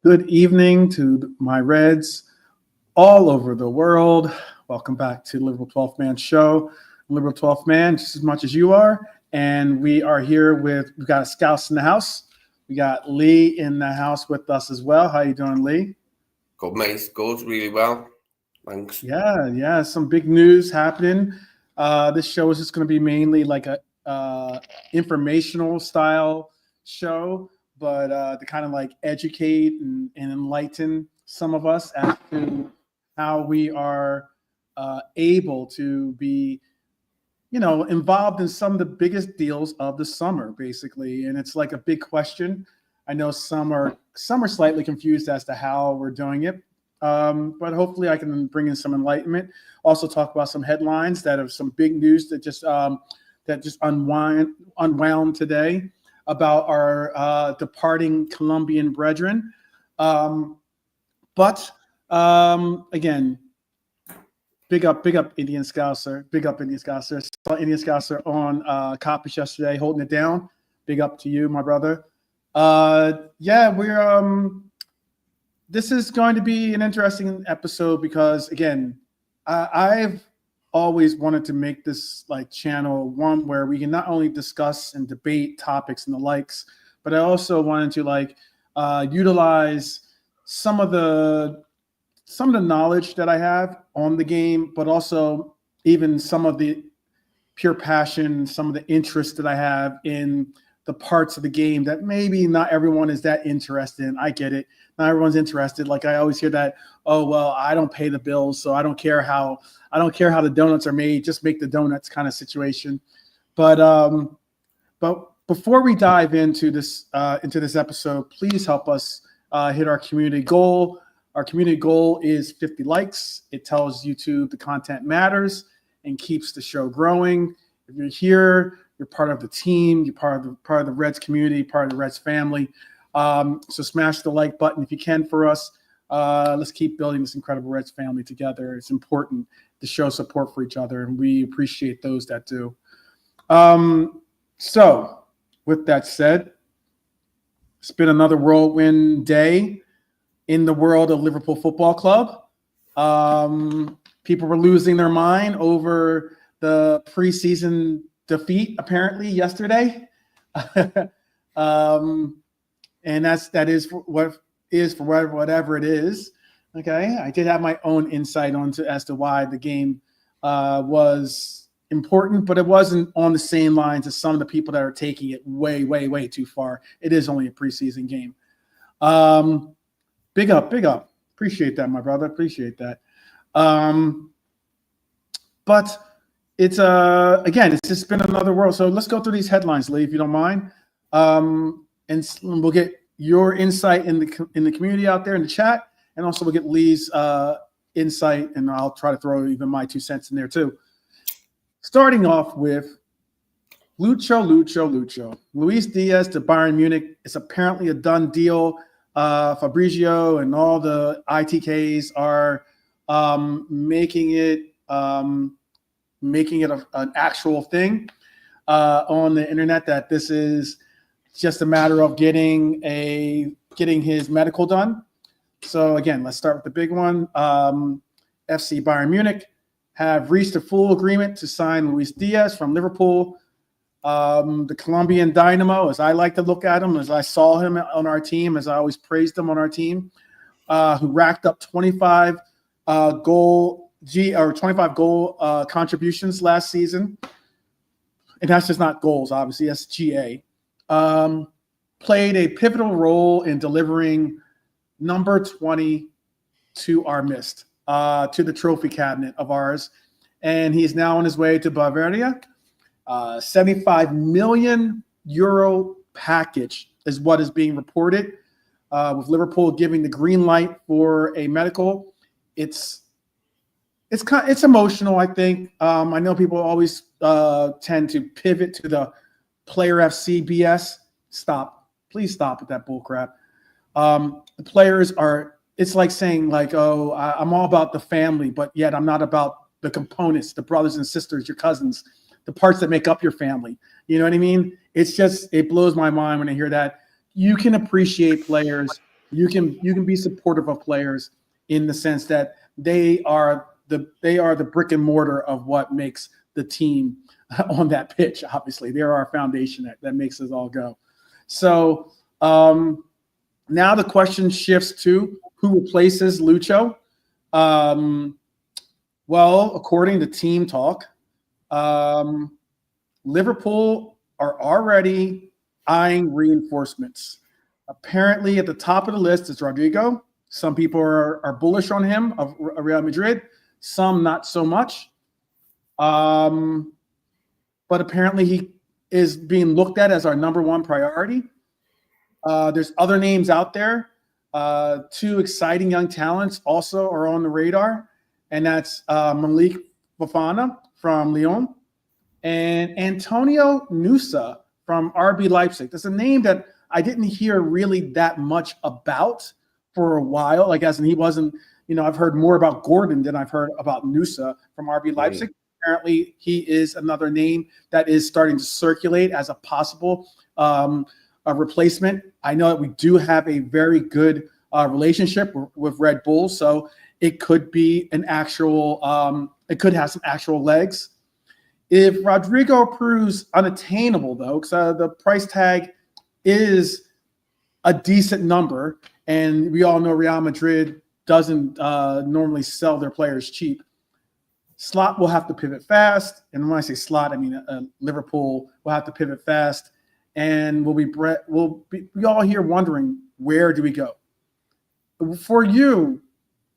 Good evening to my Reds all over the world. Welcome back to the Liverpool 12th Man Show. I'm Liverpool 12th Man, just as much as you are. And we are here we've got a Scouse in the house. We got Lee in the house with us as well. How you doing, Lee? Good, mate. Good, really well. Thanks. Yeah. Some big news happening. This show is just going to be mainly like a informational style show, but to kind of like educate and enlighten some of us as to how we are able to be, involved in some of the biggest deals of the summer, basically. And it's like a big question. I know some are slightly confused as to how we're doing it. But hopefully I can bring in some enlightenment. Also talk about some headlines that have some big news that just unwound today about our departing Colombian brethren. Again, big up Indian Scouser. Big up Indian Scouser. Saw Indian Scouser on Copies yesterday, holding it down. Big up to you, my brother. This is going to be an interesting episode because, again, I've always wanted to make this like channel one where we can not only discuss and debate topics and the likes, but I also wanted to utilize some of the knowledge that I have on the game, but also even some of the pure passion, some of the interest that I have in the parts of the game that maybe not everyone is that interested in. I get it. Not everyone's interested. Like I always hear that, oh, well, I don't pay the bills, so I don't care how the donuts are made. Just make the donuts kind of situation. But before we dive into this episode, please help us hit our community goal. Our community goal is 50 likes. It tells YouTube the content matters and keeps the show growing. If you're here, you're part of the team. You're part of the Reds community, part of the Reds family. So smash the like button if you can for us. Let's keep building this incredible Reds family together. It's important to show support for each other, and we appreciate those that do. So with that said, it's been another whirlwind day in the world of Liverpool Football Club. People were losing their mind over the preseason defeat apparently yesterday. And that is for whatever it is. Okay. I did have my own insight as to why the game was important, but it wasn't on the same lines as some of the people that are taking it way, way, way too far. It is only a preseason game. Big up. Appreciate that, my brother. Appreciate that. But it's just been another world. So let's go through these headlines, Lee, if you don't mind. And we'll get your insight in the community out there in the chat, and also we'll get Lee's insight, and I'll try to throw even my 2 cents in there too. Starting off with Lucho. Luis Diaz to Bayern Munich. It's apparently a done deal. Fabrizio and all the ITKs are making it an actual thing on the internet, that this is just a matter of getting his medical done. So again, let's start with the big one. FC Bayern Munich have reached a full agreement to sign Luis Diaz from Liverpool. The Colombian Dynamo, as I like to look at him, as I saw him on our team, as I always praised him on our team, who racked up 25 goal contributions last season. And that's just not goals, obviously. That's GA. Played a pivotal role in delivering number 20 to our mist, to the trophy cabinet of ours. And he's now on his way to Bavaria. 75 million euro package is what is being reported, with Liverpool giving the green light for a medical. It's emotional, I think. I know people always tend to pivot to the player FC BS. Please stop with that bull crap. The players it's like saying oh, I'm all about the family, but yet I'm not about the components, the brothers and sisters, your cousins, the parts that make up your family. You know what I mean? It blows my mind when I hear that. You can appreciate players You can be supportive of players in the sense that they are the brick and mortar of what makes the team on that pitch. Obviously, they're our foundation that makes us all go. So now the question shifts to who replaces Lucho. Well, according to Team Talk, Liverpool are already eyeing reinforcements. Apparently, at the top of the list is Rodrygo. Some people are bullish on him of Real Madrid, some not so much. But apparently, he is being looked at as our number one priority. There's other names out there. Two exciting young talents also are on the radar, and that's Malik Fofana from Lyon and Antonio Nusa from RB Leipzig. That's a name that I didn't hear really that much about for a while. Like, as in he wasn't, I've heard more about Gordon than I've heard about Nusa from RB Leipzig. Apparently, he is another name that is starting to circulate as a possible a replacement. I know that we do have a very good relationship with Red Bull, so it could be an actual. It could have some actual legs. If Rodrygo proves unattainable, though, because the price tag is a decent number, and we all know Real Madrid doesn't normally sell their players cheap. Slot will have to pivot fast, and when I say slot, I mean Liverpool will have to pivot fast, and we all here wondering, where do we go? For you,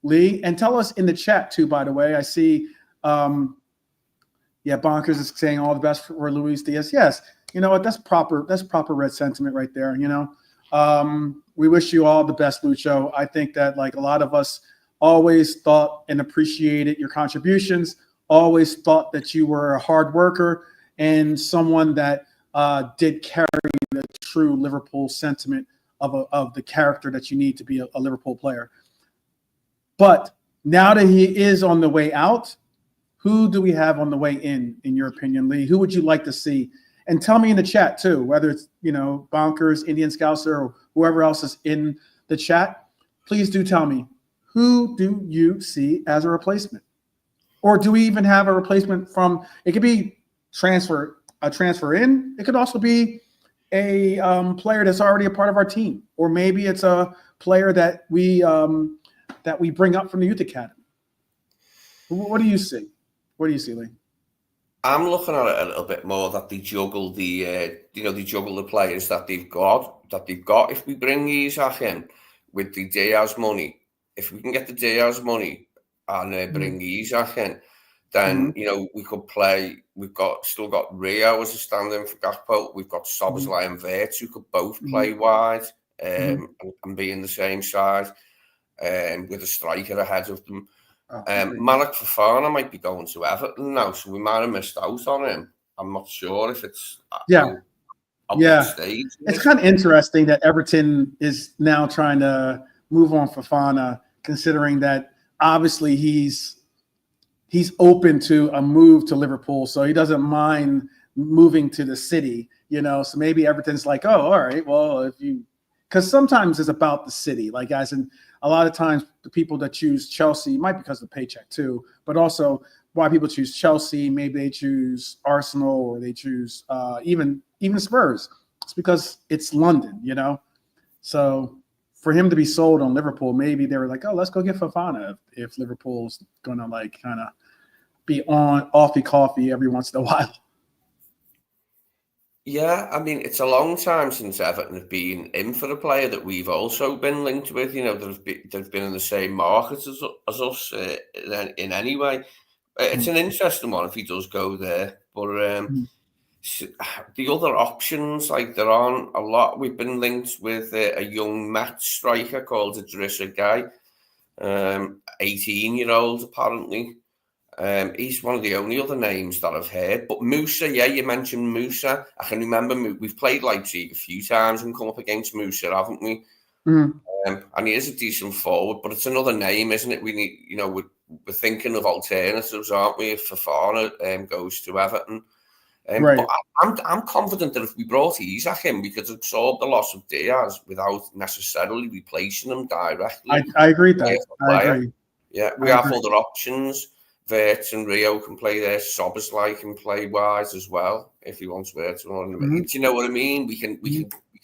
Lee, and tell us in the chat too. By the way, I see, Bonkers is saying all the best for Luis Diaz. Yes, you know what? That's proper red sentiment right there. We wish you all the best, Lucho. I think that, like, a lot of us always thought and appreciated your contributions, always thought that you were a hard worker and someone that did carry the true Liverpool sentiment of the character that you need to be a Liverpool player. But now that he is on the way out, who do we have on the way in your opinion, Lee? Who would you like to see? And tell me in the chat too, whether it's, Bonkers, Indian Scouser, or whoever else is in the chat. Please do tell me, who do you see as a replacement? Or do we even have a replacement from, it could be a transfer in. It could also be a player that's already a part of our team. Or maybe it's a player that we bring up from the youth academy. What do you see? What do you see, Lee? I'm looking at it a little bit more that they juggle the players that they've got. If we bring Isak in with the Diaz money, if we can get the Diaz money and bring Isak in, then we could play. We've still got Rio as a stand-in for Gakpo. We've got Szoboszlai and Wirtz who could both play wide and be in the same side, with a striker ahead of them. Malik Fofana might be going to Everton now, so we might have missed out on him. I'm not sure if it's what stage. It's kind of interesting that Everton is now trying to move on Fofana, considering that obviously he's open to a move to Liverpool, so he doesn't mind moving to the city, So maybe Everton's like, oh, all right, well, because sometimes it's about the city, like, as in a lot of times the people that choose Chelsea might be because of the paycheck too, but also why people choose Chelsea, maybe they choose Arsenal or they choose even Spurs. It's because it's London, So for him to be sold on Liverpool, maybe they were like, oh, let's go get Fofana if Liverpool's going to kind of be on offie coffee every once in a while. Yeah, I mean, it's a long time since Everton have been in for a player that we've also been linked with. They've been in the same market as us in any way. It's an interesting one if he does go there. But the other options, like, there aren't a lot. We've been linked with a young Met striker called Idrissa Gueye, 18-year-old apparently. He's one of the only other names that I've heard. But Musa, you mentioned Musa. I can remember we've played Leipzig a few times and come up against Musa, haven't we? And he is a decent forward, but it's another name, isn't it? We need, we're thinking of alternatives, aren't we? If Fofana goes to Everton, Right. But I'm confident that if we brought Isak in, we could absorb the loss of Diaz without necessarily replacing him directly. I agree with Player that. for I player. agree. Yeah, we I have agree. other options. Wirtz and Rio can play there. Soboslai can play wise as well if he wants Wirtz. Mm-hmm. Do you know what I mean? We can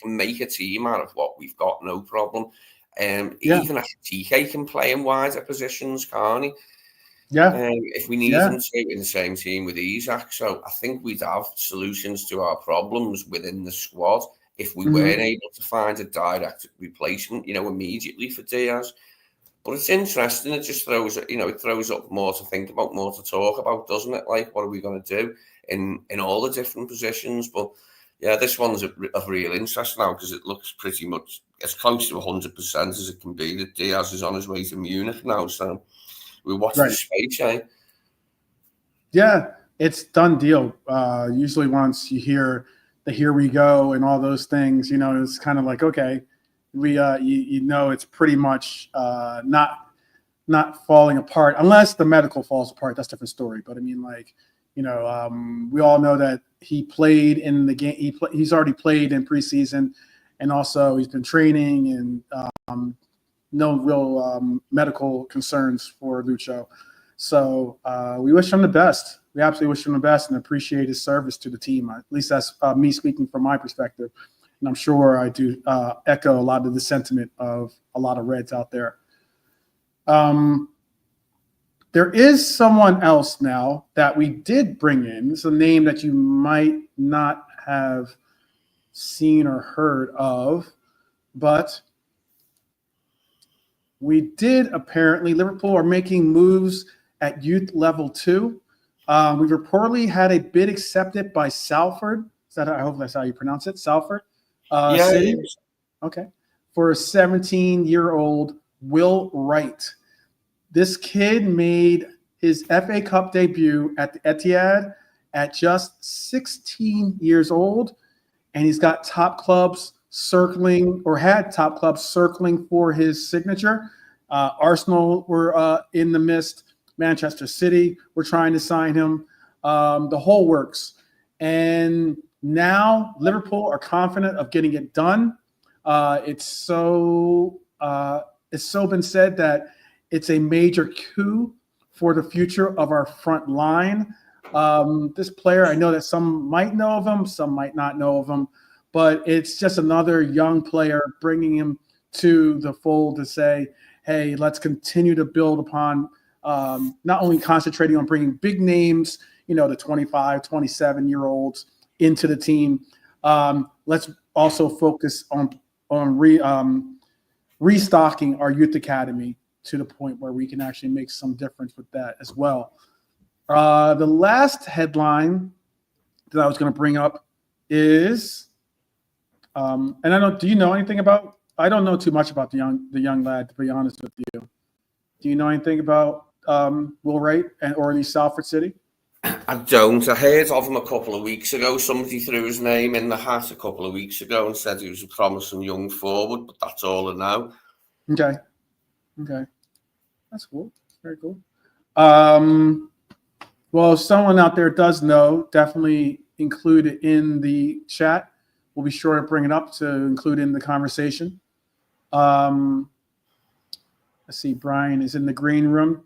make a team out of what we've got, no problem. Even TK can play in wider positions, can't he? Yeah. If we need him to in the same team with Isak. So I think we'd have solutions to our problems within the squad if we weren't able to find a direct replacement, immediately for Diaz. But it's interesting. It just throws, it throws up more to think about, more to talk about, doesn't it? Like, what are we going to do in all the different positions? But yeah, this one's of real interest now because it looks pretty much as close to 100% as it can be that Diaz is on his way to Munich now. So we watch the space, eh? Yeah, it's done deal. Usually, once you hear the "here we go" and all those things, it's kind of like, okay, we it's pretty much not falling apart unless the medical falls apart. That's a different story. But I mean, like, we all know that he played in the game. He's already played in preseason, and also he's been training, and no real medical concerns for Lucho. So we wish him the best. We absolutely wish him the best and appreciate his service to the team. At least that's me speaking from my perspective. And I'm sure I do echo a lot of the sentiment of a lot of Reds out there. There is someone else now that we did bring in. It's a name that you might not have seen or heard of, but we did apparently. Liverpool are making moves at youth level 2. We've reportedly had a bid accepted by Salford. I hope that's how you pronounce it. Salford City. Okay. For a 17-year-old Will Wright. This kid made his FA Cup debut at the Etihad at just 16 years old, and he's got top clubs circling, or had top clubs circling for his signature. Arsenal were in the midst. Manchester City were trying to sign him. The whole works. And now Liverpool are confident of getting it done. It's so been said that it's a major coup for the future of our front line. This player, I know that some might know of him, some might not know of him, but it's just another young player bringing him to the fold to say, hey, let's continue to build upon not only concentrating on bringing big names, the 25, 27-year-olds into the team. Let's also focus on restocking our youth academy to the point where we can actually make some difference with that as well. The last headline that I was going to bring up is, and do you know anything about? I don't know too much about the young lad, to be honest with you. Do you know anything about Will Wright or the Salford City? I don't. I heard of him a couple of weeks ago. Somebody threw his name in the hat a couple of weeks ago and said he was a promising young forward, but that's all I know. Okay. That's cool. Very cool. Well, if someone out there does know, definitely include it in the chat. We'll be sure to bring it up to include in the conversation. Let's see. Brian is in the green room.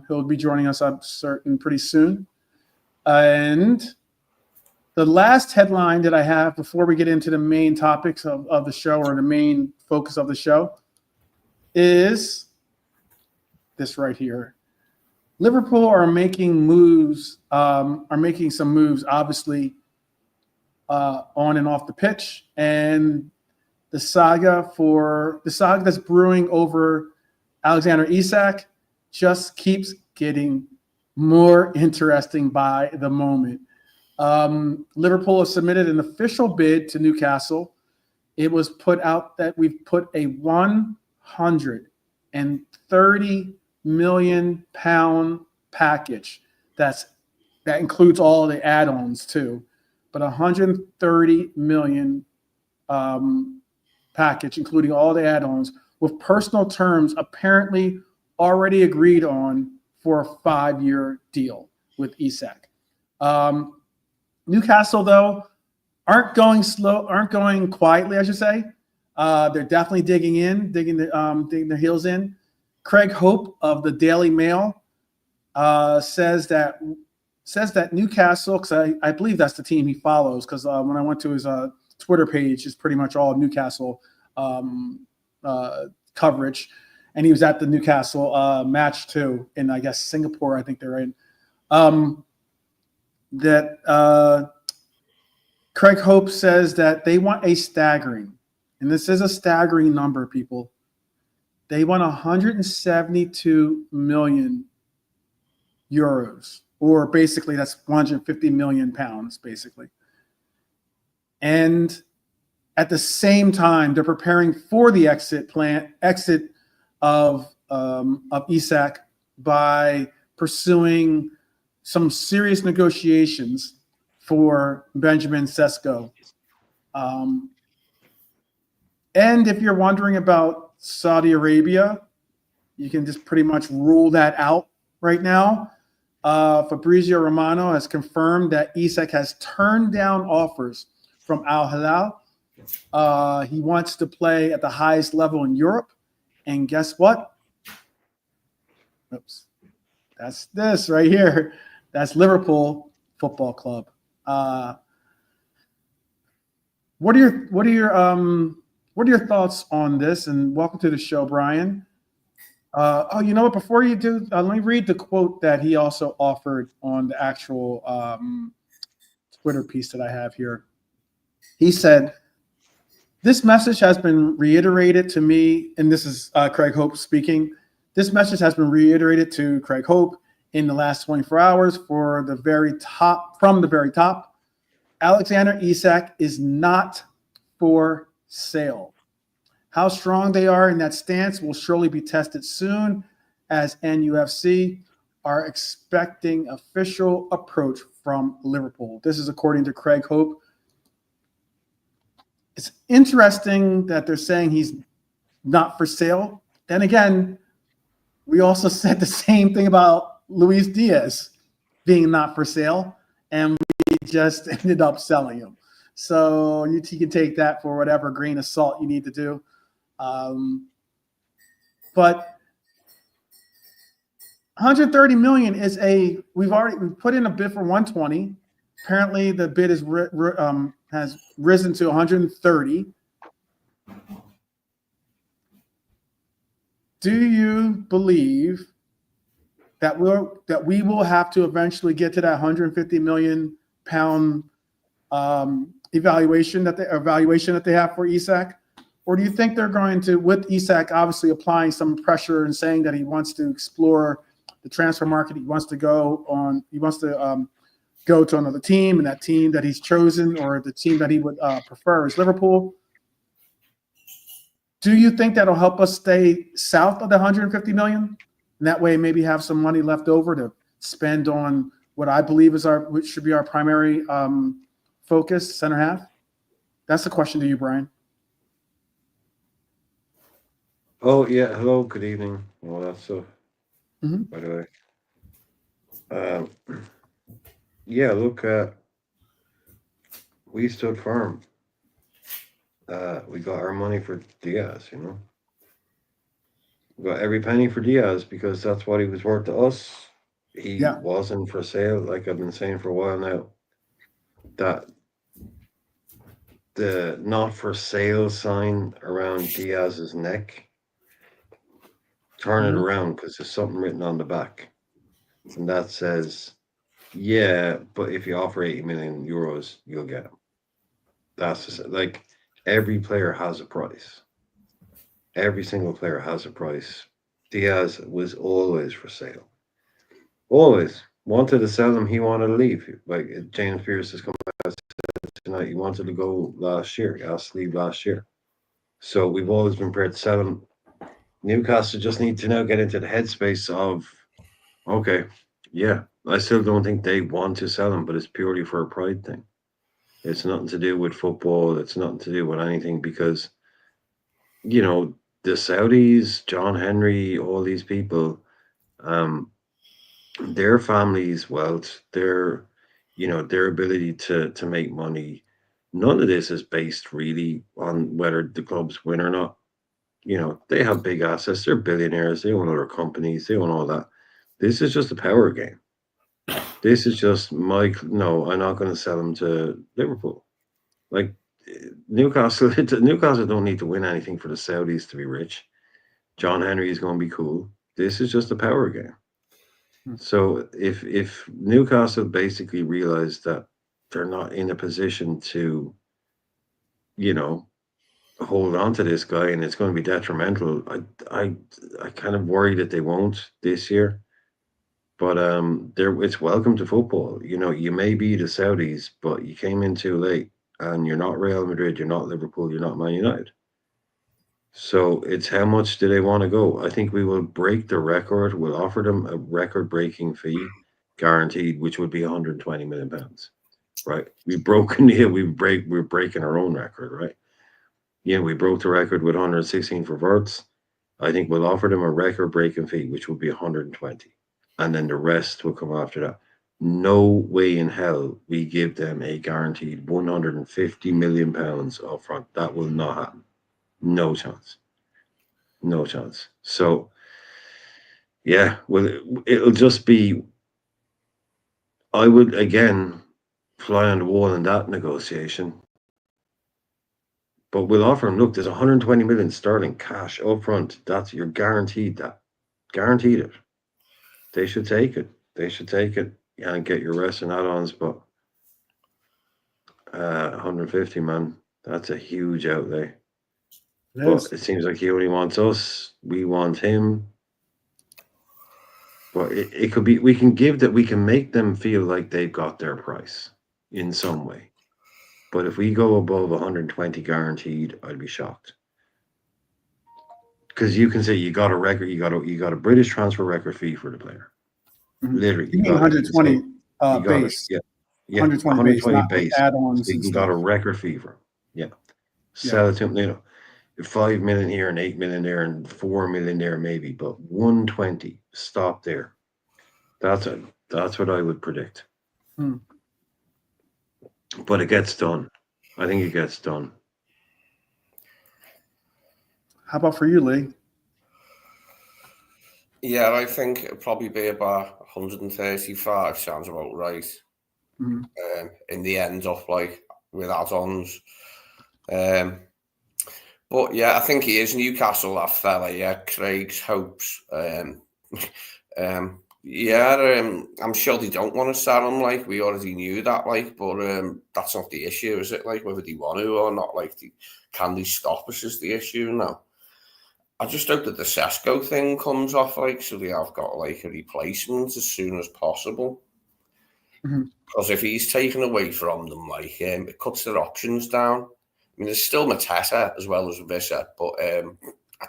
He'll be joining us, I'm certain, pretty soon. And the last headline that I have before we get into the main topics of the show, or the main focus of the show, is this right here. Liverpool are making moves, making some moves, obviously, on and off the pitch. And the saga that's brewing over Alexander Isak just keeps getting more interesting by the moment. Liverpool has submitted an official bid to Newcastle. It was put out that we've put a £130 million package. That includes all the add-ons too, but 130 million package, including all the add-ons, with personal terms apparently already agreed on for a 5-year deal with Isak. Newcastle, though, aren't going quietly, I should say. They're definitely digging their heels in. Craig Hope of the Daily Mail says that Newcastle, because I believe that's the team he follows, because when I went to his Twitter page, it's pretty much all Newcastle coverage, and he was at the Newcastle match too in, I guess, Singapore, I think they're in. Craig Hope says that they want a staggering, and this is a staggering number, people. They want 172 million euros, or basically that's 150 million pounds, basically. And at the same time, they're preparing for the exit of Isak by pursuing some serious negotiations for Benjamin Sesko. And if you're wondering about Saudi Arabia, you can just pretty much rule that out right now. Fabrizio Romano has confirmed that Isak has turned down offers from Al Hilal. He wants to play at the highest level in Europe. And guess what? Oops. That's this right here. That's Liverpool Football Club. What are your thoughts on this? And welcome to the show, Brian. You know what? Before you do, let me read the quote that he also offered on the actual Twitter piece that I have here. He said, "This message has been reiterated to me," and this is Craig Hope speaking. "This message has been reiterated to Craig Hope in the last 24 hours from the very top. Alexander Isak is not for sale. How strong they are in that stance will surely be tested soon, as NUFC are expecting official approach from Liverpool." This is according to Craig Hope. It's interesting that they're saying he's not for sale. Then again, we also said the same thing about Luis Diaz being not for sale, and we just ended up selling him. So you can take that for whatever grain of salt you need to do. But 130 million is we've put in a bid for 120. Apparently the bid has risen to 130. Do you believe that we will have to eventually get to that 150 million pound evaluation that they have for Isak? Or do you think they're going to, with Isak obviously applying some pressure and saying that he wants to explore the transfer market, he wants to go to another team, and that team that he's chosen, or the team that he would prefer, is Liverpool? Do you think that'll help us stay south of the 150 million? And that way maybe have some money left over to spend on what I believe which should be our primary focus, center half? That's the question to you, Brian. Oh, yeah. Hello, good evening. All that stuff, by the way. Yeah, look, we stood firm. We got our money for Diaz, We got every penny for Diaz because that's what he was worth to us. He wasn't for sale, like I've been saying for a while now. That the not for sale sign around Diaz's neck, turn it around, because there's something written on the back. And that says, yeah, but if you offer 80 million euros, you'll get him. That's just, like, every player has a price. Every single player has a price. Diaz was always for sale. Always. Wanted to sell him, he wanted to leave. Like James Pierce has come out tonight, he wanted to go last year. He asked to leave last year. So we've always been prepared to sell him. Newcastle just need to now get into the headspace of, okay, yeah, I still don't think they want to sell him, but it's purely for a pride thing. It's nothing to do with football. It's nothing to do with anything, because, the Saudis, John Henry, all these people, their families' wealth, their, their ability to make money. None of this is based really on whether the clubs win or not. They have big assets. They're billionaires. They own other companies. They own all that. This is just a power game. This is just no, I'm not going to sell them to Liverpool. Like Newcastle, Newcastle don't need to win anything for the Saudis to be rich. John Henry is going to be cool. This is just a power game. So if Newcastle basically realize that they're not in a position to, hold on to this guy and it's going to be detrimental, I kind of worry that they won't this year. But it's welcome to football. You may be the Saudis, but you came in too late, and you're not Real Madrid, you're not Liverpool, you're not Man United. So it's how much do they want to go? I think we will break the record. We'll offer them a record-breaking fee, guaranteed, which would be 120 million pounds. Right? We're breaking our own record, right? Yeah, we broke the record with 116 for Verts. I think we'll offer them a record-breaking fee, which would be 120. And then the rest will come after that. No way in hell we give them a guaranteed 150 million pounds up front. That will not happen. No chance. No chance. So, yeah, well, it'll just be, I would, again, fly on the wall in that negotiation. But we'll offer them, look, there's 120 million sterling cash up front. You're guaranteed that. Guaranteed it. They should take it. They should take it and get your rest and add-ons. But 150, man, that's a huge outlay. But it seems like he only wants us. We want him. But it could be, we can make them feel like they've got their price in some way. But if we go above 120 guaranteed, I'd be shocked. Because you can say you got a record, you got a British transfer record fee for the player. Literally, you 120 base. Yeah, 120 base. Add-ons. So you got a record fee for him. Yeah. Sell it to him, 5 million here and 8 million there and 4 million there maybe, but 120. Stop there. That's what I would predict. But it gets done. I think it gets done. How about for you, Lee? Yeah, I think it'll probably be about 135. Sounds about right. In the end, off with add-ons. But yeah, I think he is Newcastle, that fella. Yeah, Craig's hopes. I'm sure they don't want to sell him. We already knew that. But that's not the issue, is it? Whether they want to or not. Can they stop us is the issue now. I just hope that the Sesko thing comes off, so they have got a replacement as soon as possible. Because if he's taken away from them, it cuts their options down. I mean, there's still Mateta as well as Vissa, but I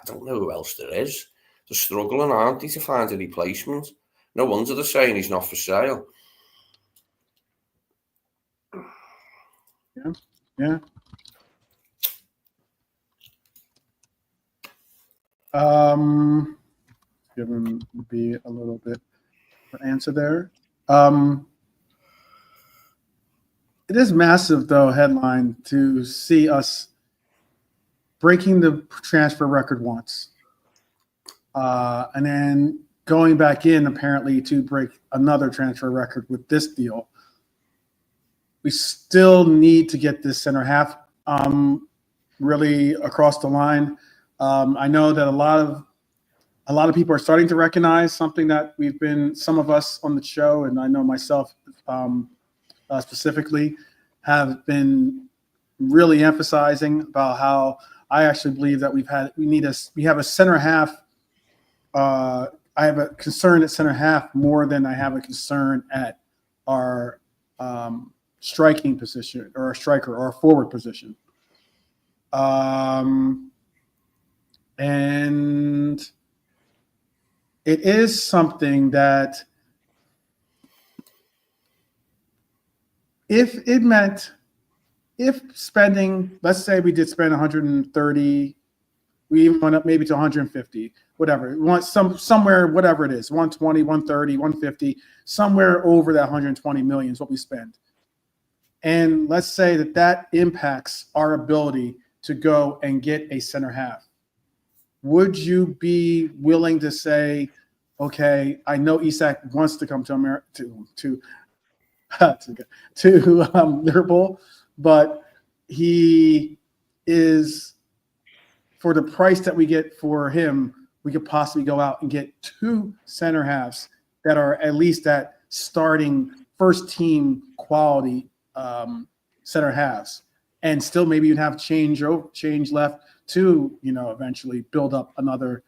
don't know who else there is. They're struggling, aren't they, to find a replacement? No wonder they're saying he's not for sale. Yeah. Give him be a little bit of answer there. It is massive, though, headline to see us breaking the transfer record once, and then going back in apparently to break another transfer record with this deal. We still need to get this center half really across the line. I know that a lot of people are starting to recognize something that some of us on the show, and I know myself specifically, have been really emphasizing about how I actually believe that we have a center half. I have a concern at center half more than I have a concern at our striking position, or a striker, or a forward position. And it is something that if spending, let's say we did spend 130 We even went up maybe to 150, whatever. We want somewhere, whatever it is, 120, 130, 150, somewhere over that 120 million is what we spend. And let's say that impacts our ability to go and get a center half. Would you be willing to say, okay, I know Isak wants to come to America to Liverpool, but he is, for the price that we get for him, we could possibly go out and get 2 center halves that are at least that starting first team quality center halves, and still maybe you'd have change left to, eventually build up another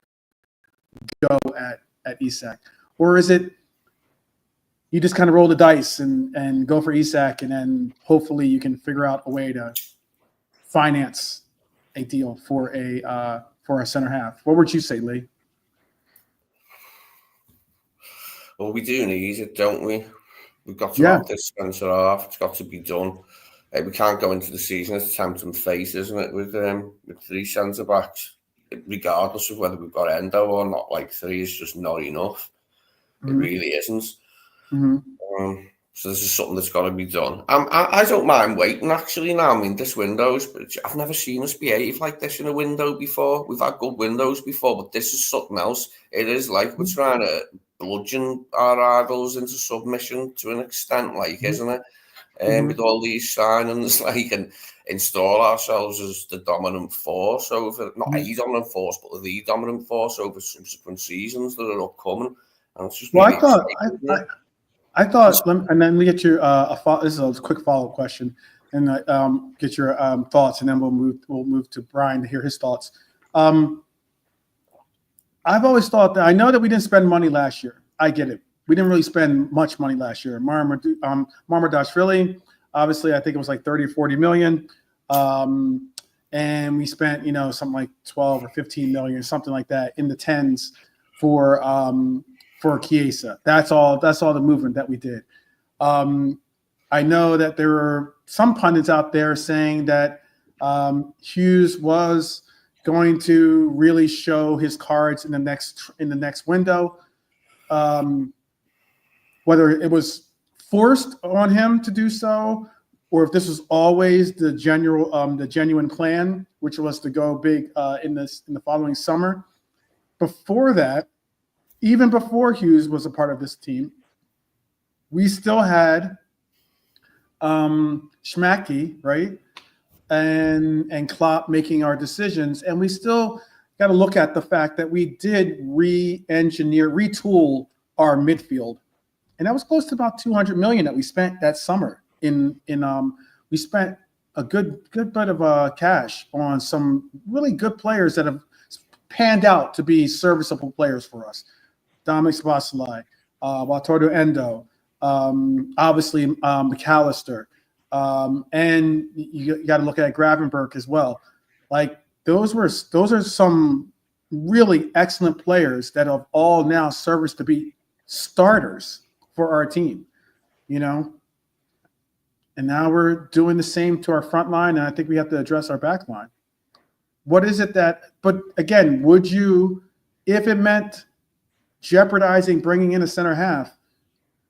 go at Isak? Or is it you just kind of roll the dice and go for Isak, and then hopefully you can figure out a way to finance a deal for a center half? What would you say, Lee? Well, we do need it, don't we? We've got to have this centre half. It's got to be done. We can't go into the season as tempting fate, isn't it? With 3 centre backs, regardless of whether we've got Endo or not. Like 3 is just not enough. It really isn't. So this is something that's got to be done. I don't mind waiting, actually, now. I mean, this window's, but I've never seen us behave like this in a window before. We've had good windows before, but this is something else. It is like we're trying to bludgeon our idols into submission to an extent, like, isn't it? With all these signings, like, and install ourselves as the dominant force over, not a dominant force, but the dominant force over subsequent seasons that are upcoming. And it's just really I thought, and then we get your this is a quick follow-up question, and get your thoughts, and then we'll move to Brian to hear his thoughts. I've always thought that, I know that we didn't spend money last year. I get it. We didn't really spend much money last year. Marmardashvili, obviously, I think it was like 30 or 40 million. And we spent, something like 12 or 15 million, something like that, in the tens for Chiesa. That's all the movement that we did. I know that there were some pundits out there saying that Hughes was going to really show his cards in the next window. Whether it was forced on him to do so, or if this was always the genuine plan, which was to go big in the following summer. Before that, even before Hughes was a part of this team, we still had Schmacky, right? And Klopp making our decisions. And we still got to look at the fact that we did retool our midfield. And that was close to about 200 million that we spent that summer. We spent a good bit of cash on some really good players that have panned out to be serviceable players for us. Dominic Szoboszlai, Waltardo Endo, obviously McAllister, and you got to look at Gravenberch as well. Like those are some really excellent players that have all now serviced to be starters for our team, And now we're doing the same to our front line, and I think we have to address our back line. What is it but again, would you, if it meant jeopardizing bringing in a center half,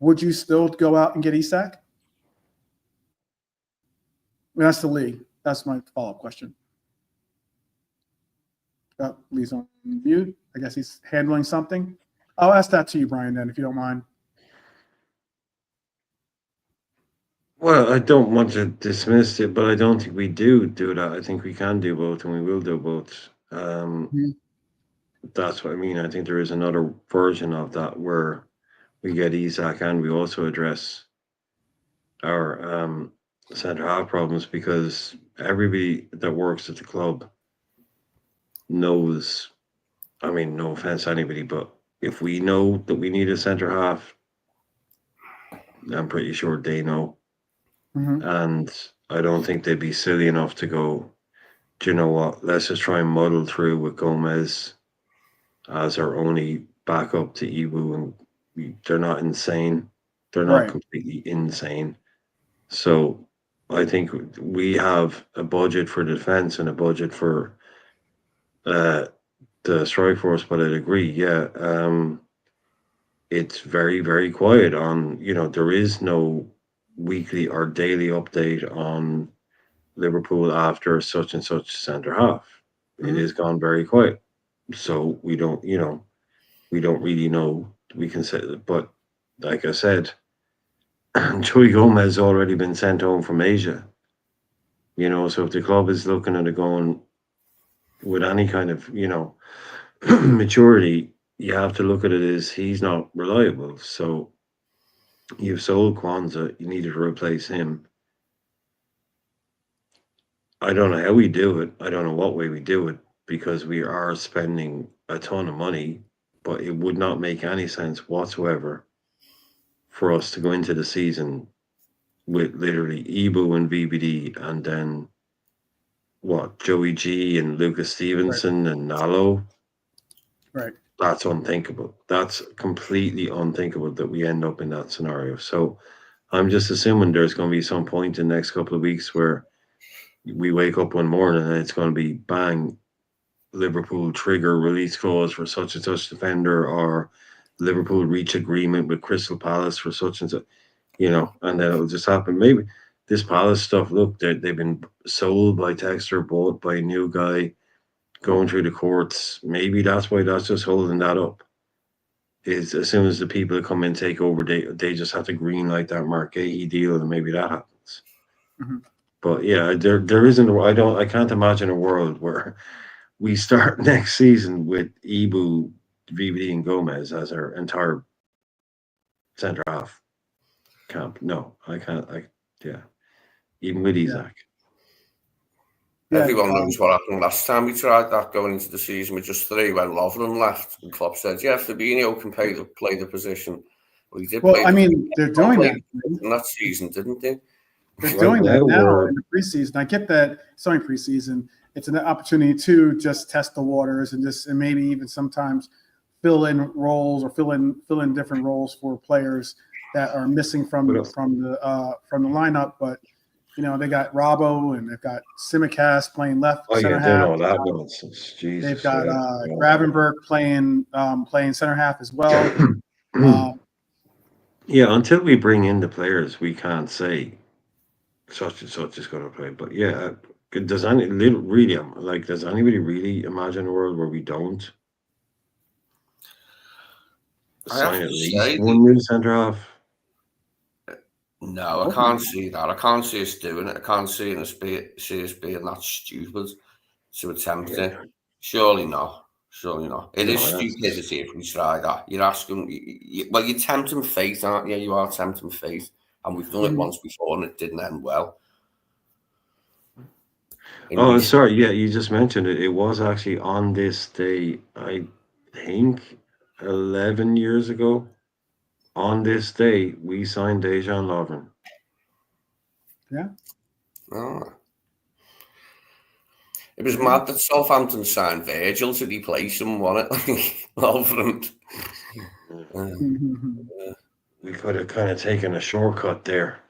would you still go out and get Isak? That's the league. That's my follow-up question. Lee's on mute. I guess he's handling something. I'll ask that to you, Brian, then, if you don't mind. Well, I don't want to dismiss it, but I don't think we do that. I think we can do both, and we will do both. That's what I mean. I think there is another version of that where we get Isak and we also address our centre half problems, because everybody that works at the club knows, I mean, no offense to anybody, but if we know that we need a centre half, I'm pretty sure they know. And I don't think they'd be silly enough to go, do you know what, let's just try and muddle through with Gomez as our only backup to Iwu. And they're not insane. They're not completely insane. So I think we have a budget for defense and a budget for the strike force, but I'd agree. Yeah, it's very, very quiet on. There is no weekly or daily update on Liverpool after such and such centre half. It has gone very quiet, so we don't really know. We can say, but like I said, Joey Gomez has already been sent home from Asia. So if the club is looking at it going with any kind of maturity, you have to look at it as he's not reliable. So you've sold Kwanzaa, you needed to replace him. I don't know how we do it. I don't know what way we do it because we are spending a ton of money, but it would not make any sense whatsoever for us to go into the season with literally Ibu and VBD and then Joey G and Lucas Stevenson and Nalo. Right. That's unthinkable. That's completely unthinkable that we end up in that scenario. So I'm just assuming there's going to be some point in the next couple of weeks where we wake up one morning and it's going to be bang, Liverpool trigger release clause for such and such defender, or Liverpool reach agreement with Crystal Palace for such and such, and then it'll just happen. Maybe this Palace stuff, look, they've been sold by Texter, bought by a new guy, going through the courts. Maybe that's why that's just holding that up. Is as soon as the people that come in take over, they just have to green light that Mark Gahey deal, and maybe that happens. Mm-hmm. But yeah, there isn't. I can't imagine a world where we start next season with Ibu, VVD, and Gomez as our entire centre half camp. No, I can't. Even with Isak. Everyone knows what happened last time we tried that going into the season with just 3 when Lovren left. And Klopp said, yeah, Fabinho can play the position. Well, he did they're doing that in that season, didn't they? They're doing that now in the preseason. I get that it's only preseason. It's an opportunity to just test the waters and maybe even sometimes fill in roles or fill in different roles for players that are missing from the lineup. But they got Robbo and they've got Simicast playing left center half. All that nonsense. Jesus, they've got Gravenberch playing center half as well. Yeah, until we bring in the players, we can't say such and such is going to play. But yeah, does anybody really imagine a world where we don't sign at least one new centre half? No, I can't see that. I can't see us doing it. I can't see us being that stupid to attempt it. Surely not. It is stupidity if we try that. You're asking, you're tempting fate, aren't you? You are tempting fate. And we've done it once before and it didn't end well. Sorry. Yeah, you just mentioned it. It was actually on this day, I think 11 years ago. On this day, we signed Dejan Lovren. Yeah. Oh. It was mad that Southampton signed Virgil to replace him, wasn't it? Lovren. We could have kind of taken a shortcut there.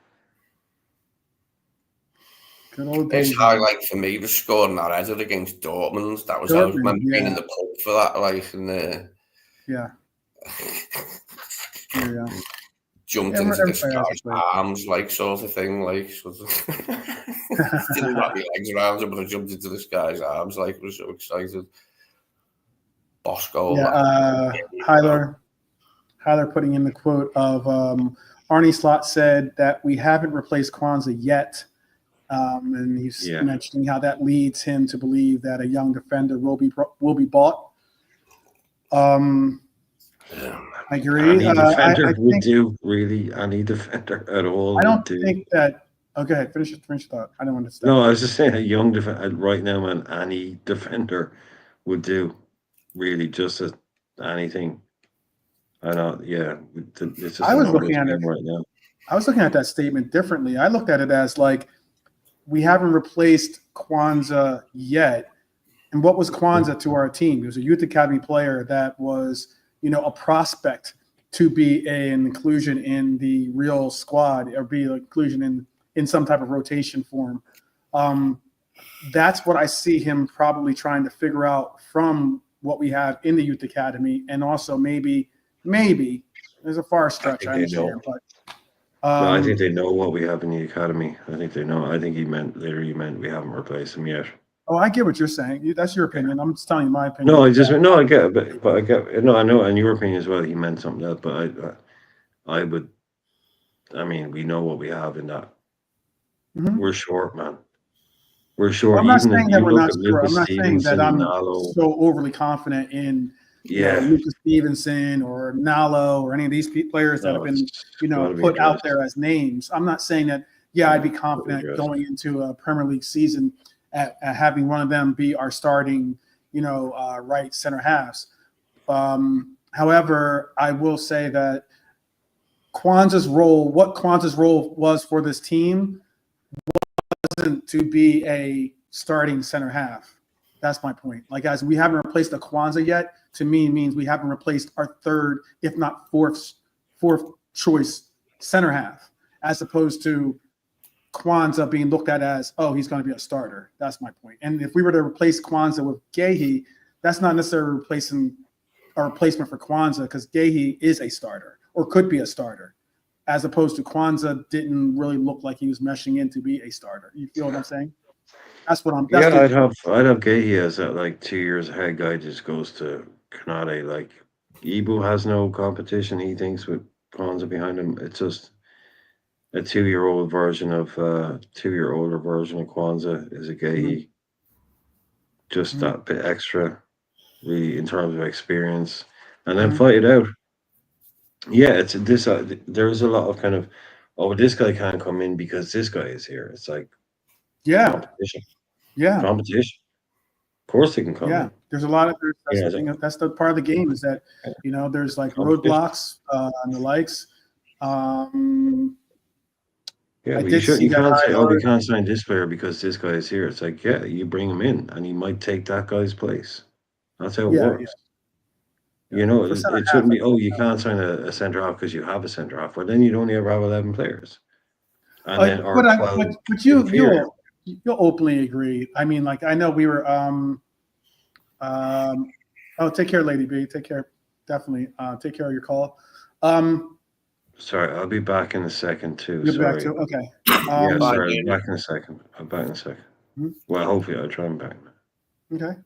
His highlight for me was scoring that header against Dortmund. I remember being in the pub for that, jumped into this guy's arms, sort of thing, didn't wrap my legs around him, but I jumped into this guy's arms, was so excited. Boss goal. Yeah, Hyler putting in the quote of Arnie Slot said that we haven't replaced Kwanzaa yet. And he's mentioning how that leads him to believe that a young defender will be bought. I agree. Any defender would do, really. Any defender at all. I don't think that. Oh, go ahead. Finish your thought. I don't understand. No, I was just saying a young defender right now, man. Any defender would do, really, just as anything. I know. Yeah, it's just I was looking at it right now. I was looking at that statement differently. I looked at it as we haven't replaced Kwanzaa yet. And what was Kwanzaa to our team? He was a youth academy player that was, a prospect to be an inclusion in the real squad or be an inclusion in some type of rotation form. that's what I see him probably trying to figure out from what we have in the youth academy, and also maybe there's a far stretch, I understand, but no, I think they know what we have in the academy. I think they know. I think he literally meant we haven't replaced him yet. oh, I get what you're saying. That's your opinion. I'm just telling you my opinion. No, I get it, but I get no, I know, and your opinion as well. He meant something else, but I would. I mean, we know what we have in that. Mhm. We're short, man. We're short. I'm not Even saying if that you we're look not at sure. I'm Lucas not saying that Stevenson, I'm Nalo, so overly confident in Lucas Stevenson or Nalo or any of these players that have been put out there as names. I'm not saying that. Yeah, I'd be confident going into a Premier League season at having one of them be our starting, right center halves. However, I will say that Kwanzaa's role was for this team wasn't to be a starting center half. That's my point. Like, guys, we haven't replaced the Kwanzaa yet. To me, means we haven't replaced our third, if not fourth choice center half, as opposed to Kwanzaa being looked at as, oh, he's going to be a starter. That's my point. And if we were to replace Kwanzaa with Gehi, that's not necessarily replacing a replacement for Kwanzaa, because Gehi is a starter or could be a starter, as opposed to Kwanzaa didn't really look like he was meshing in to be a starter. You feel what I'm saying? That's what I'm. That's I'd have Gehi as that, like, 2 years ahead guy just goes to Canade. Like, Ibu has no competition. He thinks with Kwanzaa behind him, it's just a 2-year-old version of 2-year-older version of Kwanzaa is a Gehi. Just that bit extra, really, in terms of experience, and then fight it out. Yeah, it's this. There is a lot of kind of, oh, this guy can't come in because this guy is here. It's like, competition. Yeah. Competition. Of course they can come in. There's a lot of that's the part of the game, is that there's like roadblocks and the likes. Yeah, but you can't say, oh, we can't sign this player because this guy is here. It's like, yeah, you bring him in and he might take that guy's place. That's how it works. It shouldn't be, oh, you can't sign a centre half because you have a centre half. Well, then you'd only ever have 11 players. And then but you'll openly agree. I mean, like, I know we were take care, Lady B. Take care. Definitely. Take care of your call. Sorry, I'll be back in a second too. You're sorry. back too? Okay. Sorry, I'll be back in a second. I'm back in a second. Well, hopefully I'll try and back. Okay.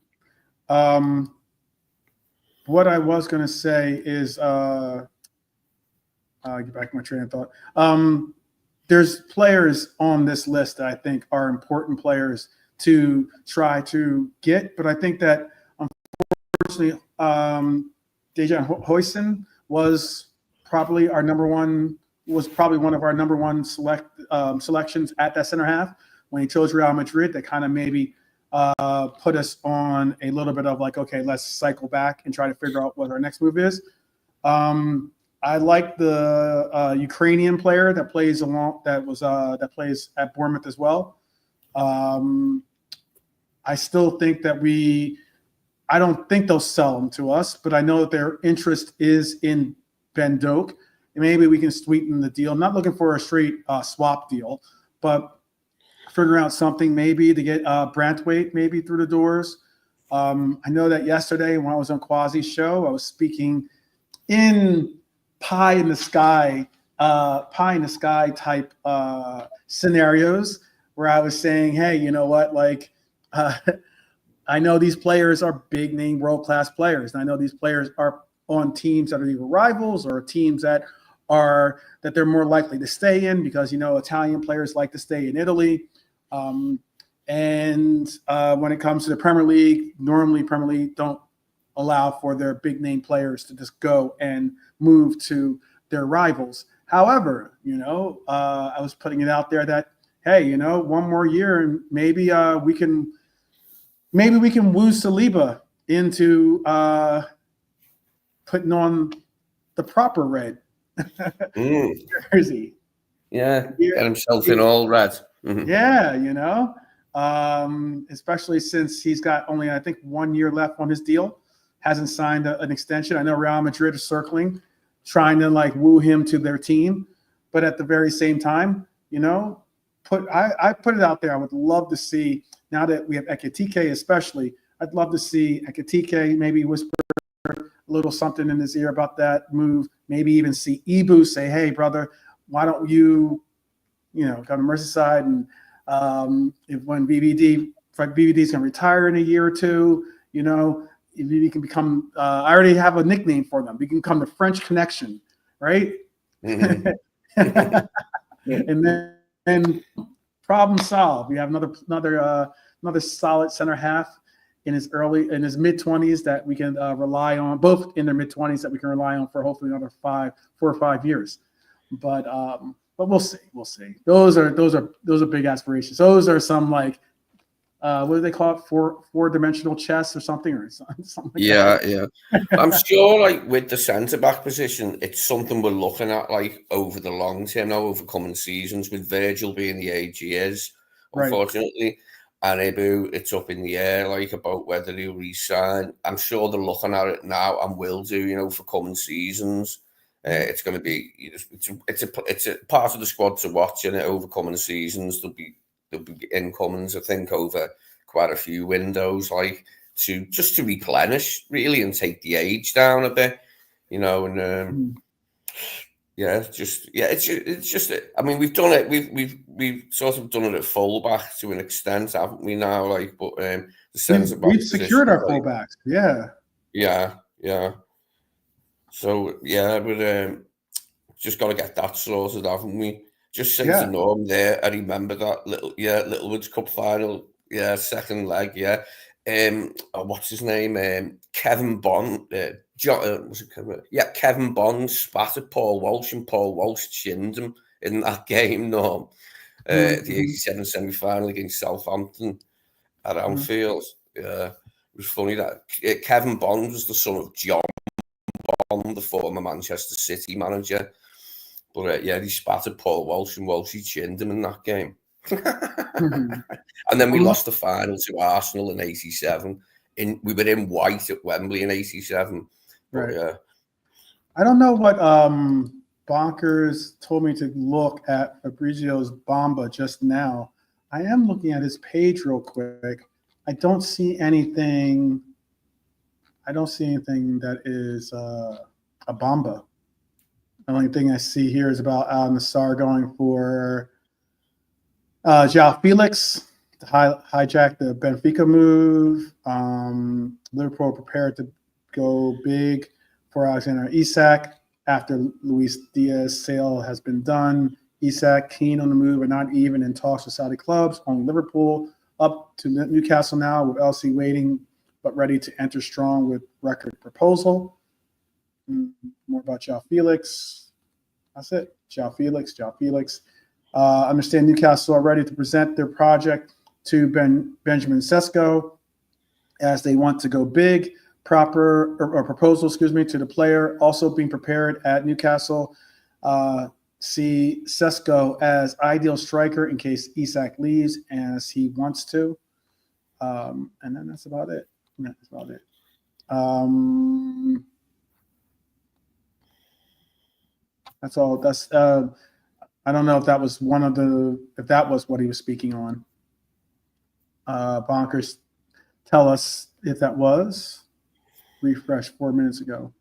What I was going to say is, get back to my train of thought. There's players on this list that I think are important players to try to get, but I think that unfortunately, Dejan Huijsen was probably one of our number one selections at that center half when he chose Real Madrid. That kind of maybe put us on a little bit of like, okay, let's cycle back and try to figure out what our next move is. I like the Ukrainian player that plays that plays at Bournemouth as well. I still think that I don't think they'll sell him to us, but I know that their interest is in Ben Doak. Maybe we can sweeten the deal. I'm not looking for a straight swap deal, but figuring out something maybe to get Brantwaite maybe through the doors. I know that yesterday when I was on Quasi's show, I was speaking in pie in the sky type scenarios where I was saying, hey, you know what, like, I know these players are big name world-class players, and I know these players are on teams that are either rivals or teams that they're more likely to stay in, because Italian players like to stay in Italy. And when it comes to the Premier League, normally Premier League don't allow for their big name players to just go and move to their rivals. However, I was putting it out there that, hey, one more year and maybe we can woo Saliba into putting on the proper red jersey. Yeah, get himself in all red. Mm-hmm. Yeah, especially since he's got only, I think, 1 year left on his deal, hasn't signed an extension. I know Real Madrid is circling, trying to like woo him to their team, but at the very same time, I put it out there. I would love to see now that we have Ekitike especially, I'd love to see Ekitike maybe whisper a little something in his ear about that move. Maybe even see Ibu say, hey, brother, why don't you, go to Merseyside, and if when BBD is going to retire in a year or two, if you can become, I already have a nickname for them. We can become the French Connection, right? Mhm. And then problem solved. We have another solid center half in his mid-20s that we can rely on, both in their mid-20s that we can rely on for hopefully another 4 or 5 years. But we'll see. We'll see. Those are big aspirations. Those are some what do they call it? Four-dimensional chess or something like Yeah, that. yeah. I'm sure, with the centre back position, it's something we're looking at over the long term now, over coming seasons, with Virgil being the age he is, unfortunately. And Ibu, it's up in the air, about whether he'll resign. I'm sure they're looking at it now and will do, for coming seasons. It's going to be, it's a part of the squad to watch, and over coming seasons there'll be incomings, I think, over quite a few windows, to replenish really and take the age down a bit, and it's just. I mean, we've done it. We've sort of done it at fullback to an extent, haven't we now? But the centre back we've secured our fullbacks. Yeah. So we're just got to get that sorted, haven't we? Just since the norm there, I remember that Littlewoods Cup final, second leg, what's his name? Kevin Bond, was it Kevin? Yeah, Kevin Bond spat at Paul Walsh, and Paul Walsh chinned him in that game, Norm. The 87 semi-final against Southampton at Anfield. Yeah, it was funny that Kevin Bond was the son of John Bond, the former Manchester City manager. But he spat at Paul Walsh, and Walsh chinned him in that game. And then we lost the final to Arsenal in '87. We were in white at Wembley in '87. Right. I don't know what Bonkers told me to look at Fabrizio's Bamba just now. I am looking at his page real quick. I don't see anything. That is a Bamba. The only thing I see here is about Al Nassr going for João Felix to hijack the Benfica move. Liverpool prepared to go big for Alexander Isak after Luis Diaz sale has been done. Isak keen on the move, but not even in talks with Saudi clubs. Only Liverpool up to Newcastle now, with LC waiting but ready to enter strong with record proposal. More about João Felix. That's it. João Felix. Understand Newcastle are ready to present their project to Benjamin Sesko as they want to go big. Proposal, to the player. Also being prepared at Newcastle. See Sesko as ideal striker in case Isak leaves as he wants to. And then that's about it. That's all. That's I don't know if that was what he was speaking on. Bonkers, tell us if that was. Refresh 4 minutes ago.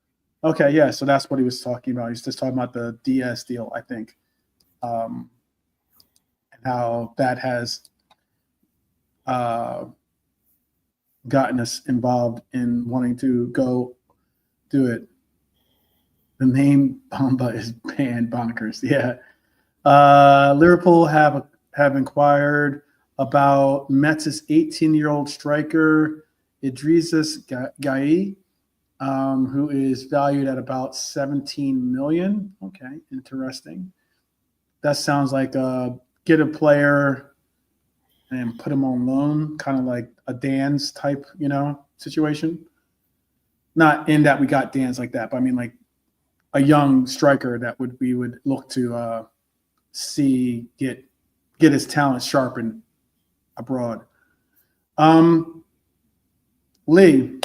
Okay, yeah, so that's what he was talking about. He's just talking about the DS deal, I think, and how that has gotten us involved in wanting to go do it. The name Bamba is banned, Bonkers. Yeah. Liverpool have inquired about Mets' 18-year-old striker Idrisas Gueye, who is valued at about $17 million. Okay, interesting. That sounds like get a player and put him on loan, kind of like a Dan's type, situation. Not in that we got Dan's like that, but I mean like a young striker that we would look to see get his talent sharpened abroad. Lee,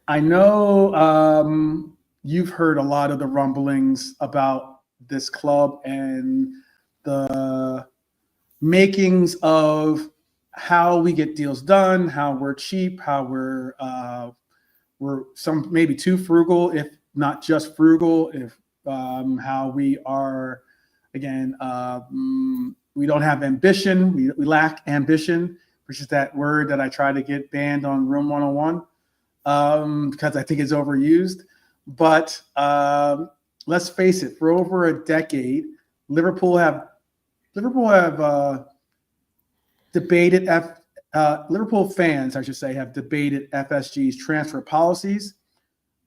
I know you've heard a lot of the rumblings about this club and the makings of how we get deals done, how we're cheap, how we're some maybe too frugal, if not just frugal, if how we are, again, we don't have ambition, we lack ambition, which is that word that I try to get banned on Room 101 because I think it's overused. But let's face it, for over a decade, Liverpool have debated Liverpool fans, I should say, have debated FSG's transfer policies.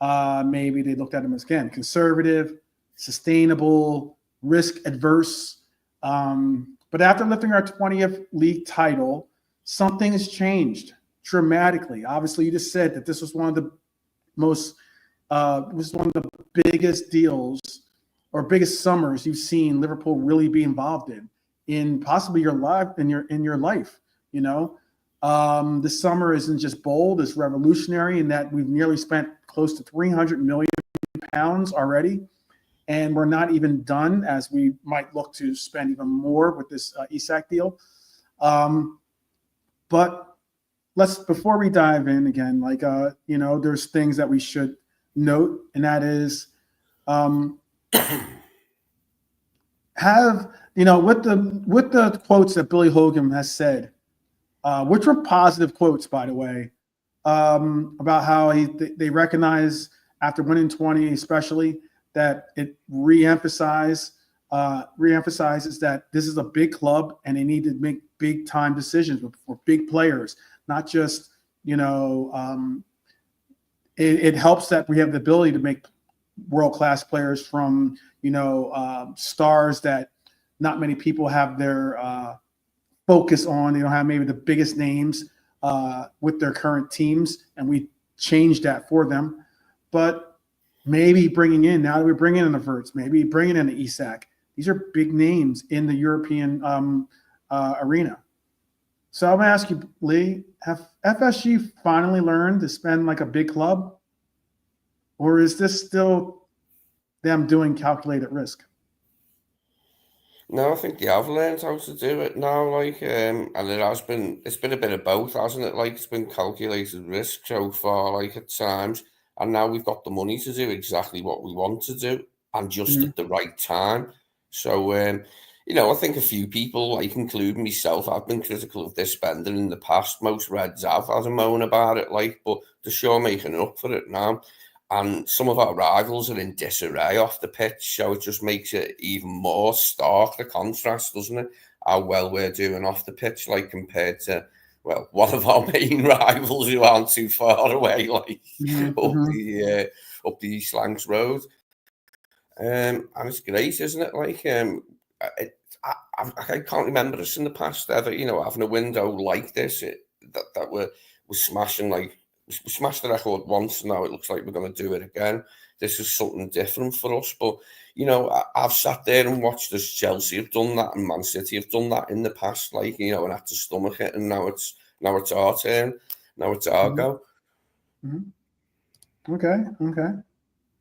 Maybe they looked at them as, again, conservative, sustainable, risk adverse. But after lifting our 20th league title, something has changed dramatically. Obviously, you just said that this was one of the biggest deals or biggest summers you've seen Liverpool really be involved in possibly your life, in your life. You know, this summer isn't just bold; it's revolutionary in that we've nearly spent close to £300 million already, and we're not even done, as we might look to spend even more with this Isak deal. But before we dive in again, there's things that we should note, and that is with the quotes that Billy Hogan has said, which were positive quotes, by the way, about how they recognize after winning 20, especially, that it reemphasizes that this is a big club and they need to make big time decisions for big players, not just, it helps that we have the ability to make world-class players from, stars that not many people have their focus on. They don't have maybe the biggest names with their current teams, and we changed that for them. But maybe now that we're bringing in the Verts, maybe bringing in the Isak, these are big names in the European arena. So I'm going to ask you, Lee, have FSG finally learned to spend like a big club? Or is this still them doing calculated risk? No, I think they have learned how to do it now, and it's been a bit of both, hasn't it? Like, it's been calculated risk so far, like, at times, and now we've got the money to do exactly what we want to do, and just at the right time. So, I think a few people, like including myself, I've been critical of this spending in the past. Most Reds have had a moan about it, but they're sure making up for it now. And some of our rivals are in disarray off the pitch, so it just makes it even more stark, the contrast, doesn't it? How well we're doing off the pitch, compared to, one of our main rivals who aren't too far away, up the East Lancs Road. And it's great, isn't it? I can't remember us in the past ever, having a window like this, that we're smashing, we smashed the record once, and now it looks like we're going to do it again. This is something different for us. But, I've sat there and watched as Chelsea have done that and Man City have done that in the past, and had to stomach it. And now it's our turn. Now it's our go. Mm-hmm. Okay.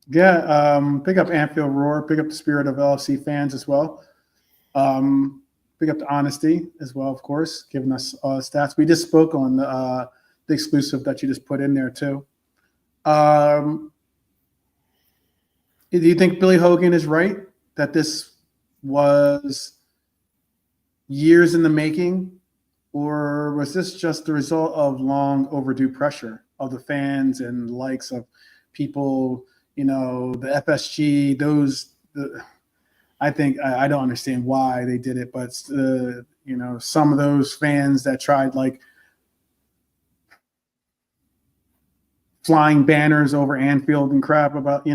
Yeah, pick up Anfield Roar, pick up the spirit of LFC fans as well. Pick up the honesty as well, of course, giving us stats. We just spoke on the exclusive that you just put in there too. Do you think Billy Hogan is right that this was years in the making, or was this just the result of long overdue pressure of the fans and likes of people, the FSG, I think I don't understand why they did it, but some of those fans that tried flying banners over Anfield and crap about,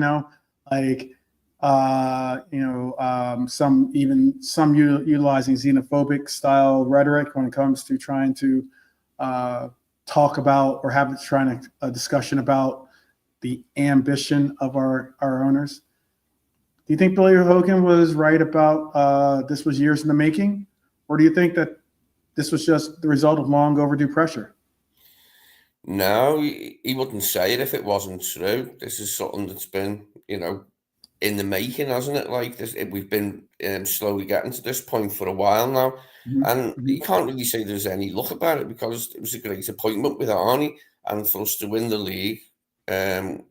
some utilizing xenophobic style rhetoric when it comes to trying to talk about or have a discussion about the ambition of our owners. Do you think Billy Hogan was right about this was years in the making, or do you think that this was just the result of long overdue pressure? No, he wouldn't say it if it wasn't true. This is something that's been, in the making, hasn't it? Like this, we've been slowly getting to this point for a while now, and you can't really say there's any luck about it because it was a great appointment with Arnie, and for us to win the league, and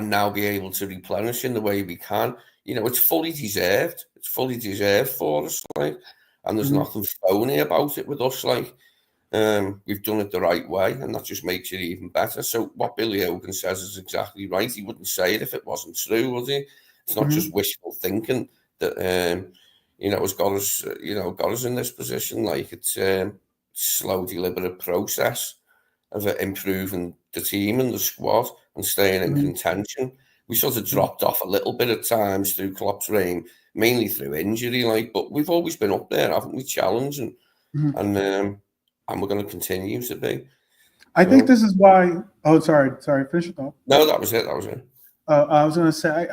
now be able to replenish in the way we can, it's fully deserved. It's fully deserved for us, like, and there's nothing phony about it with us, like. We've done it the right way, and that just makes it even better. So what Billy Hogan says is exactly right. He wouldn't say it if it wasn't true, would he? It's not just wishful thinking that has got us, got us in this position. Like, it's a slow, deliberate process of improving the team and the squad and staying in contention. We sort of dropped off a little bit at times through Klopp's reign, mainly through injury, like, but we've always been up there, haven't we? Challenging, and we're going to continue to be. I think this is why. Oh, sorry. Finish it off. No, that was it. I was going to say,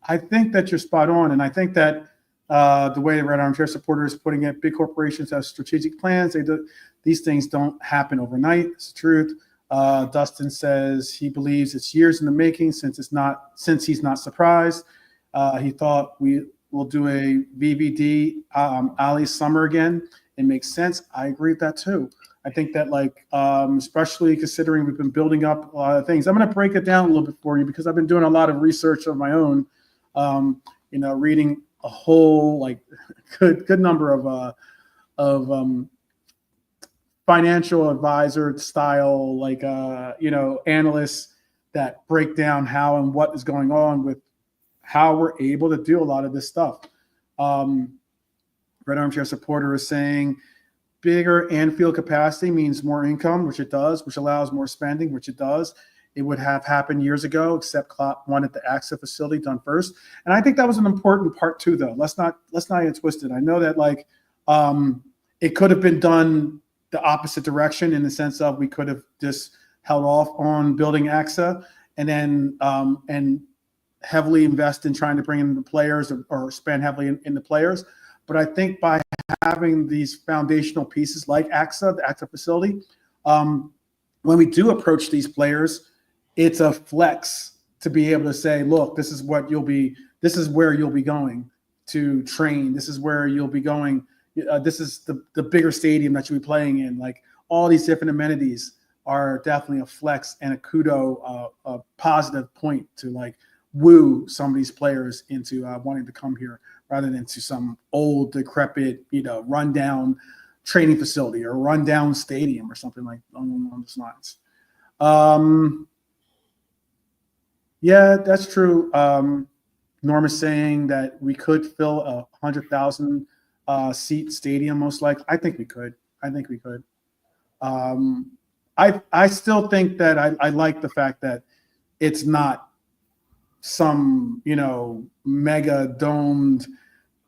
I think that you're spot on, and I think that the way the Red Armchair supporter is putting it, big corporations have strategic plans. These things don't happen overnight. It's the truth. Dustin says he believes it's years in the making since he's not surprised. He thought we will do a VVD Ali Summer again. It makes sense. I agree with that too. I think that, like, especially considering we've been building up a lot of things. I'm going to break it down a little bit for you because I've been doing a lot of research of my own. Reading a whole good number of financial advisor style analysts that break down how and what is going on with how we're able to do a lot of this stuff. Red Armchair supporter is saying bigger Anfield capacity means more income, which it does, which allows more spending, which it does. It would have happened years ago, except Klopp wanted the AXA facility done first. And I think that was an important part too, though. Let's not get twisted. I know that it could have been done the opposite direction in the sense of we could have just held off on building AXA and then and heavily invest in trying to bring in the players or spend heavily in the players. But I think by having these foundational pieces like AXA, the AXA facility, when we do approach these players, it's a flex to be able to say, look, this is where you'll be going to train. This is where you'll be going. This is the bigger stadium that you'll be playing in. Like, all these different amenities are definitely a flex and a kudo, a positive point to woo some of these players into wanting to come here rather than to some old, decrepit, rundown training facility or rundown stadium or something like along those lines. Yeah, that's true. Norm is saying that we could fill a 100,000 seat stadium most likely. I think we could. I still think that I like the fact that it's not some mega domed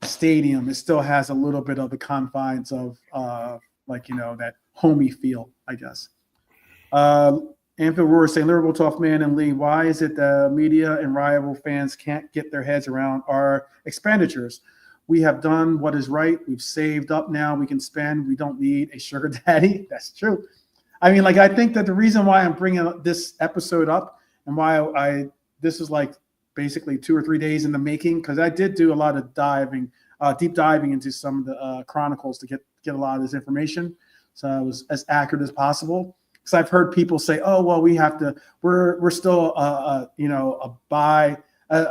stadium. It still has a little bit of the confines of that homey feel, I guess. Anfield Roar saying Liverpool 12th man and Lee, why is it the media and rival fans can't get their heads around our expenditures? We have done what is right. We've saved up now. We can spend. We don't need a sugar daddy. That's true. I mean, I think that the reason why I'm bringing this episode up and why this is basically 2 or 3 days in the making, because I did do a lot of deep diving into some of the chronicles to get a lot of this information. So I was as accurate as possible. Because I've heard people say, "Oh, well, we're still a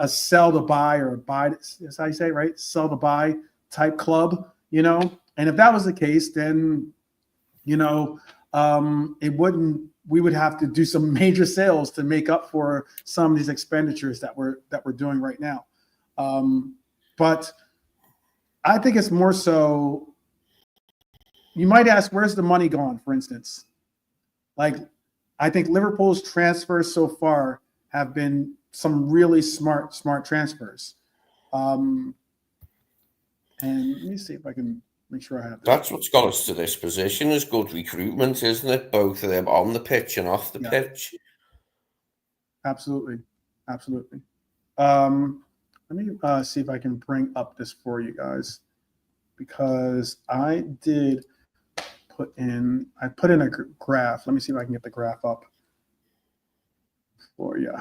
sell to buy or buy." That's how you say it, right? Sell to buy type club, And if that was the case, then it wouldn't. We would have to do some major sales to make up for some of these expenditures that we're doing right now. But I think it's more so. You might ask, where's the money gone? For instance. I think Liverpool's transfers so far have been some really smart transfers. And let me see if I can make sure I have that. That's what's got us to this position is good recruitment, isn't it? Both of them on the pitch and off the pitch. Absolutely. Let me see if I can bring up this for you guys, because I put in a graph. Let me see if I can get the graph up for you.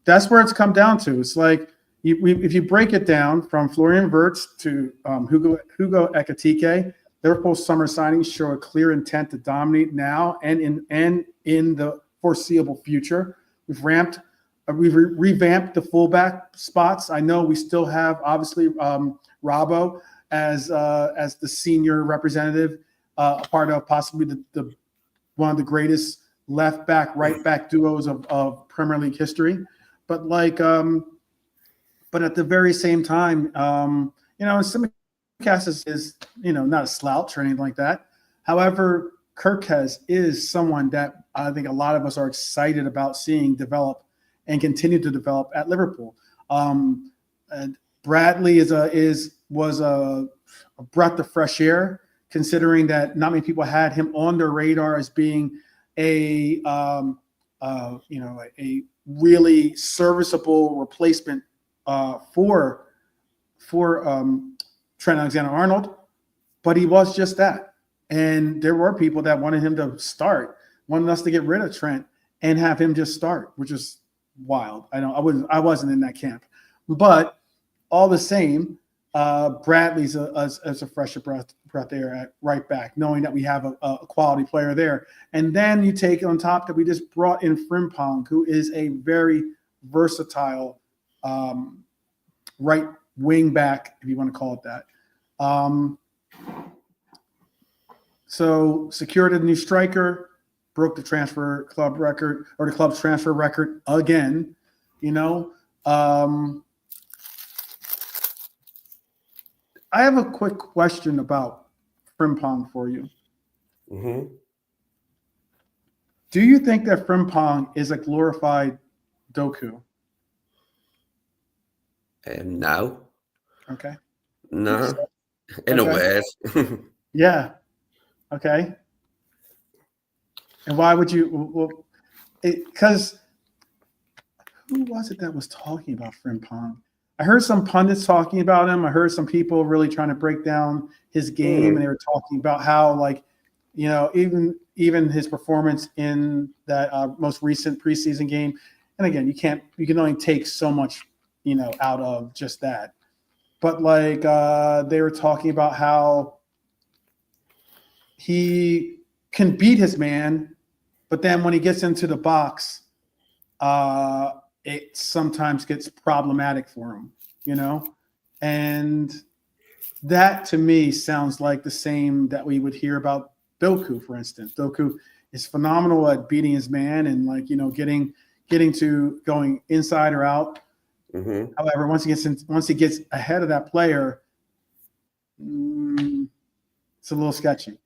that's where it's come down to. It's like if you break it down from Florian Wirtz to Hugo Ekitike, Liverpool's summer signings show a clear intent to dominate now and in the foreseeable future. We've revamped the fullback spots. I know we still have obviously Robbo as the senior representative, a part of possibly the one of the greatest left back, right back duos of Premier League history. But but at the very same time, Simicast is not a slouch or anything like that. However, Kirkes is someone that I think a lot of us are excited about seeing develop and continue to develop at Liverpool. And Bradley was a breath of fresh air, considering that not many people had him on their radar as being a really serviceable replacement for Trent Alexander-Arnold, but he was just that. And there were people that wanted him to start, wanted us to get rid of Trent and have him just start, which is wild. I wasn't in that camp, but all the same, Bradley's a fresher breath there at right back, knowing that we have a quality player there. And then you take on top that we just brought in Frimpong, who is a very versatile right wing back, if you want to call it that. So secured a new striker, broke the transfer club record or the club's transfer record again. I have a quick question about Frimpong for you. Mm-hmm. Do you think that Frimpong is a glorified Doku? No. Okay. No. In a word. Yeah. Okay. And why would you? Because who was it that was talking about Frimpong? I heard some pundits talking about him. I heard some people really trying to break down his game, and they were talking about how, even his performance in that most recent preseason game. And again, you can only take so much, out of just that. But they were talking about how he can beat his man, but then when he gets into the box, it sometimes gets problematic for him, and that to me sounds like the same that we would hear about Doku, for instance. Doku is phenomenal at beating his man and getting to going inside or out. Mm-hmm. However, once he gets ahead of that player, it's a little sketchy.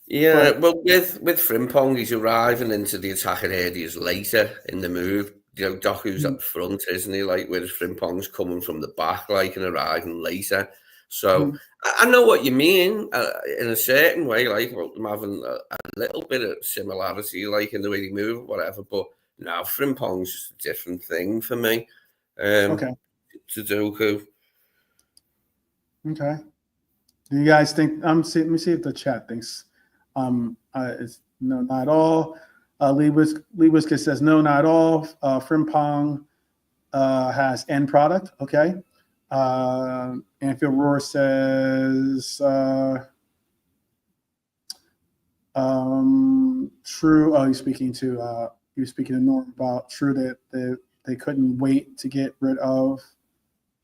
Yeah, well, with Frimpong, he's arriving into the attacking areas later in the move. Doku's at the front, isn't he? Whereas Frimpong's coming from the back, and arriving later. So I know what you mean in a certain way, about them having a little bit of similarity, in the way they move, whatever. But no, Frimpong's just a different thing for me. Okay. To Doku. Okay. Do you guys think? Let me see if the chat thinks. It's no, not at all. Lee Whisker says no, not at all. Frimpong has end product. Okay. Anfield Roar says true. Oh, he's speaking to Norm about true that they couldn't wait to get rid of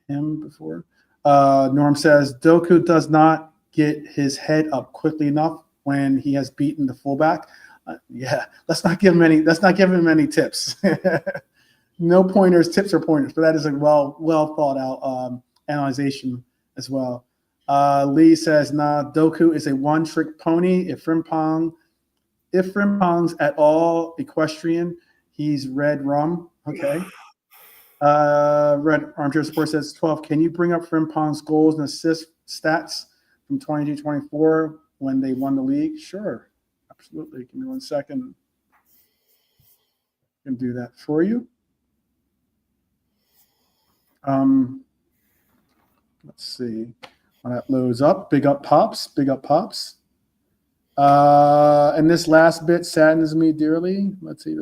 him before. Norm says Doku does not get his head up quickly enough when he has beaten the fullback. Yeah, let's not give him any tips. No pointers, tips or pointers, but that is a well thought out analyzation as well. Lee says, nah, Doku is a one-trick pony. If Frimpong's at all equestrian, he's red rum. Okay. Red Armchair Sports says 12. Can you bring up Frimpong's goals and assist stats from 22-24 when they won the league? Sure. Absolutely. Give me 1 second. I can do that for you. Let's see. When that loads up, big up pops. And this last bit saddens me dearly. Let's see.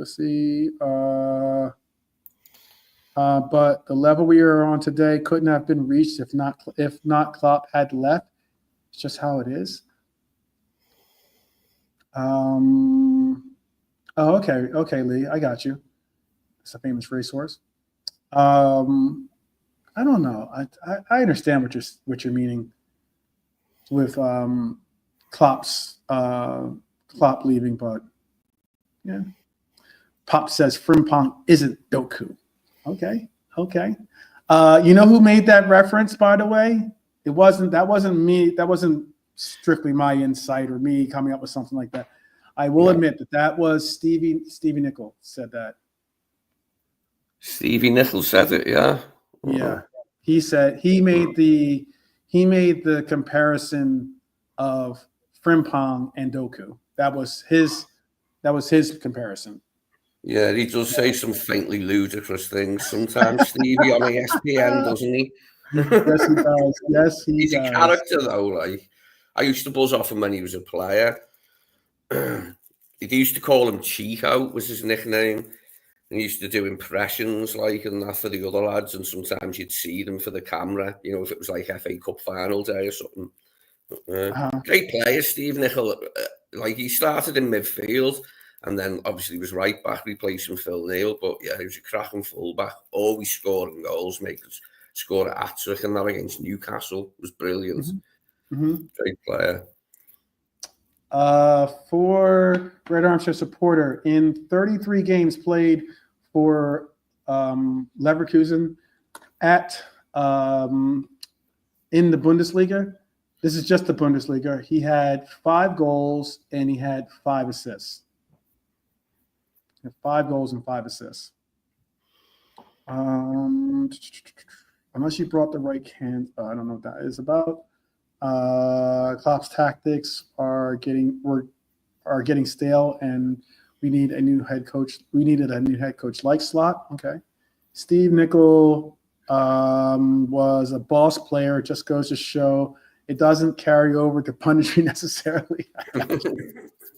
but the level we are on today couldn't have been reached if not Klopp had left. It's just how it is. Oh, okay, Lee, I got you. It's a famous racehorse. I don't know. I understand what you're meaning with Klopp leaving, but yeah. Pop says Frimpong isn't Doku. Okay. You know who made that reference, by the way? That wasn't me. That wasn't strictly my insight or me coming up with something like that. I will admit that was Stevie Nicol said that. Stevie Nicol said it, yeah. Yeah. He said he made the comparison of Frimpong and Doku. That was his comparison. Yeah, he does say some faintly ludicrous things sometimes, Stevie, on ESPN, doesn't he? Yes, he does. Yes, he He's does. a character, though. Like, I used to buzz off him when he was a player. They used to call him Chico, was his nickname. And he used to do impressions, like, and that for the other lads. And sometimes you'd see them for the camera, you know, if it was like FA Cup final day or something. Great player, Steve Nicol. Like, he started in midfield. And then obviously was right back replacing Phil Neal. But yeah, he was a cracking fullback, always scoring goals, making us score at hat-trick and that against Newcastle. It was brilliant. Great player. For Red Armchair supporter, in 33 games played for Leverkusen at in the Bundesliga. This is just the Bundesliga. He had 5 goals and he had 5 assists. 5 goals and 5 assists. Unless you brought the right can, I don't know what that is about. Klopp's tactics are getting stale, and we need a new head coach. We needed a new head coach like Slot. Okay, Steve Nicol was a boss player. It just goes to show it doesn't carry over to punditry necessarily.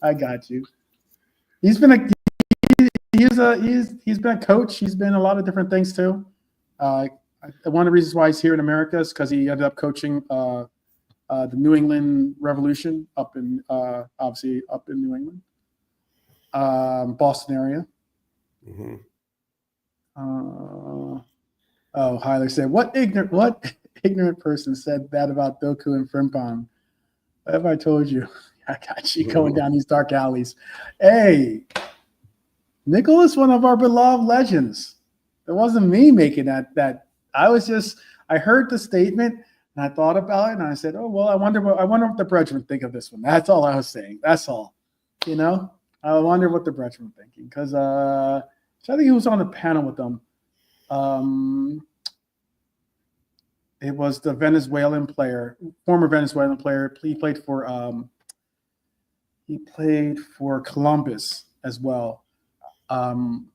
I got you. He's been a coach. He's been a lot of different things too. One of the reasons why he's here in America is because he ended up coaching the New England Revolution up in obviously up in New England, Boston area. Hyler said, what ignorant person said that about Doku and Frimpong? What have I told you? I got you going down these dark alleys. Hey, Nicol is one of our beloved legends. It wasn't me making that. I heard the statement and I thought about it and I said, oh, well, I wonder what the brethren think of this one. That's all I was saying. That's all. You know, I wonder what the brethren were thinking because I think he was on the panel with them. It was the former Venezuelan player. He played for Columbus as well. And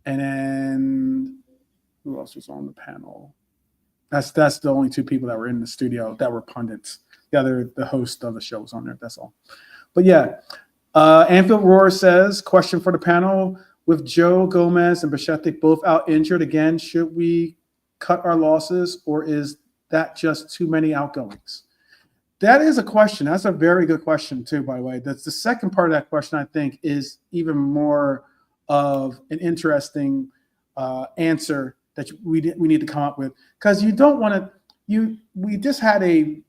then who else was on the panel? That's the only 2 people that were in the studio that were pundits. The host of the show was on there. That's all. But yeah, Anfield Roar says, question for the panel: with Joe Gomez and Bajcetic both out injured again, should we cut our losses, or is that just too many outgoings? That is a question. That's a very good question too, by the way. That's the second part of that question, I think, is even more of an interesting answer that we need to come up with, because you don't want to. We just had a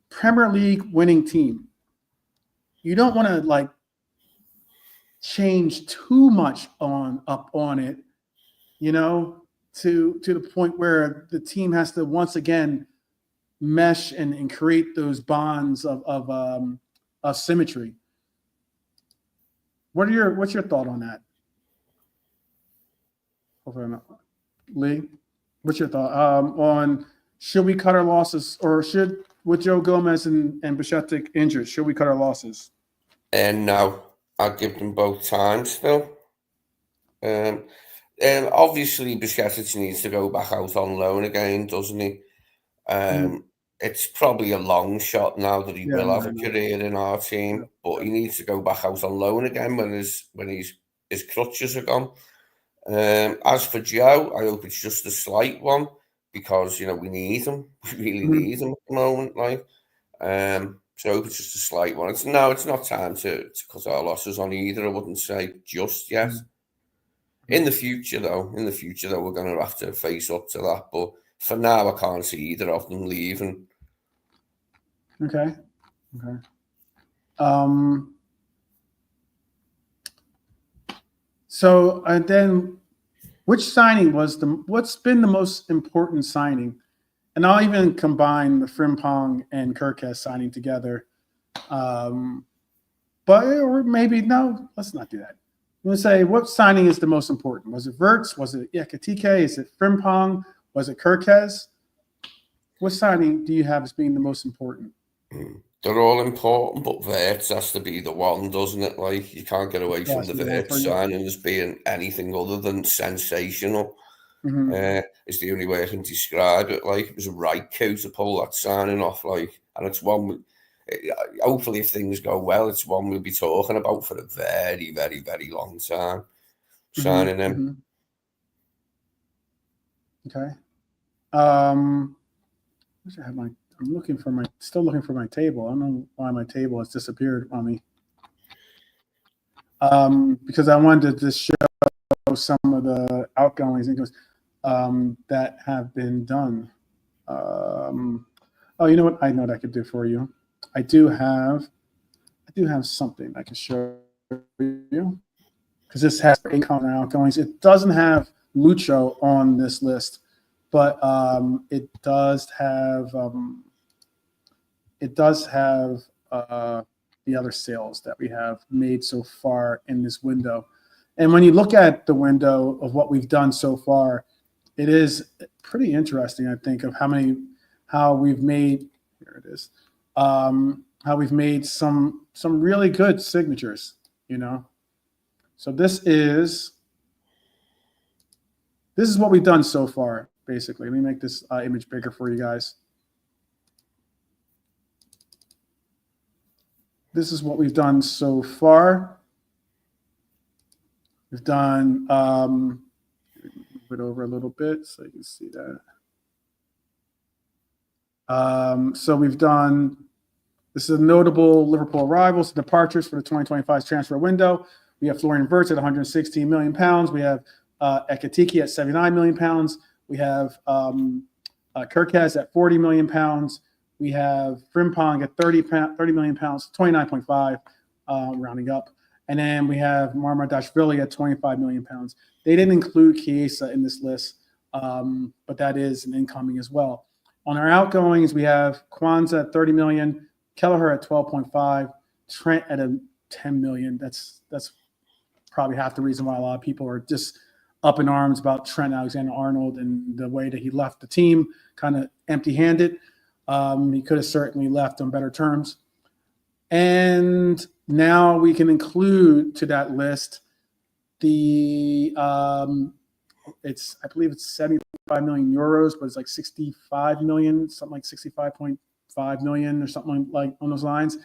Premier League winning team. You don't want to change too much up on it, you know, to the point where the team has to once again mesh and create those bonds of symmetry. What's your thought on that? Lee, what's your thought on should we cut our losses, or with Joe Gomez and Bajcetic injured, should we cut our losses? And no, I'd give them both time still. Obviously, Bajcetic needs to go back out on loan again, doesn't he? It's probably a long shot now that he will have a career in our team, but he needs to go back out on loan again when his crutches are gone. As for Joe, I hope it's just a slight one because we need him. We really need him at the moment. So I hope it's just a slight one. It's not time to cut our losses on either. I wouldn't say just yet. In the future, though, we're going to have to face up to that. But for now, I can't see either of them leaving. Okay. So and then, which signing what's been the most important signing? And I'll even combine the Frimpong and Kirkes signing together. Or maybe no, let's not do that. I'm going to say, what signing is the most important? Was it Wirtz? Was it Ekitike? Is it Frimpong? Was it Kirkes? What signing do you have as being the most important? They're all important, but Wirtz has to be the one, doesn't it? Like, you can't get away from the Wirtz signing as being anything other than sensational. Is the only way I can describe it. Like, it was a right coup to pull that signing off. Like, and it's one. Hopefully, if things go well, it's one we'll be talking about for a very, very, very long time. Signing him. Okay. I'm still looking for my table. I don't know why my table has disappeared on me. Because I wanted to just show some of the outgoings that have been done. Oh, you know what? I know what I could do for you. I do have something I can show you because this has income and outgoings. It doesn't have Lucho on this list, but it does have the other sales that we have made so far in this window. And when you look at the window of what we've done so far, it is pretty interesting, I think, of how we've made, here it is, how we've made some really good signatures, So this is what we've done so far, basically. Let me make this image bigger for you guys. This is what we've done so far. We've done, move it over a little bit so you can see that. So we've done, this is a notable Liverpool arrivals and departures for the 2025 transfer window. We have Florian Wirtz at 116 million pounds. We have Ekitike at 79 million pounds. We have Kirkes at 40 million pounds. We have Frimpong at 30 million pounds, 29.5, rounding up. And then we have Marmardashvili at 25 million pounds. They didn't include Chiesa in this list, but that is an incoming as well. On our outgoings, we have Kwanzaa at 30 million, Kelleher at 12.5, Trent at 10 million. That's probably half the reason why a lot of people are just up in arms about Trent Alexander-Arnold and the way that he left the team kind of empty-handed. He could have certainly left on better terms. And now we can include to that list the I believe it's 75 million euros, but it's like 65 million, something like 65.5 million or something like on those lines.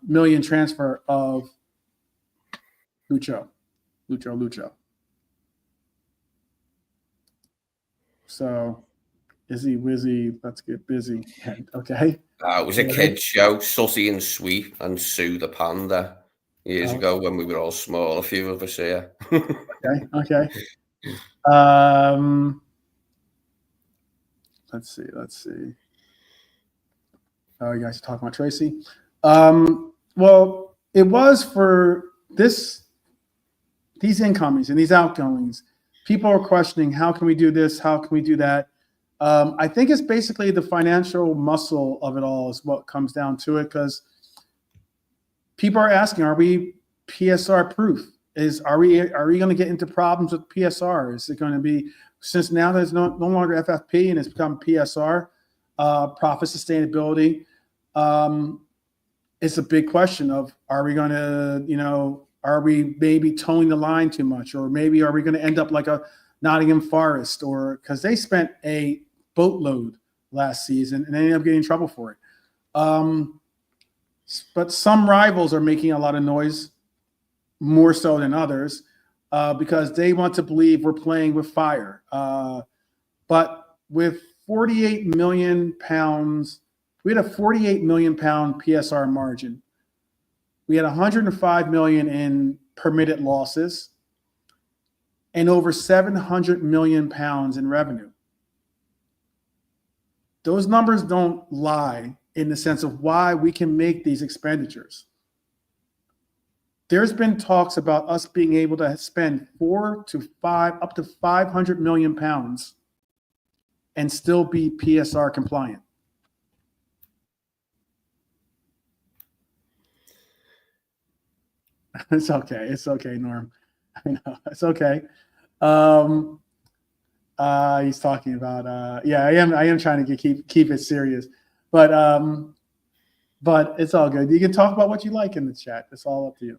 Million transfer of Lucho. So, Izzy Wizzy, let's get busy. Okay. It was a kid's show, Sussy and Sweep and Sue the Panda years ago when we were all small, a few of us here. Okay. Let's see. Oh, you guys are talking about Tracy. Well, it was for these incomings and these outgoings. People are questioning, how can we do this? How can we do that? I think it's basically the financial muscle of it all is what comes down to it, because people are asking, are we PSR proof? Are we going to get into problems with PSR? Is it going to be, since now there's no longer FFP and it's become PSR, profit sustainability? It's a big question of, are we going to, are we maybe towing the line too much, or maybe are we going to end up like a Nottingham Forest, or because they spent a boatload last season and they ended up getting in trouble for it. But some rivals are making a lot of noise, more so than others. because they want to believe we're playing with fire. But with 48 million pounds, we had a 48 million pound PSR margin. We had 105 million in permitted losses and over 700 million pounds in revenue. Those numbers don't lie in the sense of why we can make these expenditures. There's been talks about us being able to spend up to 500 million pounds and still be PSR compliant. It's okay. It's okay, Norm. I know. It's okay. He's talking about yeah, I am trying to keep it serious. But it's all good. You can talk about what you like in the chat. It's all up to you.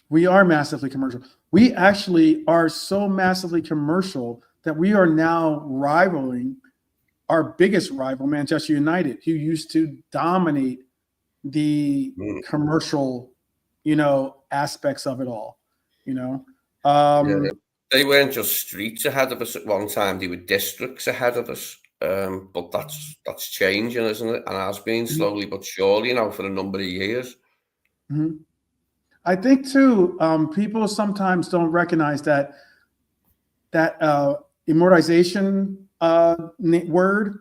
We are massively commercial. We actually are so massively commercial that we are now rivaling our biggest rival, Manchester United, who used to dominate the commercial, aspects of it all, They weren't just streets ahead of us at one time; they were districts ahead of us. But that's changing, isn't it? And has been slowly but surely now for a number of years. Mm-hmm. I think too, people sometimes don't recognize that immortalization word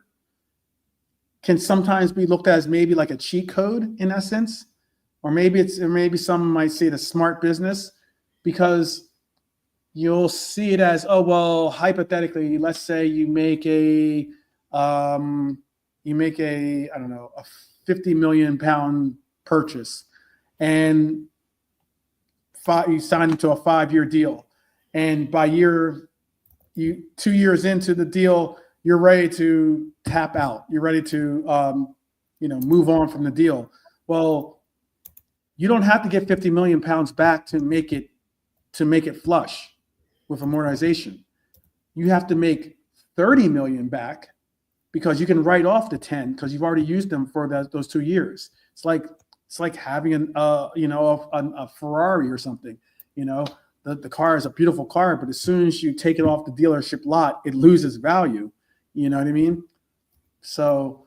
can sometimes be looked at as maybe like a cheat code in essence, or maybe some might say it a smart business, because you'll see it as, oh well, hypothetically, let's say you make a I don't know, a 50 million pound purchase, and you sign into a 5-year deal, and by 2 years into the deal, you're ready to tap out. You're ready to move on from the deal. Well, you don't have to get 50 million pounds back to make it flush with amortization. You have to make 30 million back, because you can write off the 10 because you've already used them for those 2 years. It's like having a Ferrari or something. The car is a beautiful car, but as soon as you take it off the dealership lot, it loses value. You know what I mean? So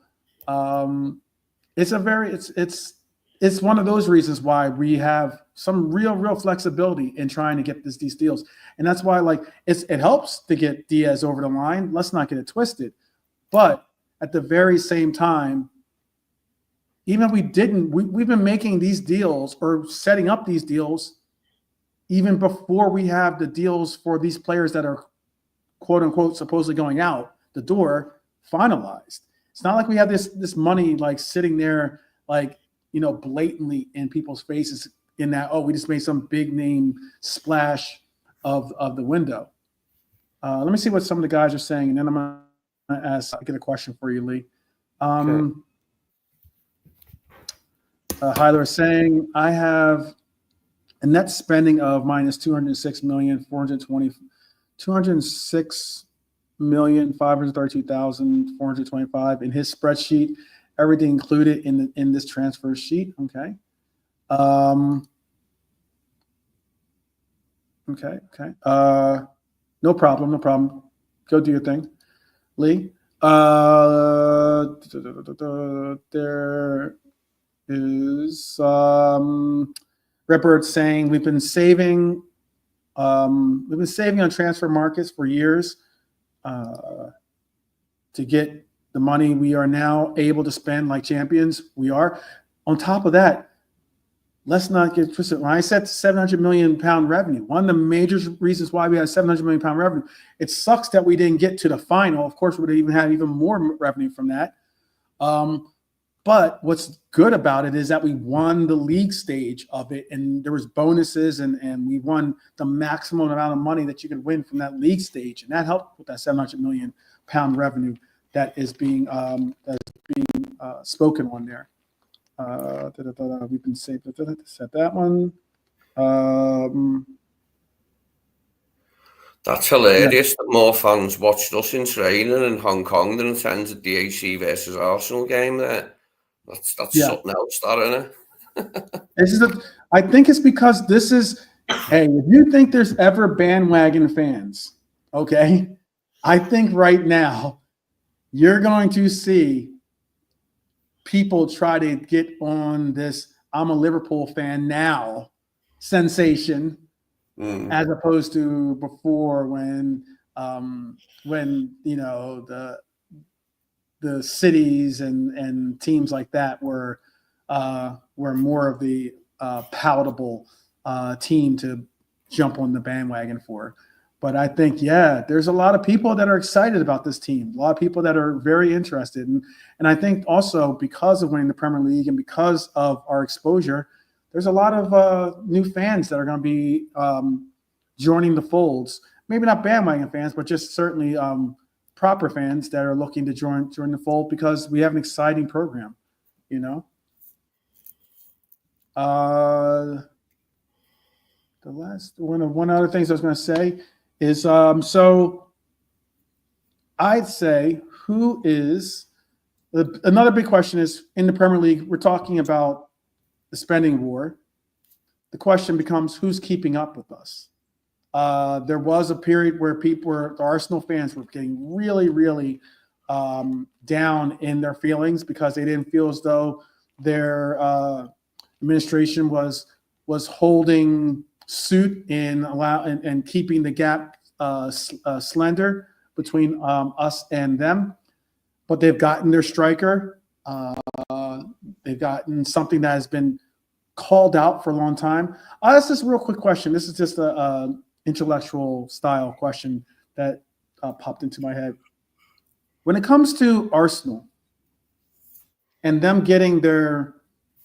it's one of those reasons why we have some real flexibility in trying to get these deals. And that's why it helps to get Diaz over the line. Let's not get it twisted. But at the very same time, even if we didn't, we've been making these deals or setting up these deals even before we have the deals for these players that are quote unquote supposedly going out the door finalized. It's not like we have this money sitting there blatantly in people's faces in that, oh, we just made some big name splash of the window. Let me see what some of the guys are saying, and then I'm gonna get a question for you, Lee. Okay. Hyler is saying, I have a net spending of minus 206,532,425 in his spreadsheet. Everything included in this transfer sheet. Okay. Okay. No problem. Go do your thing, Lee. There is Redbird saying we've been saving on transfer markets for years to get the money we are now able to spend like champions. We are. On top of that, let's not get twisted. When I said 700 million pound revenue, one of the major reasons why we had 700 million pound revenue, it sucks that we didn't get to the final. Of course, we would have even had even more revenue from that. But what's good about it is that we won the league stage of it, and there was bonuses, and we won the maximum amount of money that you could win from that league stage, and that helped with that 700 million pound revenue that is being spoken on there. We've been saved. Set that one. That's hilarious that more fans watched us in training in Hong Kong than attended the AC versus Arsenal game there. That's something else, that, isn't it? I think it's because this is, hey, if you think there's ever bandwagon fans, okay, I think right now you're going to see people try to get on this I'm a Liverpool fan now sensation, as opposed to before when the cities and teams like that were more of the palatable team to jump on the bandwagon for. But I think, there's a lot of people that are excited about this team, a lot of people that are very interested. And I think also because of winning the Premier League and because of our exposure, there's a lot of new fans that are going to be joining the folds. Maybe not bandwagon fans, but just certainly proper fans that are looking to join the fold because we have an exciting program, The last one other things I was going to say is so I'd say who is another big question is in the Premier League, we're talking about the spending war. The question becomes who's keeping up with us. There was a period where the Arsenal fans were getting really, really down in their feelings because they didn't feel as though their administration was holding suit and keeping the gap slender between us and them. But they've gotten their striker. They've gotten something that has been called out for a long time. I'll ask this real quick question. This is just a intellectual style question that popped into my head. When it comes to Arsenal and them getting their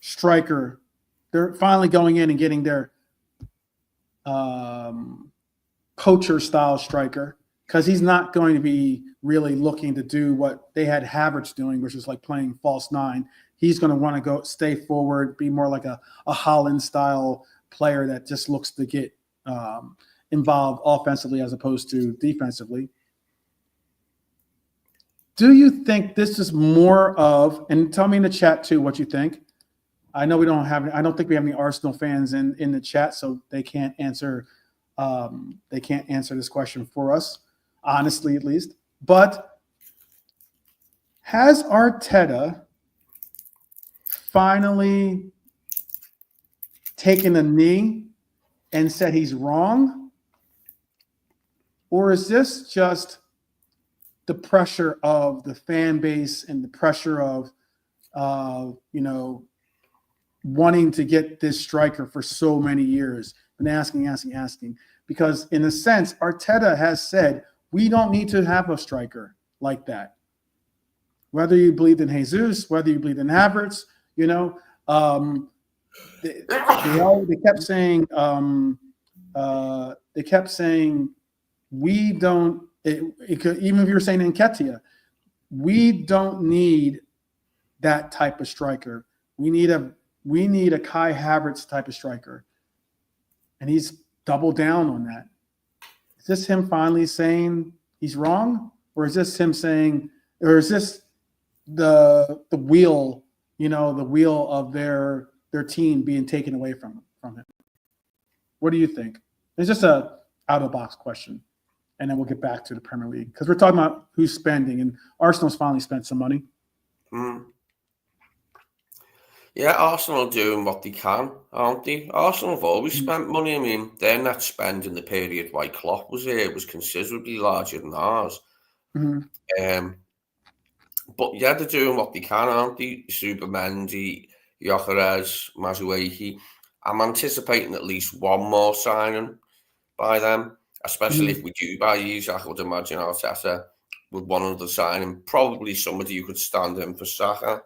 striker, they're finally going in and getting their poacher style striker, because he's not going to be really looking to do what they had Havertz doing, which is like playing false nine. He's going to want to go stay forward, be more like a Holland style player that just looks to get involved offensively as opposed to defensively. Do you think this is more of, and tell me in the chat too what you think. I know I don't think we have any Arsenal fans in the chat, so they can't answer this question for us, honestly at least. But has Arteta finally taken a knee and said he's wrong? Or is this just the pressure of the fan base and the pressure of, wanting to get this striker for so many years and asking? Because in a sense, Arteta has said, we don't need to have a striker like that. Whether you believe in Jesus, whether you believe in Havertz, they kept saying, we don't, even if you're saying Nketiah, we don't need that type of striker. We need a Kai Havertz type of striker. And he's doubled down on that. Is this him finally saying he's wrong? Or is this him saying, or is this the wheel, the wheel of their team being taken away from him? What do you think? It's just a out-of-the-box question. And then we'll get back to the Premier League. Because we're talking about who's spending, and Arsenal's finally spent some money. Yeah, Arsenal are doing what they can, aren't they? Arsenal have always spent money. I mean, their net spend in the period while Klopp was here was considerably larger than ours. But yeah, they're doing what they can, aren't they? Subamendi, Gyökeres, Mazueki. I'm anticipating at least one more signing by them, especially if we do buy Isak. I would imagine Arteta would want another signing, probably somebody who could stand in for Saka.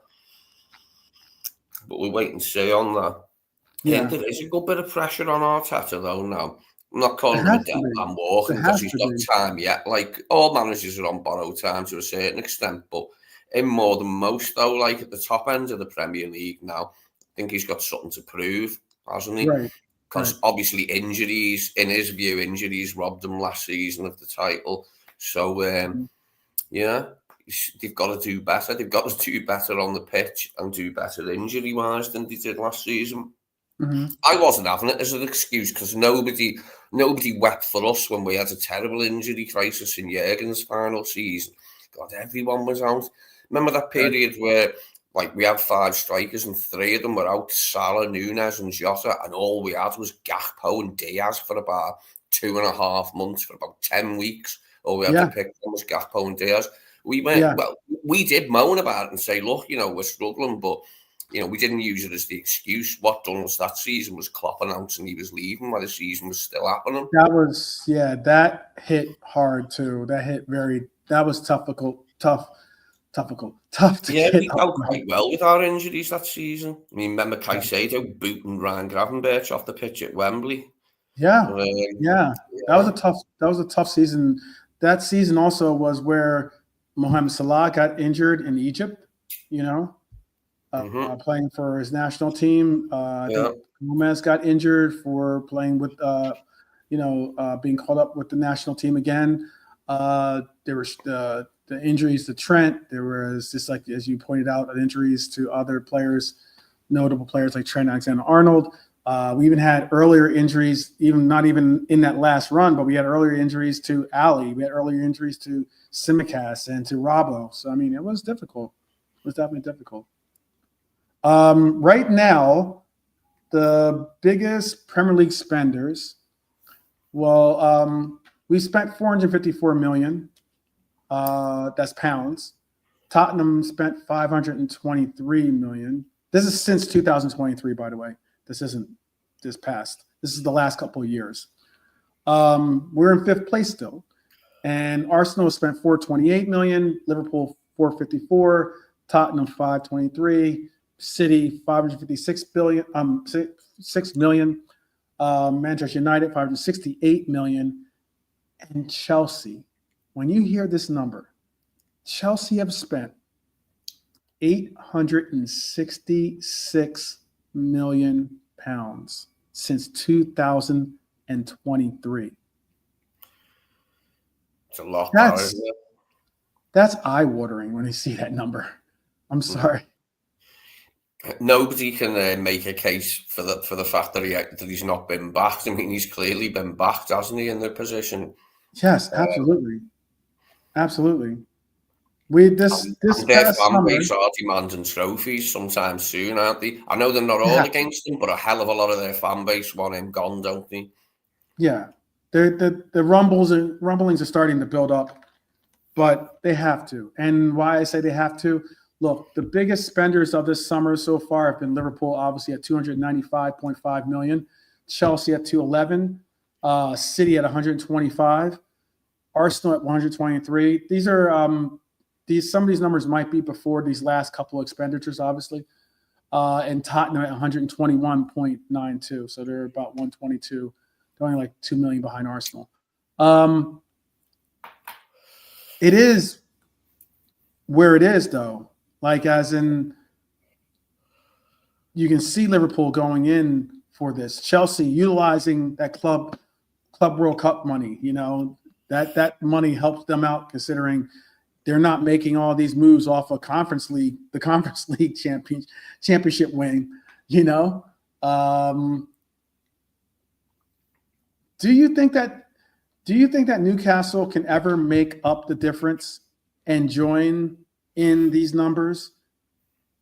But we'll wait and see on that. Yeah. I think there is a good bit of pressure on Arteta, though, now. I'm not calling him a dead man walking because he's got time yet. Like, all managers are on borrowed time to a certain extent, but in more than most, though, like at the top end of the Premier League now, I think he's got something to prove, hasn't he? Right. Because obviously injuries, in his view, injuries robbed him last season of the title. So, they've got to do better. They've got to do better on the pitch and do better injury-wise than they did last season. I wasn't having it as an excuse because nobody wept for us when we had a terrible injury crisis in Jurgen's final season. God, everyone was out. Remember that period where like we had 5 strikers and 3 of them were out, Salah, Nunes and Jota, and all we had was Gakpo and Diaz for about 2.5 months, for about 10 weeks. All we had to pick from was Gakpo and Diaz. We went, well, we did moan about it and say, look, we're struggling, but we didn't use it as the excuse. What done was that season was Klopp announcing he was leaving while the season was still happening. That hit hard too. That was tough to get. We felt quite well with our injuries that season. I mean, remember Caicedo booting Ryan Gravenberch off the pitch at Wembley? That was a tough season. That season also was where Mohamed Salah got injured in Egypt, playing for his national team. I think Gomez got injured for playing with, being called up with the national team again. There were the injuries to Trent. There was just like, as you pointed out, injuries to other players, notable players like Trent Alexander-Arnold. We even had earlier injuries, not even in that last run, but we had earlier injuries to Ali. We had earlier injuries to Tsimikas and to Robbo. So, I mean, it was difficult. It was definitely difficult. Right now, the biggest Premier League spenders, we spent 454 million. That's pounds. Tottenham spent 523 million. This is since 2023, by the way. This isn't this past. This is the last couple of years. We're in 5th place still. And Arsenal spent 428 million, Liverpool 454, Tottenham 523, City 556 million, Manchester United 568 million, and Chelsea. When you hear this number, Chelsea have spent 866 million pounds since 2023. It's a lot. That's eye-watering when you see that number. I'm sorry. Nobody can make a case for the fact that he's not been backed. I mean, he's clearly been backed, hasn't he, in the position? Yes, absolutely. Absolutely. This their fan base are demanding trophies sometime soon, aren't they? I know they're not all against him, but a hell of a lot of their fan base want him gone, don't they? Yeah, the rumblings are starting to build up, but they have to. And why I say they have to? Look, the biggest spenders of this summer so far have been Liverpool, obviously at 295.5 million, Chelsea at 211, City at 125. Arsenal at 123. These are some of these numbers might be before these last couple of expenditures, obviously. And Tottenham at 121.92. So they're about 122. They're only like 2 million behind Arsenal. It is where it is, though. Like, as in, you can see Liverpool going in for this. Chelsea utilizing that Club World Cup money, that money helps them out, considering they're not making all these moves off of the Conference League championship win. Do you think that Newcastle can ever make up the difference and join in these numbers?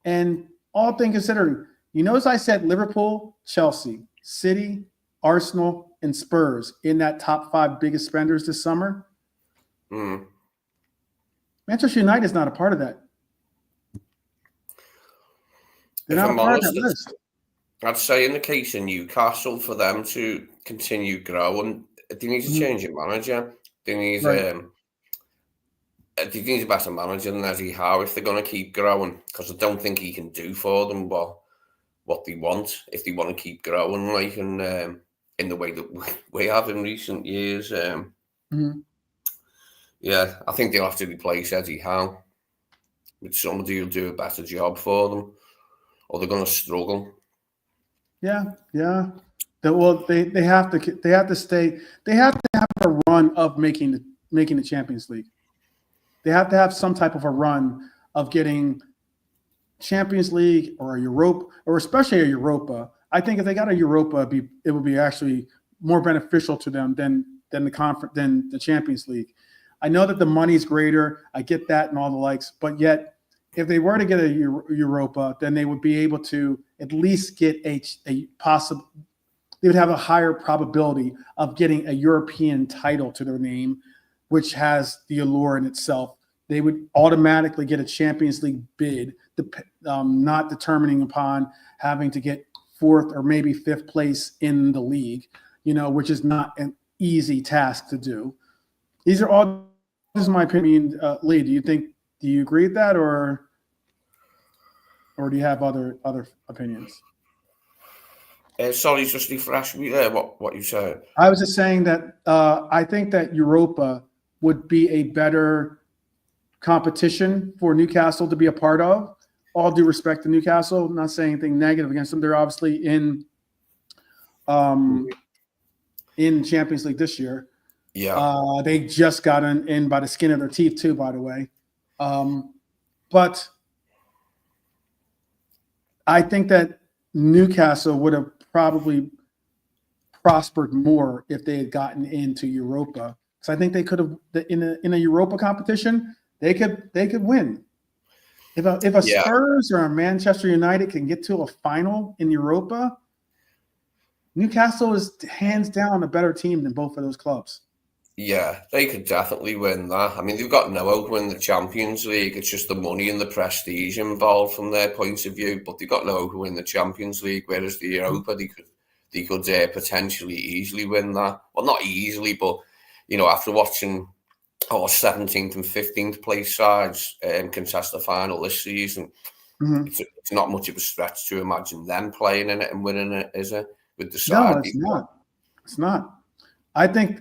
And all things considering, as I said, Liverpool, Chelsea, City, Arsenal, and Spurs in that top 5 biggest spenders this summer. Manchester United is not a part of that. They're not a part of that list. I'd say in the case of Newcastle, for them to continue growing, they need to change their manager. They need a better manager than Eddie Howe if they're going to keep growing, because I don't think he can do for them what they want if they want to keep growing, like in the way that we have in recent years. Yeah, I think they'll have to replace Eddie Howe with somebody who'll do a better job for them, or they're going to struggle. Yeah. They have to stay. They have to have a run of making the Champions League. They have to have some type of a run of getting Champions League or Europa, or especially a Europa. I think if they got a Europa, it would be actually more beneficial to them than the Champions League. I know that the money's greater. I get that and all the likes, but yet if they were to get a Europa, then they would be able to at least get a possible. They would have a higher probability of getting a European title to their name, which has the allure in itself. They would automatically get a Champions League bid, not determining upon having to get 4th or maybe 5th place in the league, which is not an easy task to do. This is my opinion. Lee, do you agree with that, or do you have other opinions? Sorry, just refresh me there. What you said? I was just saying that I think that Europa would be a better competition for Newcastle to be a part of. All due respect to Newcastle, not saying anything negative against them. They're obviously in Champions League this year. Yeah. They just got in by the skin of their teeth too, by the way. But I think that Newcastle would have probably prospered more if they had gotten into Europa. So I think they could have in a Europa competition, they could win. If a Spurs or a Manchester United can get to a final in Europa, Newcastle is hands down a better team than both of those clubs. Yeah, they could definitely win that. I mean, they've got no hope to win the Champions League. It's just the money and the prestige involved from their point of view. But they've got no hope to win the Champions League. Whereas the Europa, they could potentially easily win that. Well, not easily, but after watching 17th and 15th place sides contest the final this season, it's not much of a stretch to imagine them playing in it and winning it, is it? With the side, no, it's not. It's not. I think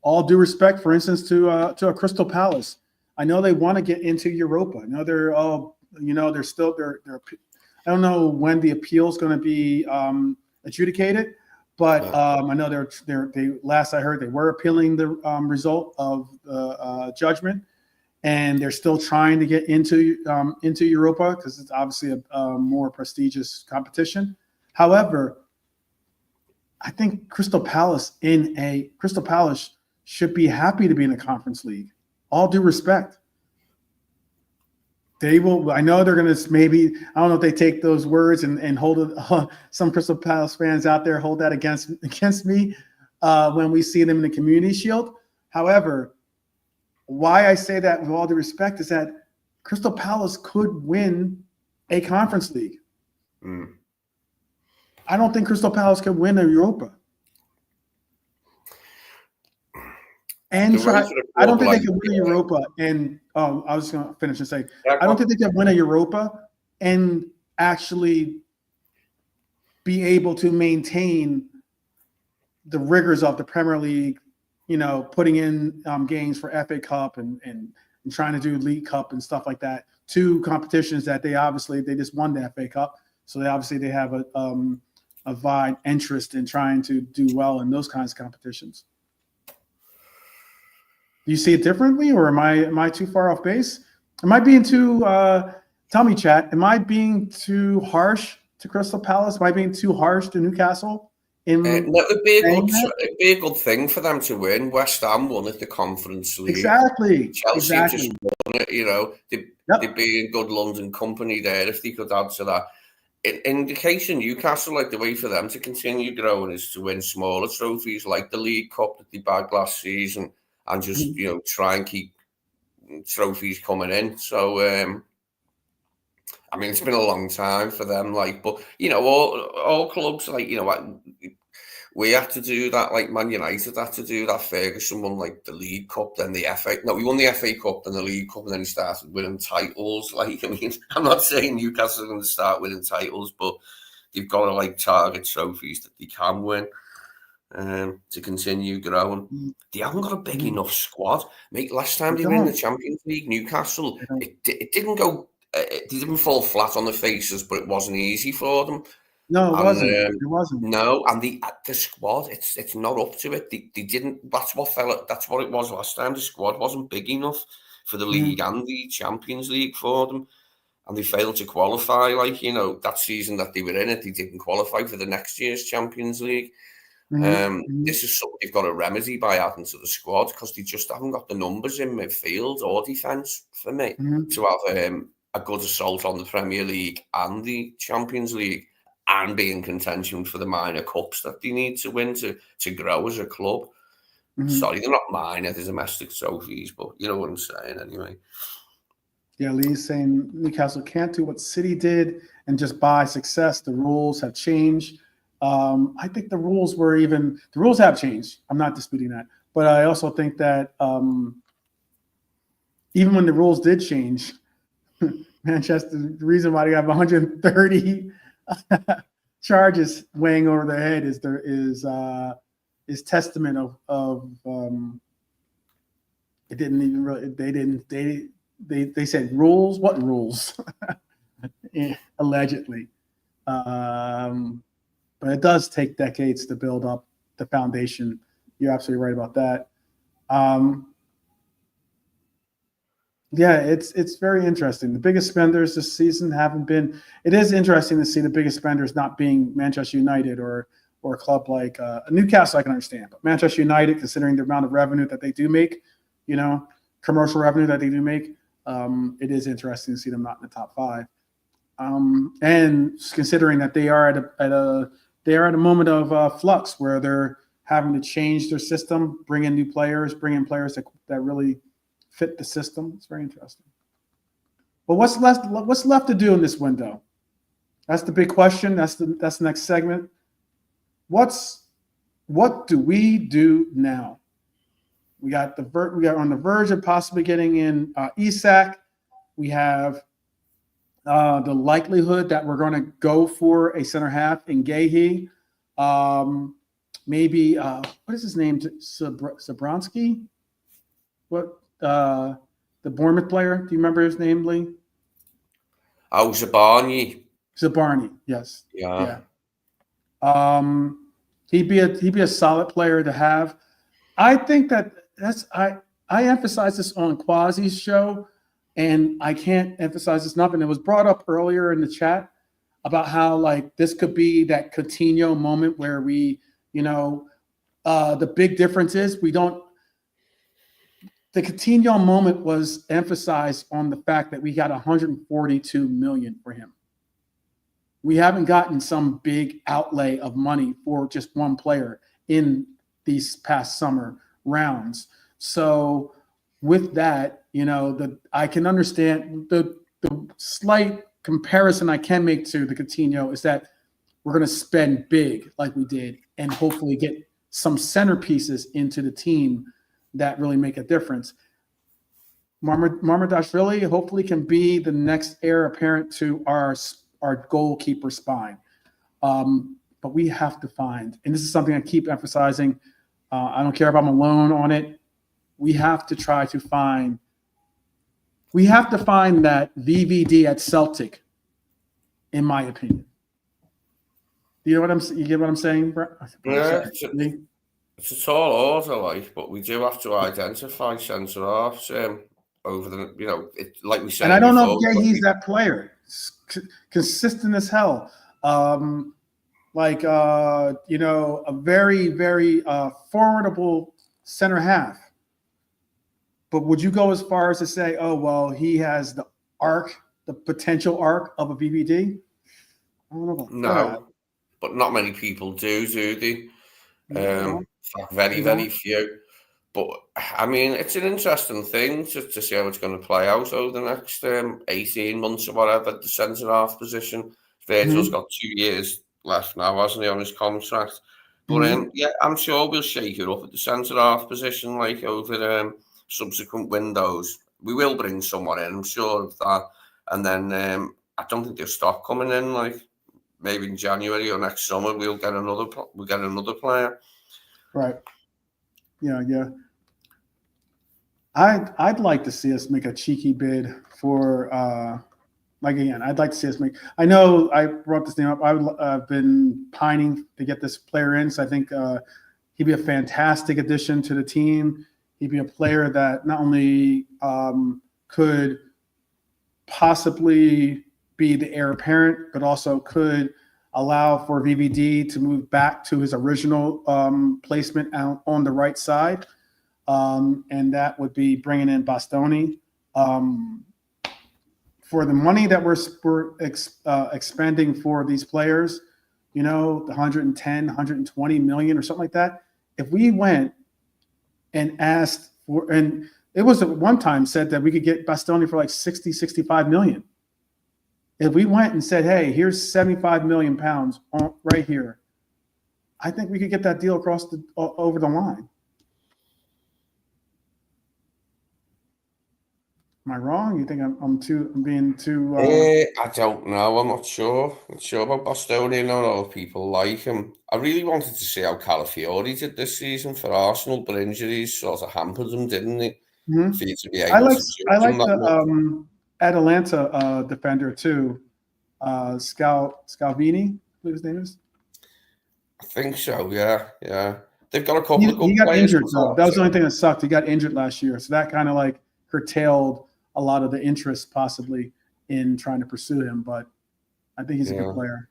all due respect, for instance, to a Crystal Palace. I know they want to get into Europa. I know they're still. I don't know when the appeal is going to be adjudicated, but I know they last I heard they were appealing the result of the judgment, and they're still trying to get into Europa because it's obviously a more prestigious competition. However, I think Crystal Palace should be happy to be in a Conference League. All due respect. They will. I know they're going to maybe. I don't know if they take those words and hold it. Some Crystal Palace fans out there hold that against me when we see them in the Community Shield. However, why I say that with all due respect is that Crystal Palace could win a Conference League. I don't think Crystal Palace could win a Europa. And I don't think they could win a Europa. And I was just going to finish and say, I don't think they could win a Europa and actually be able to maintain the rigors of the Premier League, putting in games for FA Cup and trying to do League Cup and stuff like that. 2 competitions that they just won the FA Cup. So they have a wide interest in trying to do well in those kinds of competitions. Do you see it differently, or am I too far off base? Am I being too? Tell me, chat. Am I being too harsh to Crystal Palace? Am I being too harsh to Newcastle? It'd be a good thing for them to win. West Ham won at the Conference League. Exactly. Chelsea just won it. They'd be in good London company there if they could add to that. In the case of Newcastle, the way for them to continue growing is to win smaller trophies like the League Cup that they bagged last season, and just try and keep trophies coming in. So it's been a long time for them. But all clubs we had to do that. Man United had to do that. Ferguson won the League Cup, then the FA. No, we won the FA Cup, then the League Cup, and then he started winning titles. I'm not saying Newcastle are going to start winning titles, but they've got to target trophies that they can win. To continue growing. They haven't got a big enough squad. Last time they were in the Champions League, Newcastle, it didn't go. They didn't fall flat on their faces, but it wasn't easy for them. No, it wasn't. It wasn't. No, and the squad, it's not up to it. They didn't. That's what it was last time. The squad wasn't big enough for the league and the Champions League for them. and they failed to qualify. Like, you know, that season that they were in it, they didn't qualify for the next year's Champions League. This is something they've got to remedy by adding to the squad, because they just haven't got the numbers in midfield or defence for me to have a good assault on the Premier League and the Champions League and be in contention for the minor cups that they need to win to grow as a club. Sorry, they're not minor, they're domestic trophies, but you know what I'm saying anyway. Yeah, Lee's saying Newcastle can't do what City did and just buy success. The rules have changed. I think the rules have changed. I'm not disputing that. But I also think that even when the rules did change, Manchester, the reason why they have 130 charges weighing over their head is testament of it didn't even really they said rules. What rules? Allegedly. But it does take decades to build up the foundation. You're absolutely right about that. Yeah, it's very interesting. The biggest spenders this season haven't been. It is interesting to see the biggest spenders not being Manchester United or a club like Newcastle. I can understand, but Manchester United, considering the amount of revenue that they do make, you know, commercial revenue that they do make, it is interesting to see them not in the top 5. And considering that they are at a moment of flux where they're having to change their system, bring in new players, bring in players that really fit the system. It's very interesting. But what's left to do in this window? That's the big question. That's the next segment. What do we do now? We are on the verge of possibly getting in Isak. We have the likelihood that we're going to go for a center half in Gahey. Maybe what is his name? Zabrowski? What the Bournemouth player? Do you remember his name, Lee? Oh, Zabarnyi, yes. Yeah. He'd be a solid player to have. I think I emphasize this on Quasi's show, and I can't emphasize this enough. And it was brought up earlier in the chat about how like this could be that Coutinho moment where we, the big difference is the Coutinho moment was emphasized on the fact that we got 142 million for him. We haven't gotten some big outlay of money for just one player in these past summer rounds. So with that, I can understand the slight comparison I can make to the Coutinho is that we're going to spend big like we did and hopefully get some centerpieces into the team that really make a difference. Mamardashvili hopefully can be the next heir apparent to our goalkeeper spine. But we have to find, and this is something I keep emphasizing, I don't care if I'm alone on it, we have to find that VVD at Celtic, in my opinion. You get what I'm saying? Yeah, it's a tall order, but we do have to identify centre halves over the, like we said. And I don't know if he's that player. Consistent as hell. A very, very formidable center half. But would you go as far as to say, oh, well, he has the potential arc of a VVD? I don't know about that. But not many people do they? Very, very few. But, I mean, it's an interesting thing to see how it's going to play out over the next 18 months or whatever, the centre-half position. Virgil's got 2 years left now, hasn't he, on his contract? But, I'm sure we'll shake it up at the centre-half position, over subsequent windows. We will bring someone in, I'm sure of that. And then I don't think they'll stop coming in, maybe in January or next summer, we'll get another player. Right. Yeah. I'd like to see us make a cheeky bid for I'd like to see us make. I know I brought this name up. I've been pining to get this player in, so I think he'd be a fantastic addition to the team. He'd be a player that not only could possibly be the heir apparent, but also could allow for VVD to move back to his original placement out on the right side. And that would be bringing in Bastoni. For the money that we're expending for these players, the 110, 120 million or something like that, if we went and asked for, and it was at one time said that we could get Bastoni for like 60, 65 million. If we went and said, hey, here's 75 million pounds right here, I think we could get that deal over the line. Am I wrong? You think I'm being too? I don't know. I'm not sure. I'm not sure about Bastoni. Not all people like him. I really wanted to see how Calafiori did this season for Arsenal, but injuries sort of hampered him, didn't they? Mm-hmm. For you to be able I like to the Atalanta defender too, Scalvini, I believe his name is. I think so. Yeah. They've got a couple of good He got players. injured though. That was the only thing that sucked. He got injured last year, so that kind of like curtailed a lot of the interest possibly in trying to pursue him. But I think he's a good player.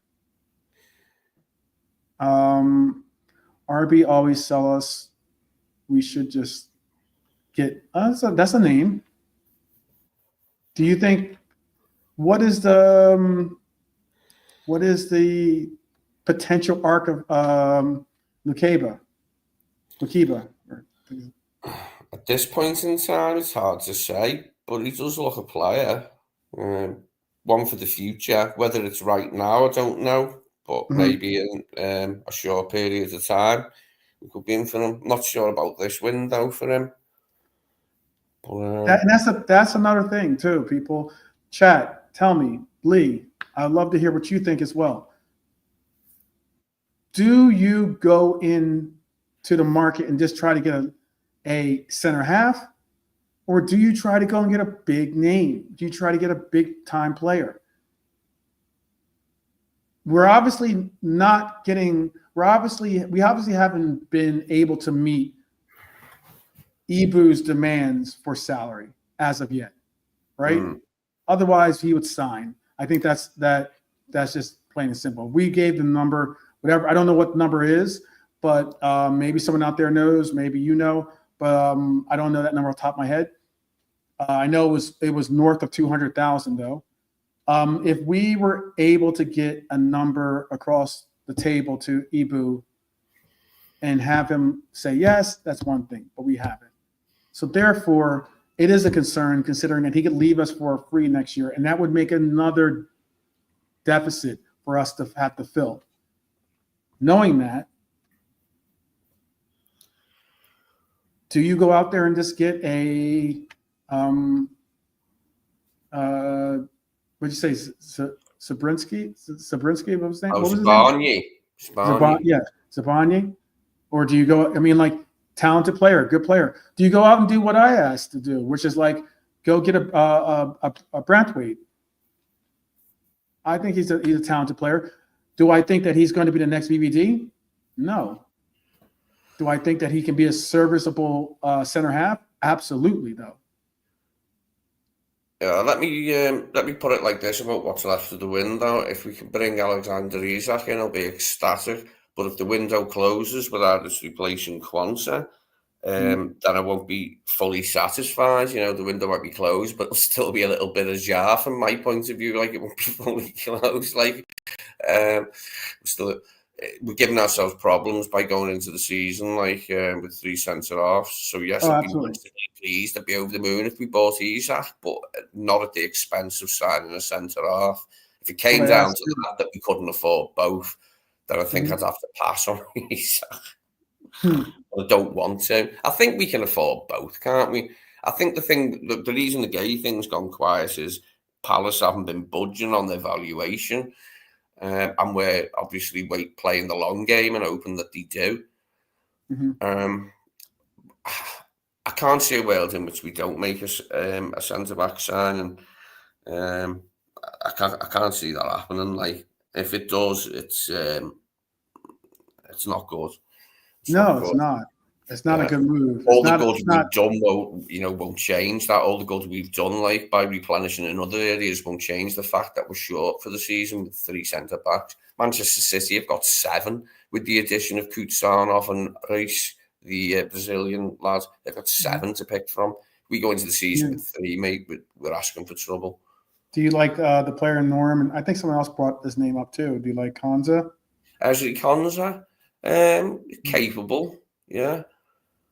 RB always sell us. We should just get. That's a name. Do you think? What is the potential arc of Lukiba? At this point in time, it's hard to say, but he does look a player. One for the future. Whether it's right now, I don't know, but maybe in a short period of time, we could be in for him. Not sure about this window for him. But, and that's another thing too. People, chat, tell me, Lee. I'd love to hear what you think as well. Do you go in to the market and just try to get a center half, or do you try to go and get a big name? Do you try to get a big time player? We obviously haven't been able to meet Ibu's demands for salary as of yet, right? Otherwise, he would sign. I think that's just plain and simple. We gave the number, whatever. I don't know what the number is, but maybe someone out there knows. Maybe you know, but I don't know that number off the top of my head. I know it was north of 200,000 though. If we were able to get a number across the table to Ibu and have him say yes, that's one thing, but we haven't. So therefore, it is a concern considering that he could leave us for free next year, and that would make another deficit for us to have to fill. Knowing that, do you go out there and just get a what'd you say, Sabrinsky? What was his name? Oh, what was his name? Zabanye. Or do you go? I mean, like talented player, good player. Do you go out and do what I asked to do, which is like go get a Branthwaite? I think he's a talented player. Do I think that he's going to be the next VVD? No. Do I think that he can be a serviceable center half? Absolutely, though. Let me put it like this about what's left of the window. If we can bring Alexander Isak in, I'll be ecstatic. But if the window closes without us replacing Kwanzaa, then I won't be fully satisfied. The window might be closed, but it'll still be a little bit ajar from my point of view. Like it won't be fully closed. Like we're giving ourselves problems by going into the season with 3 centre-halves. So yes, I'd be massively pleased. I'd be over the moon if we bought Isak, but not at the expense of signing a centre-half. If it came down to that we couldn't afford both, then I think I'd have to pass on Isak. But I don't want to. I think we can afford both, can't we? I think the reason the gay thing's gone quiet is Palace haven't been budging on their valuation. And we're obviously playing the long game and hoping that they do. I can't see a world in which we don't make a centre-back signing. I can't see that happening. Like if it does, it's not good. It's not. It's not a good move. All the good we've done won't change that. All the good we've done, like by replenishing in other areas, won't change the fact that we're short for the season with 3 centre backs. Manchester City have got 7 with the addition of Kutsanov and Reis, the Brazilian lad. They've got 7 to pick from. We go into the season with 3, mate. We're asking for trouble. Do you like the player Norm? And I think someone else brought this name up too. Do you like Konza? Ezri Konza, capable, yeah.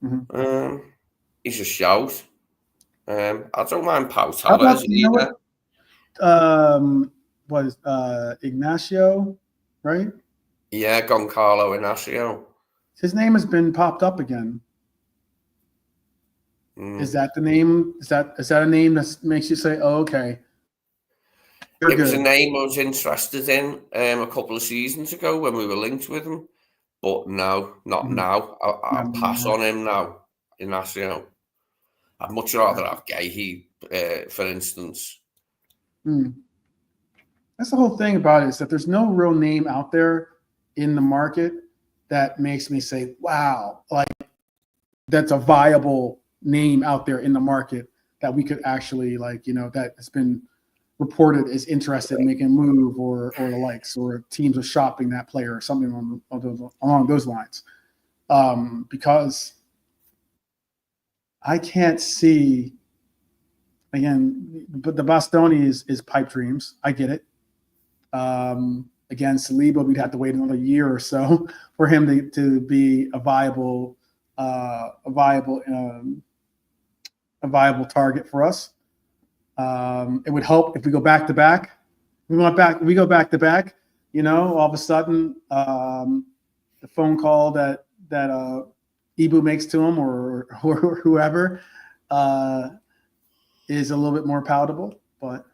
Mm-hmm. He's a shout. I don't mind Pau How about, Torres you know either. what is Ignacio, right? Yeah, Goncalo Inacio. His name has been popped up again. Is that the name? Is that a name that makes you say, "Oh, okay"? It was a name I was interested in a couple of seasons ago when we were linked with him, but no, not now. I'll pass on him now. Inacio. I'd much rather have Gahey, for instance. That's the whole thing about it, is that there's no real name out there in the market that makes me say, "Wow!" Like that's a viable name out there in the market that we could actually that has been reported as interested in making a move or the likes, or teams are shopping that player or something along those lines. Because I can't see, again, but the Bastoni is pipe dreams. I get it. Again, Saliba, we'd have to wait another year or so for him to be a viable target for us. It would help if we go back to back. We go back to back. All of a sudden, the phone call that Ibu makes to him or whoever is a little bit more palatable. But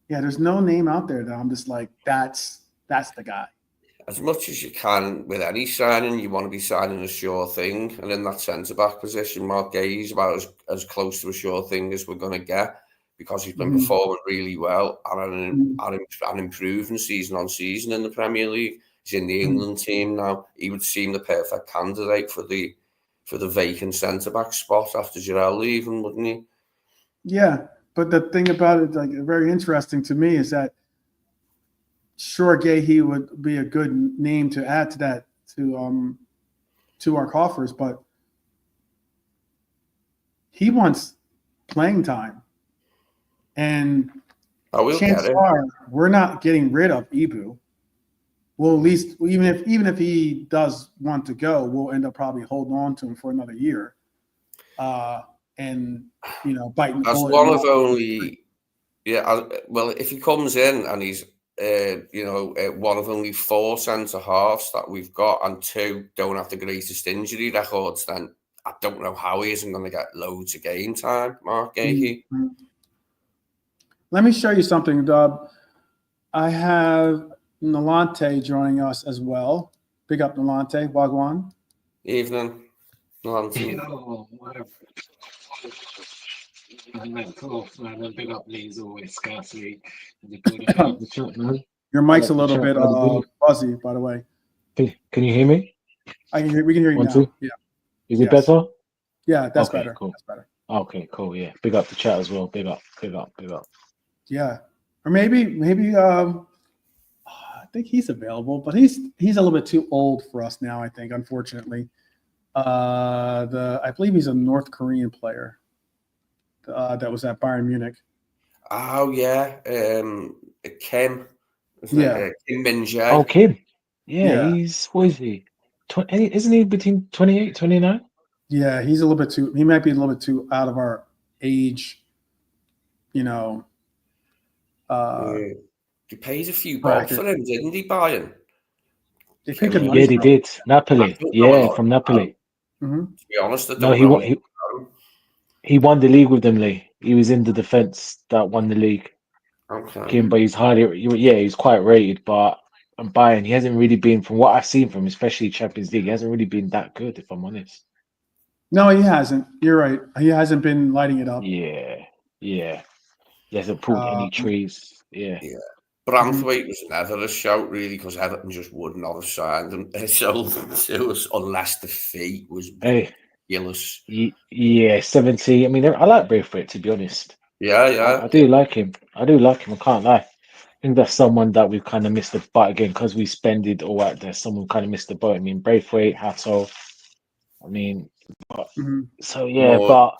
yeah, there's no name out there that I'm just like, that's the guy. As much as you can with any signing, you want to be signing a sure thing. And in that centre-back position, Mark Gahey is about as close to a sure thing as we're going to get, because he's been performing really well and improving season on season in the Premier League. He's in the England team now. He would seem the perfect candidate for the vacant centre-back spot after Giroud leaving, wouldn't he? Yeah, but the thing about it, like, very interesting to me, is that sure, Gahey would be a good name to add to that to our coffers, but he wants playing time, and chances are we're not getting rid of Ibu. Well, at least even if he does want to go, we'll end up probably holding on to him for another year, and biting the bullet. As one of only, well, if he comes in and he's one of only 4 centre halves that we've got, and 2 don't have the greatest injury records, then I don't know how he isn't going to get loads of game time, Mark Gahey. Let me show you something, Dub. I have Nalante joining us as well. Big up, Nalante. Wagwan. Evening, Nalante. Big up, Lee's always scarcely. Your mic's a little bit fuzzy, by the way. Can you hear me? We can hear you now. Yeah. Is it better? Yeah, that's better. Cool. That's better. Okay, cool. Yeah. Big up the chat as well. Big up. Yeah. Or maybe I think he's available, but he's a little bit too old for us now, I think, unfortunately. I believe he's a North Korean player that was at Bayern Munich. Oh yeah, Kim. Yeah, Kim Min-jae. Oh, Kim. Yeah, he's, what is he? Isn't he between 28, 29? Yeah, he might be a little bit too out of our age, He paid a few bucks for him, didn't he, Bayern? Yeah, they did. Napoli. Yeah, from Napoli. To be honest, I don't know. He won the league with them, Lee. He was in the defense that won the league. Okay. Kim, but he's he's quite rated, but Bayern, he hasn't really been, from what I've seen from him, especially Champions League, he hasn't really been that good, if I'm honest. No, he hasn't. You're right. He hasn't been lighting it up. Yeah. He hasn't pulled any trees. Yeah. Branthwaite was never a shout, really, because Everton just would not have signed him. So to us, unless the fee was Hey, ridiculous. yeah, 70. I mean, I like Braithwaite, to be honest. Yeah. I do like him. I can't lie. I think that's someone that we've kind of missed the boat again because we spended all right there. Someone kind of missed the boat. I mean, Braithwaite, Hato. I mean, so yeah, More. but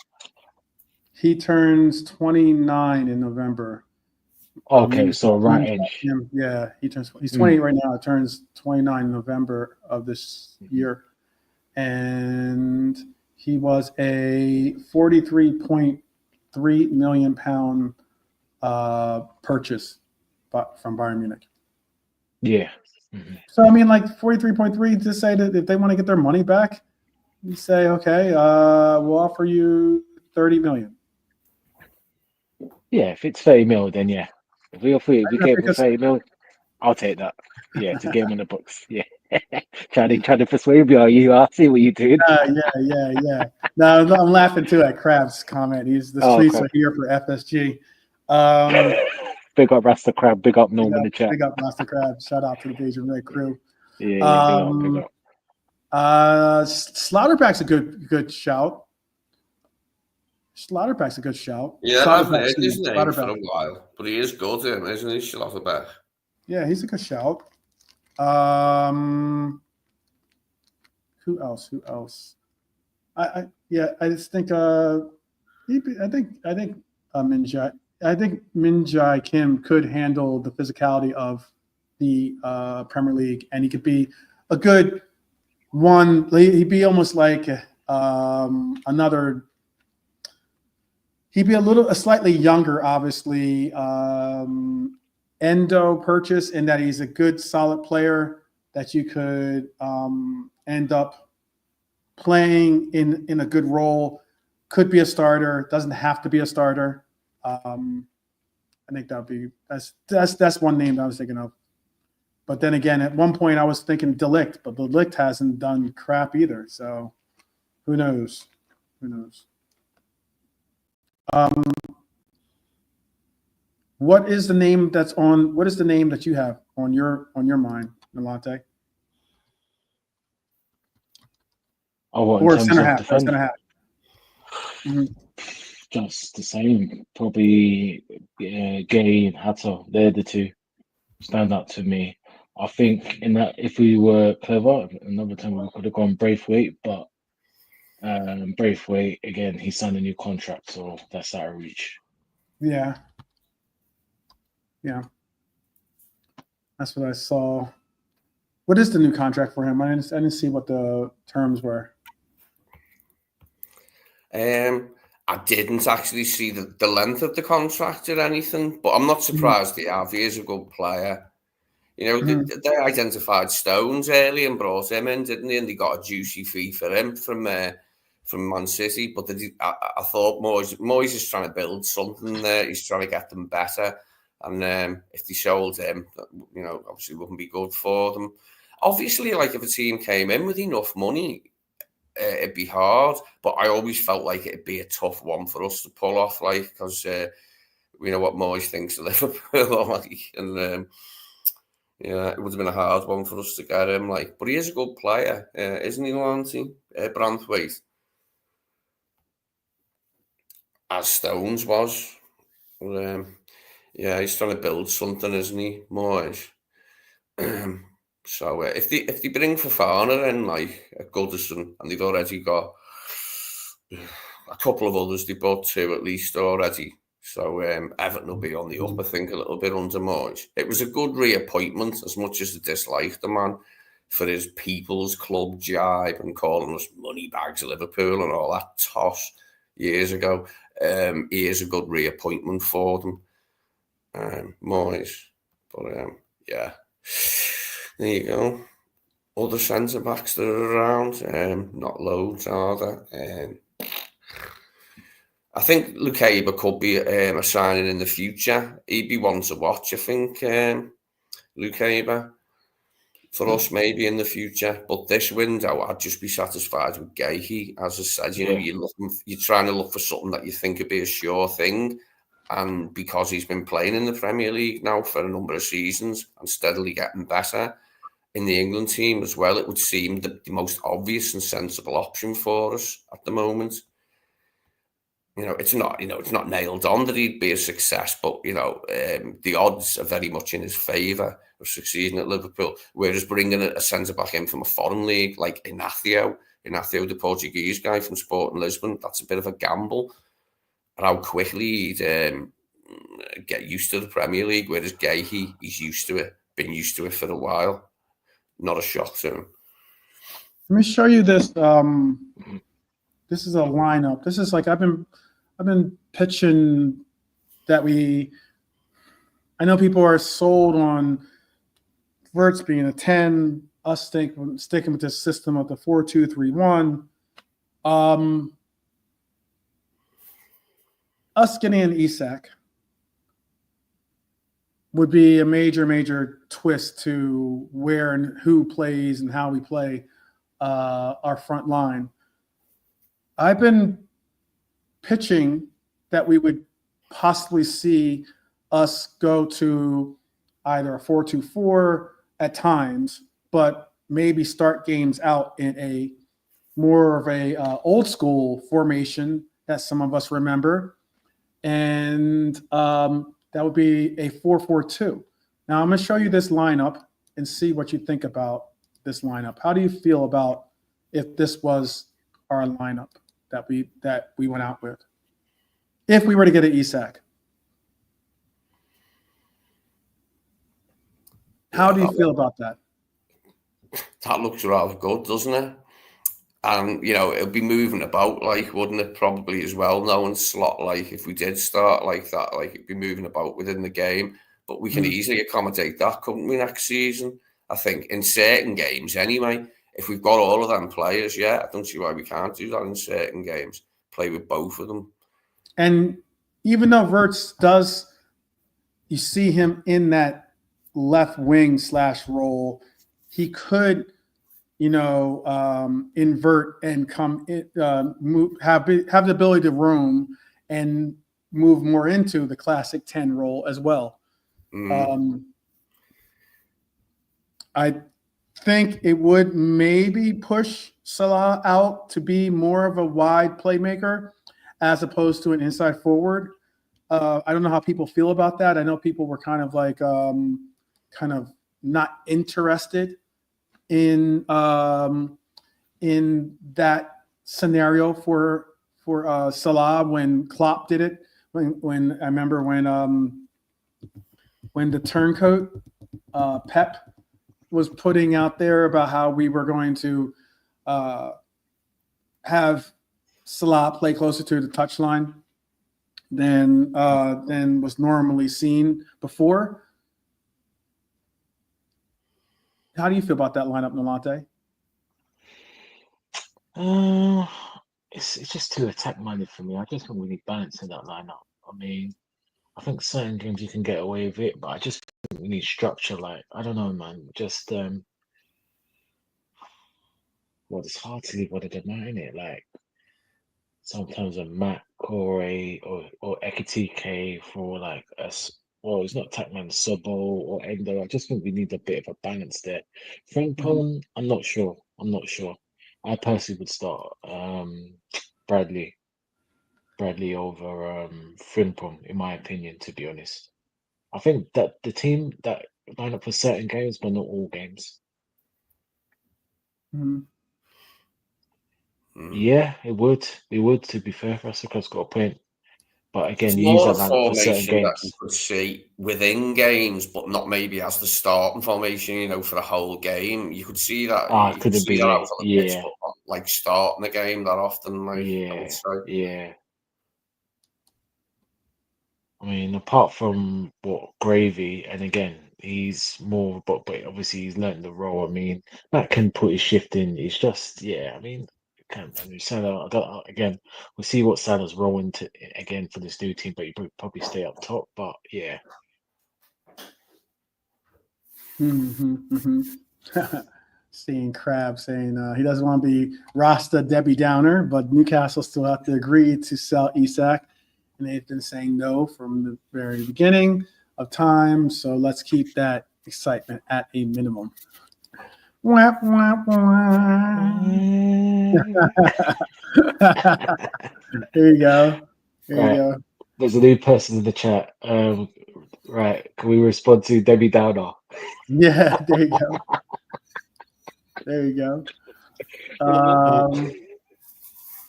He turns 29 in November. okay, so right edge. Yeah, he's 28 right now. It turns 29 in November of this year. And he was a 43.3 million pound purchase from Bayern Munich. Yeah. So I mean, like 43.3 to say that if they want to get their money back, you say, okay, we'll offer you 30 million. Yeah, if it's 30 mil, then yeah. If we get him for 30 mil, I'll take that. Yeah, to get him in the books. Yeah. trying to persuade me, are you? I'll see what you did. Yeah. No, I'm laughing too at Crab's comment. The streets are here for FSG. Big up Rasta Crab, big up Norm in the chat. Big up Rasta Crab. Shout out to the Beijing Red crew. Yeah, big up. Slaughterback's a good shout. Slaughterback's a good shout. Yeah, I've heard his name for a while, but he is good, isn't he, Slaughterback? Yeah, he's a good shout. Who else? I just think Min-jae Kim could handle the physicality of the Premier League, and he could be a good one. He'd be almost like another. He'd be a slightly younger, obviously, Endo purchase, in that he's a good, solid player that you could end up playing in a good role. Could be a starter, doesn't have to be a starter. I think that's one name that I was thinking of. But then again, at one point I was thinking Delict, but Delict hasn't done crap either. So who knows? What is the name that you have on your mind, Milante? Or center half. Just the same. Probably Gay and Hato. They're the two stand out to me. I think in that if we were clever, another time we could have gone Braithwaite, but Braithwaite, again, he signed a new contract, so that's out of reach. Yeah. That's what I saw. What is the new contract for him? I didn't see what the terms were. I didn't actually see the length of the contract or anything, but I'm not surprised they have. He is a good player. You know, they identified Stones early and brought him in, didn't they? And they got a juicy fee for him from Man City. But I thought Moyes is trying to build something there. He's trying to get them better. And if they sold him, you know, obviously wouldn't be good for them. Obviously, like if a team came in with enough money, it'd be hard. But I always felt like it'd be a tough one for us to pull off, like, because we know what Moyes thinks of Liverpool, like, and yeah, it would have been a hard one for us to get him, like. But he is a good player, isn't he, Lanty? Branthwaite, as Stones was. But, yeah, he's trying to build something, isn't he, Moyes? So if they bring Fofana in, like at Goodison, and they've already got a couple of others, they bought two at least already. So Everton will be on the up, I think, a little bit under Moyes. It was a good reappointment, as much as I disliked the man for his people's club jibe and calling us money bags of Liverpool and all that toss years ago. He is a good reappointment for them, Moyes. But yeah, there you go. Other centre backs that are around, not loads, are there? I think Lukeba could be a signing in the future. He'd be one to watch, I think, Lukeba. For us, maybe in the future. But this window, I'd just be satisfied with Gahey. As I said, you know, you're trying to look for something that you think would be a sure thing. And because he's been playing in the Premier League now for a number of seasons and steadily getting better in the England team as well, it would seem the most obvious and sensible option for us at the moment. It's not nailed on that he'd be a success, but the odds are very much in his favour of succeeding at Liverpool. Whereas bringing a centre back in from a foreign league like Inacio, the Portuguese guy from Sporting Lisbon, that's a bit of a gamble. And how quickly he'd get used to the Premier League, whereas Gay, he's used to it, been used to it for a while. Not a shock to him. Let me show you this. This is a lineup. This is like I've been pitching that I know people are sold on Wirtz being a 10, us sticking with this system of the 4-2-3-1. Us getting an Isak would be a major twist to where and who plays and how we play our front line. I've been pitching that we would possibly see us go to either a 4-2-4 at times, but maybe start games out in a more of a old school formation that some of us remember. And that would be a 4-4-2. Now I'm going to show you this lineup and see what you think about this lineup. How do you feel about if this was our lineup that we went out with? If we were to get an Isak. How do you feel about that? That looks rather good, doesn't it? And, it'll be moving about, wouldn't it? Probably as well, knowing slot, if we did start like that, it'd be moving about within the game. But we can easily accommodate that, couldn't we, next season? I think in certain games anyway. If we've got all of them players, I don't see why we can't do that in certain games. Play with both of them. And even though Wirtz does, you see him in that left wing / role, he could, invert and come in, move, have the ability to roam and move more into the classic 10 role as well. I think it would maybe push Salah out to be more of a wide playmaker as opposed to an inside forward. I don't know how people feel about that. I know people were kind of not interested in that scenario for Salah when Klopp did it. When I remember when the turncoat Pep was putting out there about how we were going to have Salah play closer to the touchline than was normally seen before. How do you feel about that lineup, Nolante? It's just too attack-minded for me. I just think we need balance in that lineup. I mean, I think certain games you can get away with it, but I just think we need structure. I don't know, man. Just it's hard to leave one of them out, innit? Sometimes a Mac or Ekitike for it's not Tackman, Sobo or Endo. I just think we need a bit of a balance there. Frimpong, I'm not sure. I personally would start Bradley over Frimpong, in my opinion, to be honest. I think that the team that line up for certain games, but not all games. Yeah, it would. It would, to be fair. Rasica's got a point. But again, you use that lineup for certain games. That you could see within games, but not maybe as the starting formation, for a whole game. You could see that. It couldn't be out for the pitch, but not starting the game that often. Yeah. I mean, apart from Gravy, and again, he's more, but obviously he's learned the role. I mean, that can put his shift in. It's just, I mean, Salah, again, we'll see what Salah's role into again for this new team, but he probably stay up top. But yeah. Seeing Crab saying he doesn't want to be Rasta Debbie Downer, but Newcastle still have to agree to sell Isak. and they've been saying no from the very beginning of time. So let's keep that excitement at a minimum. Wah, wah, wah. There you go. There you go. There's a new person in the chat. Right. Can we respond to Debbie Downer? Yeah, there you go. There you go.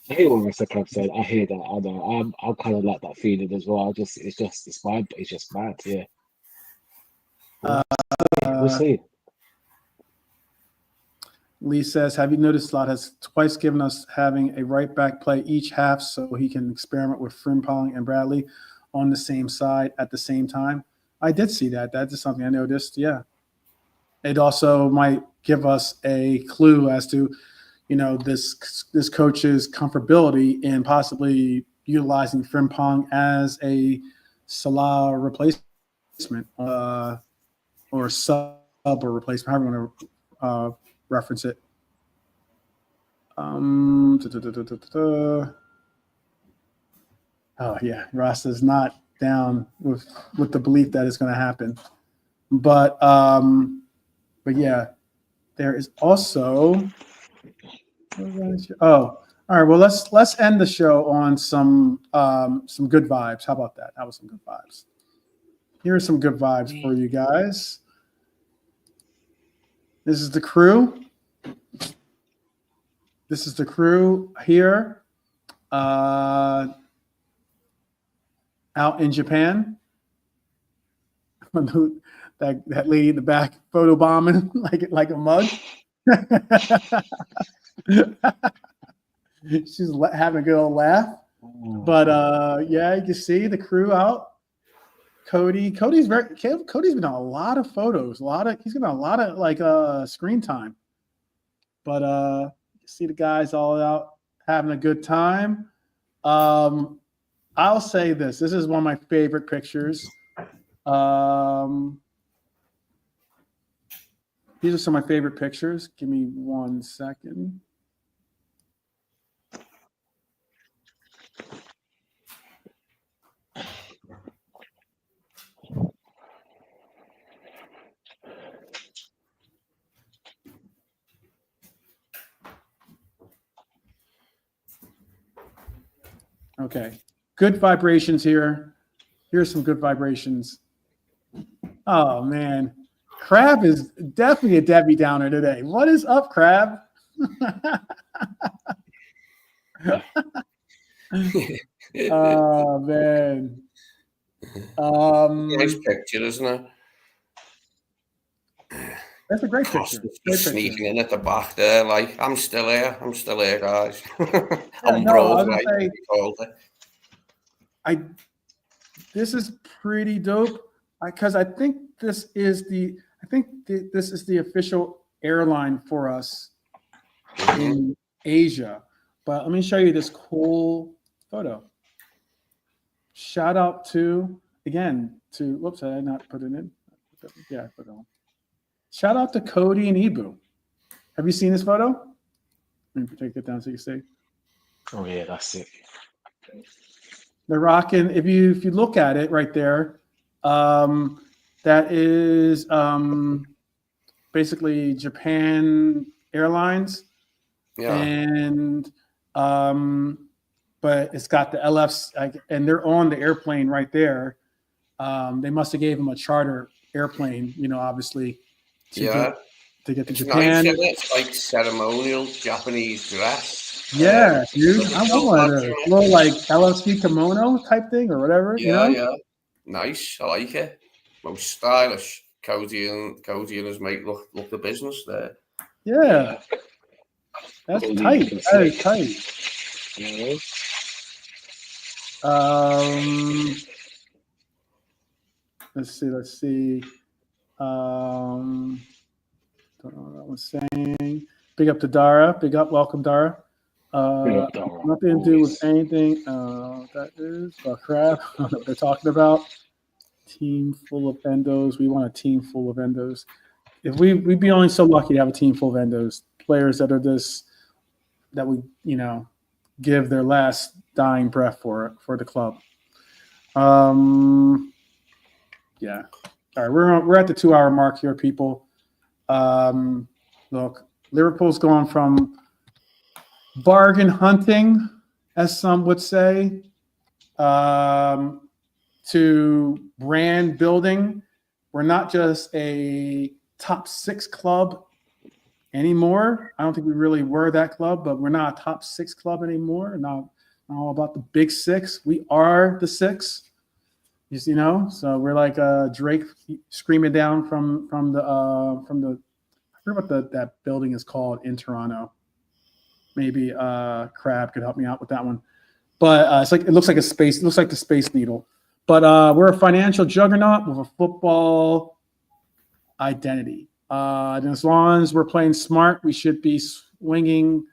I hear what Mr. Club said. I hear that. I know. I'm kind of like that feeling as well. It's mad. It's just mad. Yeah. We'll see. Lee says, have you noticed Slot has twice given us having a right back play each half so he can experiment with Frimpong and Bradley on the same side at the same time? I did see that. That is something I noticed. Yeah. It also might give us a clue as to, this coach's comfortability in possibly utilizing Frimpong as a Salah replacement or sub or replacement, however you want to reference it. Oh yeah, Ross is not down with the belief that it's going to happen, but yeah, there is also. Oh, all right. Well, let's end the show on some good vibes. How about that? That was some good vibes. Here are some good vibes for you guys. This is the crew. This is the crew here out in Japan. That lady in the back photo bombing like a mug. She's having a good old laugh. But yeah, you can see the crew out. Cody's been on a lot of photos, he's been on a lot of screen time. But you see the guys all out having a good time. I'll say this is one of my favorite pictures. These are some of my favorite pictures. Give me 1 second. Okay. Good vibrations here. Here's some good vibrations. Oh, man. Crab is definitely a Debbie Downer today. What is up, Crab? Oh, man. Nice picture, isn't it? That's a great picture. Sneaking in at the back there, like, I'm still here, guys. This is pretty dope because I think this is the official airline for us in Asia. But let me show you this cool photo. Shout out to whoops, I did not put it in. Yeah, I put it on. Shout out to Cody and Ibu. Have you seen this photo? Let me take it down so you see. Oh yeah, that's it. They're rocking. If you look at it right there, that is basically Japan Airlines. Yeah. And but it's got the LFs, and they're on the airplane right there. They must have gave them a charter airplane, obviously. To get to Japan. Nice, it's like ceremonial Japanese dress. Yeah, dude. I want a little like LFC kimono type thing or whatever. Yeah. Nice. I like it. Most stylish. Cody and his mate look the business there. Yeah. That's tight. That is tight. Yeah. Let's see. Don't know what I was saying. Big up to Dara. Big up. Welcome, Dara. Nothing to do with anything. That is a crap. They're talking about team full of endos. We want a team full of endos. If we'd be only so lucky to have a team full of endos, players that are that would give their last dying breath for the club. Yeah. All right, we're at the 2-hour mark here, people. Look, Liverpool's going from bargain hunting, as some would say, to brand building. We're not just a top 6 club anymore. I don't think we really were that club, but we're not a top 6 club anymore. Not all about the big 6. We are the 6. You know, so we're like Drake screaming down from the I forget what that building is called in Toronto. Maybe Crab could help me out with that one. But it looks like a space. It looks like the Space Needle. But we're a financial juggernaut with a football identity. And as long as we're playing smart, we should be swinging.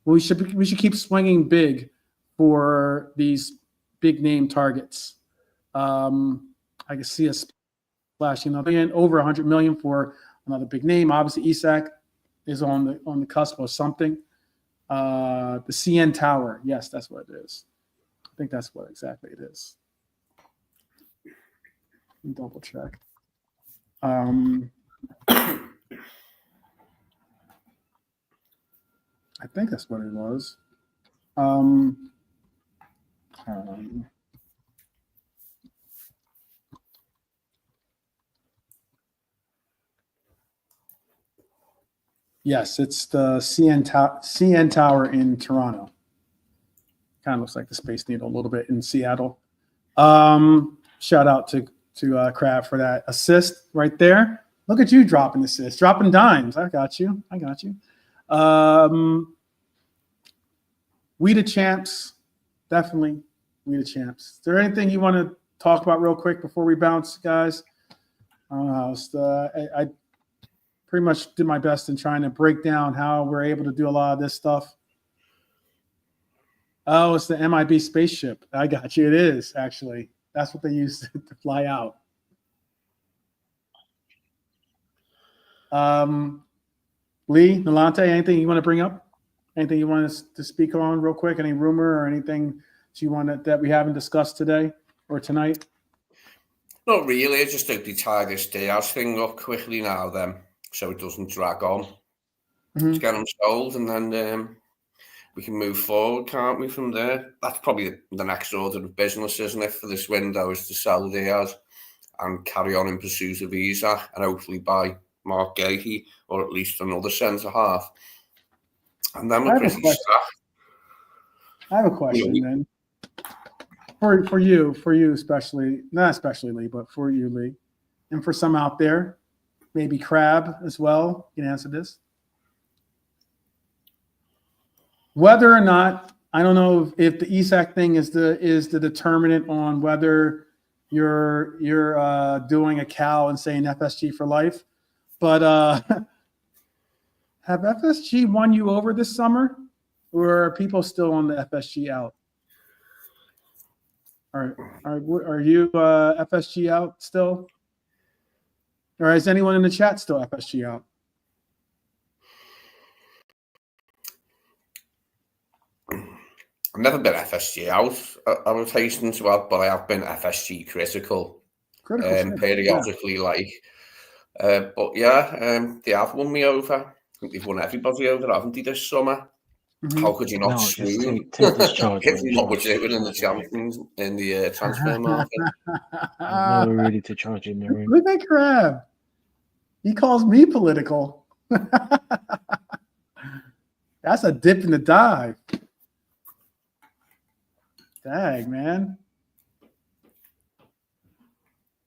We should keep swinging big for these big name targets. I can see us splashing over 100 million for another big name. Obviously, Isak is on the cusp of something. The CN Tower, yes, that's what it is. I think that's what exactly it is. Double check. I think that's what it was. Yes, it's the CN Tower in Toronto. Kind of looks like the Space Needle a little bit in Seattle. Shout out to Crab for that assist right there. Look at you dropping assists, dropping dimes. I got you. We the champs, definitely. We the champs. Is there anything you want to talk about real quick before we bounce, guys? I pretty much did my best in trying to break down how we're able to do a lot of this stuff. Oh, it's the MIB spaceship. I got you. It is, actually. That's what they use to fly out. Lee, Nalante, anything you want to bring up? Anything you want us to speak on real quick? Any rumor or anything that we haven't discussed today or tonight? Not really. I just hope they tie this Diaz thing up quickly now then, so it doesn't drag on. Let's get them sold, and then we can move forward, can't we, from there? That's probably the next order of business, isn't it, for this window, is to sell Diaz and carry on in pursuit of Isak, and hopefully buy Mark Gahey, or at least another centre-half. And then we're pretty stacked. I have a question, then. For you especially, not especially Lee, but for you, Lee, and for some out there, maybe Crab as well, you can answer this. Whether or not, I don't know if the Isak thing is the determinant on whether you're doing a cow and saying FSG for life, but have FSG won you over this summer, or are people still on the FSG out? Are you FSG out still? Or is anyone in the chat still FSG out? I've never been FSG out. I was hastening to add, but I have been FSG critical periodically. Yeah. But yeah, they have won me over. I think they've won everybody over, haven't they, this summer? How could you not swoon? Take this charge. If you what we're doing in the champions in the transfer market. No, really to charge in there. Look at Crab. He calls me political. That's a dip in the dive. Dang, man.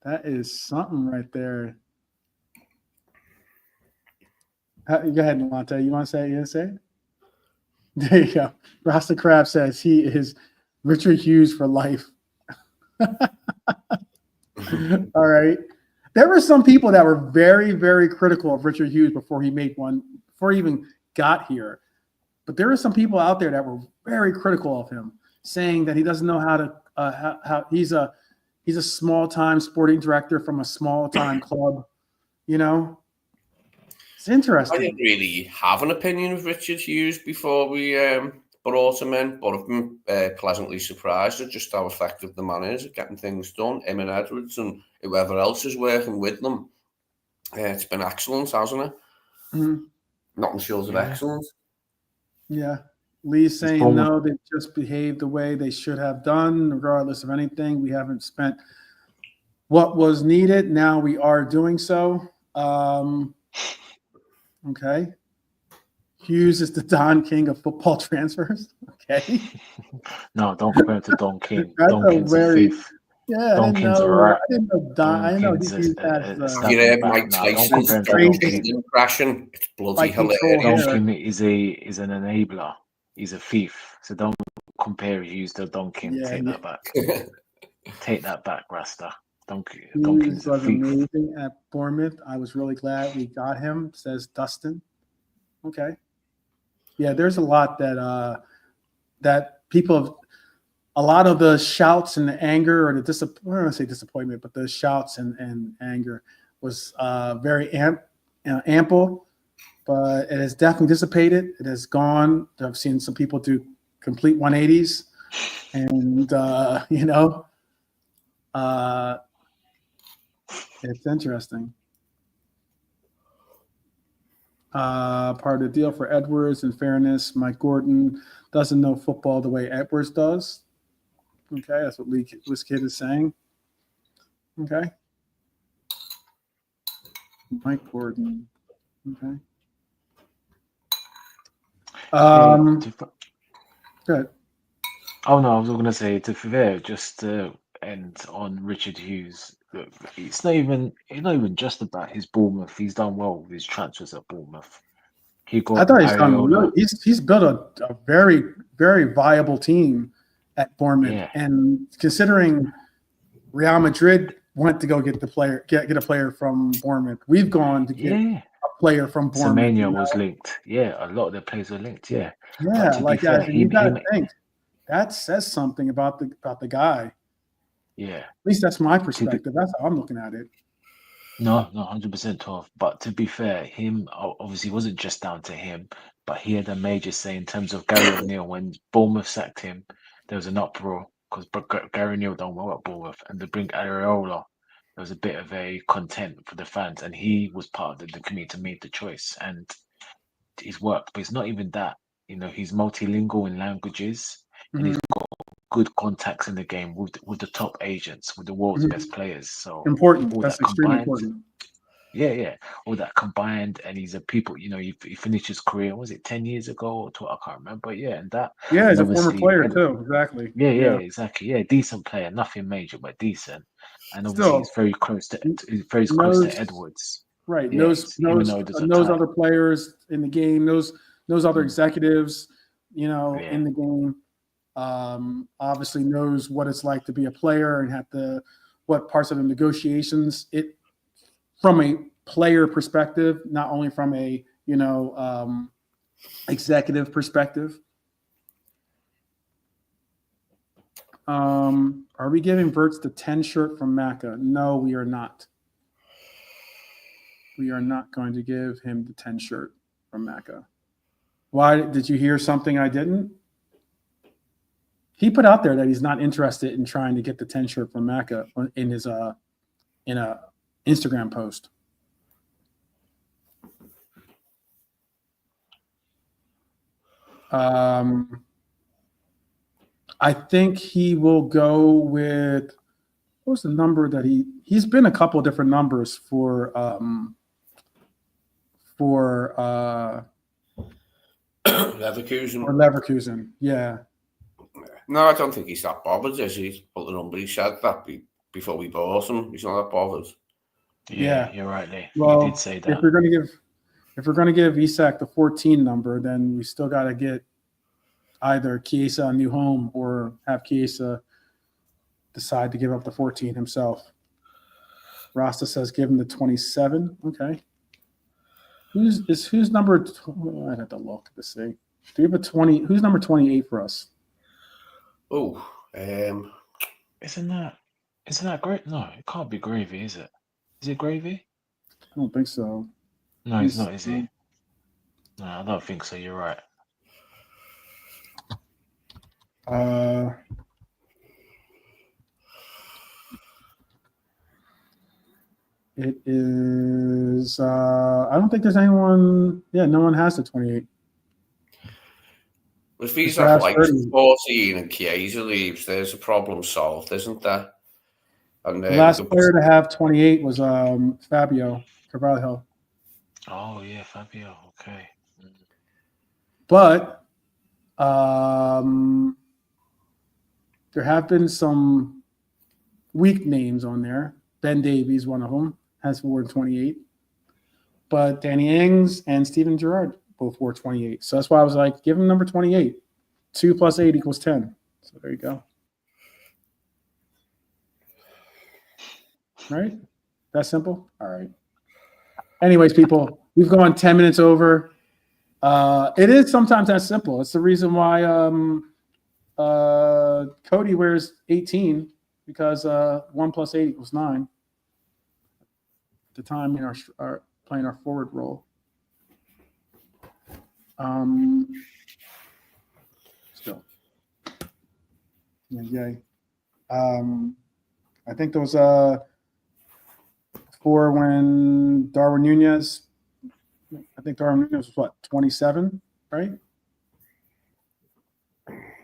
That is something right there. Go ahead, Nalante. You want to say it? You want to say it? There you go. Rasta Crab says he is Richard Hughes for life. All right. There were some people that were very, very critical of Richard Hughes before he even got here. But there were some people out there that were very critical of him, saying that he doesn't know how to how he's a small-time sporting director from a small-time club, you know. It's interesting. I didn't really have an opinion of Richard Hughes before we brought him in, but I've been pleasantly surprised at just how effective the man is at getting things done. Him and Edwards and whoever else is working with them. It's been excellent, hasn't it? Mhm. Nothing short of excellent. Yeah. Lee's saying no, they just behaved the way they should have done, regardless of anything. We haven't spent what was needed. Now we are doing so. Okay. Hughes is the Don King of football transfers. Okay. No, don't compare it to Don King. That's Don King's a thief. Yeah, Don King's a rat. I didn't know Don. I didn't know King's he a has You heard back. Mike No, don't Tyson's compare him to Don crazy King. impression. It's bloody like control hilarious. Don hair. King is an enabler. He's a thief. So don't compare Hughes to Don King. Yeah, Take that back. Take that back, Rasta. Don Hughes King's a was thief. amazing at Bournemouth. I was really glad we got him, says Dustin. Okay. Yeah, there's a lot that that people have. A lot of the shouts and the anger, or the I don't want to say disappointment, but the shouts and anger was very ample, but it has definitely dissipated. It has gone. I've seen some people do complete 180s, and it's interesting. Part of the deal for Edwards, in fairness, Mike Gordon doesn't know football the way Edwards does. Okay, that's what this kid is saying. Okay. Mike Gordon. Okay. Good. Oh no, I was going to say to Fair, just to end on Richard Hughes. Look, it's not even just about his Bournemouth. He's done well with his transfers at Bournemouth. He got I thought he's done Areola. really. He's built a very, very viable team at Bournemouth, Yeah. and considering Real Madrid went to go get the player, get a player from Bournemouth, we've gone to get a player from Bournemouth. Semenya was linked. Yeah, a lot of the players were linked. Yeah. Yeah, to be like fair, that. You got to think that says something about the guy. Yeah. At least that's my perspective. That's how I'm looking at it. No, 100% 12. But to be fair, him obviously wasn't just down to him, but he had a major say in terms of Gary O'Neill. When Bournemouth sacked him, there was an uproar because Gary O'Neill done well at Bournemouth, and to bring Areola, there was a bit of a content for the fans, and he was part of the committee to make the choice, and it's worked. But it's not even that. He's multilingual in languages, and he's got good contacts in the game with the top agents, with the world's best players. So important. all That's that extremely combined, important. yeah, all that combined, and he's a people. He finished his career. Was it 10 years ago or 12? I can't remember. Yeah, and that. Yeah, he's a former obviously player too. Exactly. Yeah, exactly. Yeah, decent player, nothing major, but decent. And obviously, Still, he's very close to Edwards. Right. Yeah, knows other players in the game. Knows other executives. In the game. Obviously knows what it's like to be a player and what parts of the negotiations from a player perspective, not only from a executive perspective. Are we giving Verts the 10 shirt from Macca? No, we are not. We are not going to give him the 10 shirt from Macca. Why? Did you hear something I didn't? He put out there that he's not interested in trying to get the 10 shirt from Macca in his in a Instagram post. I think he will go with, what was the number that he's been a couple of different numbers for Leverkusen. Or Leverkusen, yeah. No, I don't think he's that bothered, is he? But the number he said that before we bought him, he's not that bothered. Yeah, you're right, Lee. Well, he did say that. If we're gonna give Isak the 14 number, then we still got to get either Chiesa a new home or have Chiesa decide to give up the 14 himself. Rasta says give him the 27. Okay. Who's number? I'd have to look to see. Do we have a 20? Who's number 28 for us? Oh, Isn't that great? No, it can't be Gravy, is it? Is it Gravy? I don't think so. No, he's not, is he? No, I don't think so. You're right. It is. I don't think there's anyone. Yeah, no one has the 28. If he's Perhaps like 30. 14 and Chiesa leaves, there's a problem solved, isn't there? And The last player to have 28 was Fabio Carvalho. Oh yeah, Fabio. Okay. But there have been some weak names on there. Ben Davies, one of them, has worn 28. But Danny Ings and Steven Gerrard both wore 28. So that's why I was like, give him number 28. 2 plus 8 equals 10. So there you go. Right? That simple? All right. Anyways, people, we've gone 10 minutes over. It is sometimes that simple. It's the reason why Cody wears 18 because 1 plus 8 equals 9. At the time, in our playing our forward role. Still. Yay. I think those for when Darwin Nunez, I think Darwin Nunez was what, 27, right?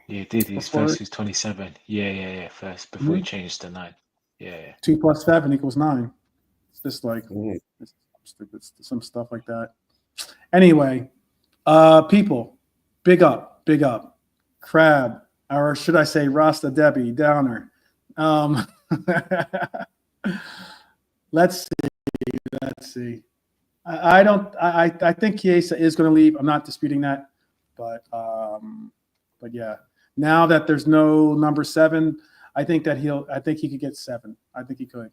Yeah, did his Before- first? He's 27. Yeah. First before he changed to 9. Yeah. 2 plus 7 equals 9. It's just like Mm. some stuff like that. Anyway, people, big up, Crab, or should I say Rasta Debbie Downer. Let's see. I think Chiesa is going to leave. I'm not disputing that, but yeah. Now that there's no number 7, I think he could get 7. I think he could.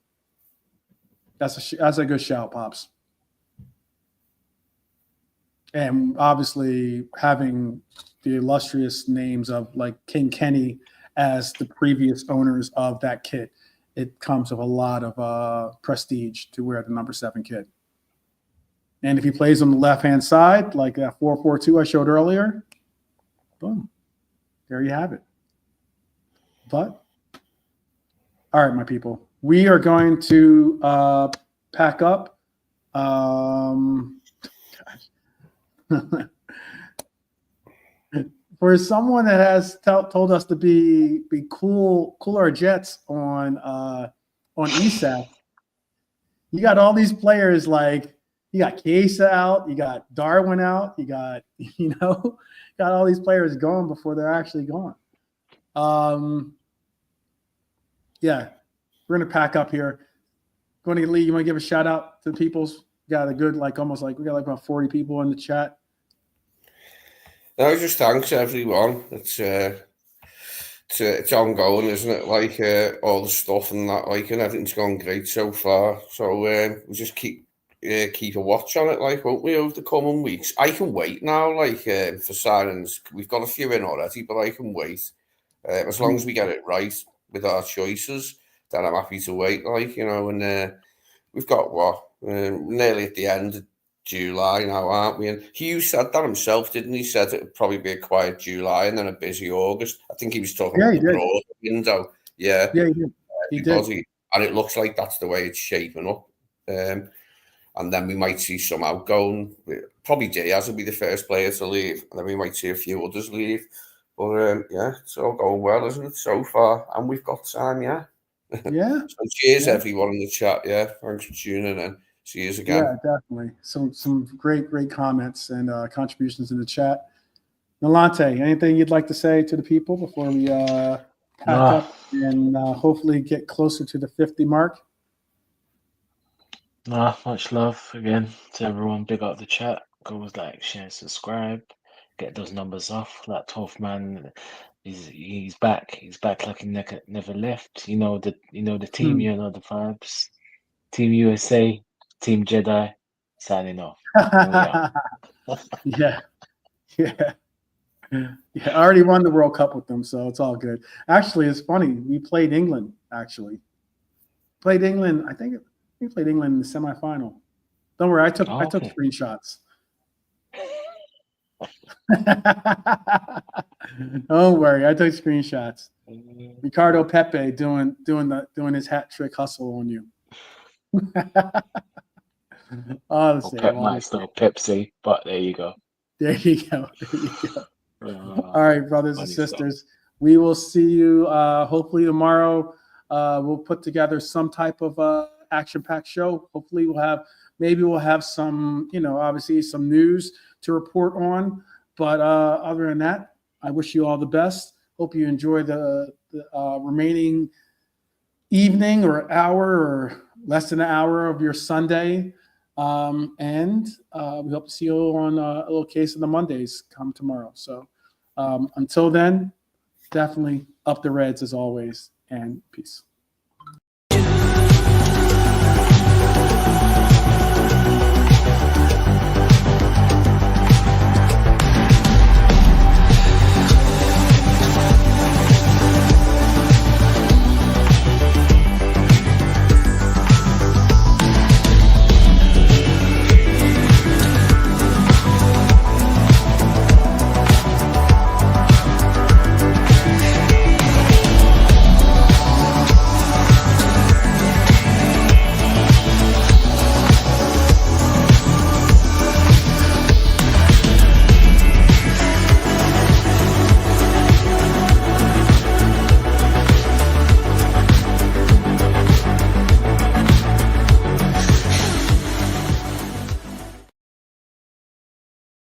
That's a good shout, Pops. And obviously having the illustrious names of like King Kenny as the previous owners of that kit, it comes with a lot of prestige to wear the number 7 kit. And if he plays on the left-hand side, like that 4-4-2 I showed earlier, boom, there you have it. But, all right, my people, we are going to pack up. For someone that has told us to be cool our jets on Isak, you got all these players like you got Chiesa out, you got Darwin out, you got got all these players going before they're actually gone. Yeah, we're gonna pack up here. Going to Lee, you want to give a shout out to the people's? Got a good we got like about 40 people in the chat. No, just thanks everyone. It's ongoing, isn't it? Like all the stuff and that, like, and everything's gone great so far. So we just keep a watch on it, like, won't we, over the coming weeks? I can wait now, like for signings. We've got a few in already, but I can wait as long as we get it right with our choices. Then I'm happy to wait, like, and we've got nearly at the end of July now, aren't we? And Hugh said that himself, didn't he? Said it would probably be a quiet July and then a busy August. I think he was talking about the broad window. Yeah, he did. He did. And it looks like that's the way it's shaping up. And then we might see some outgoing. Probably Diaz will be the first player to leave, and then we might see a few others leave. But yeah, it's all going well, isn't it, so far? And we've got time, yeah. Yeah. So cheers, everyone in the chat. Yeah, thanks for tuning in. See you again. Yeah, definitely. Some great comments and contributions in the chat. Nalante, anything you'd like to say to the people before we pack up and hopefully get closer to the 50 mark? Much love again to everyone. Big up the chat. Go like, share, subscribe. Get those numbers off. That 12th man, he's back. He's back like he never left. The team. The vibes. Team USA. Team Jedi. Signing off. Yeah. I already won the World Cup with them, so it's all good. Actually, it's funny. We played England. I think we played England in the semifinal. Don't worry, I took screenshots. Don't worry, I took screenshots. Ricardo Pepe doing his hat trick hustle on you. Honestly, Pep might still Pepsi, but there you go. There you go. There you go. Uh, All right, brothers and funny stuff. sisters. We will see you hopefully tomorrow. We'll put together some type of action-packed show. Hopefully we'll have some, obviously some news to report on. But other than that, I wish you all the best. Hope you enjoy the remaining evening or hour or less than an hour of your Sunday. And we hope to see you on a little case of the Mondays come tomorrow. So until then, definitely up the Reds as always, and peace.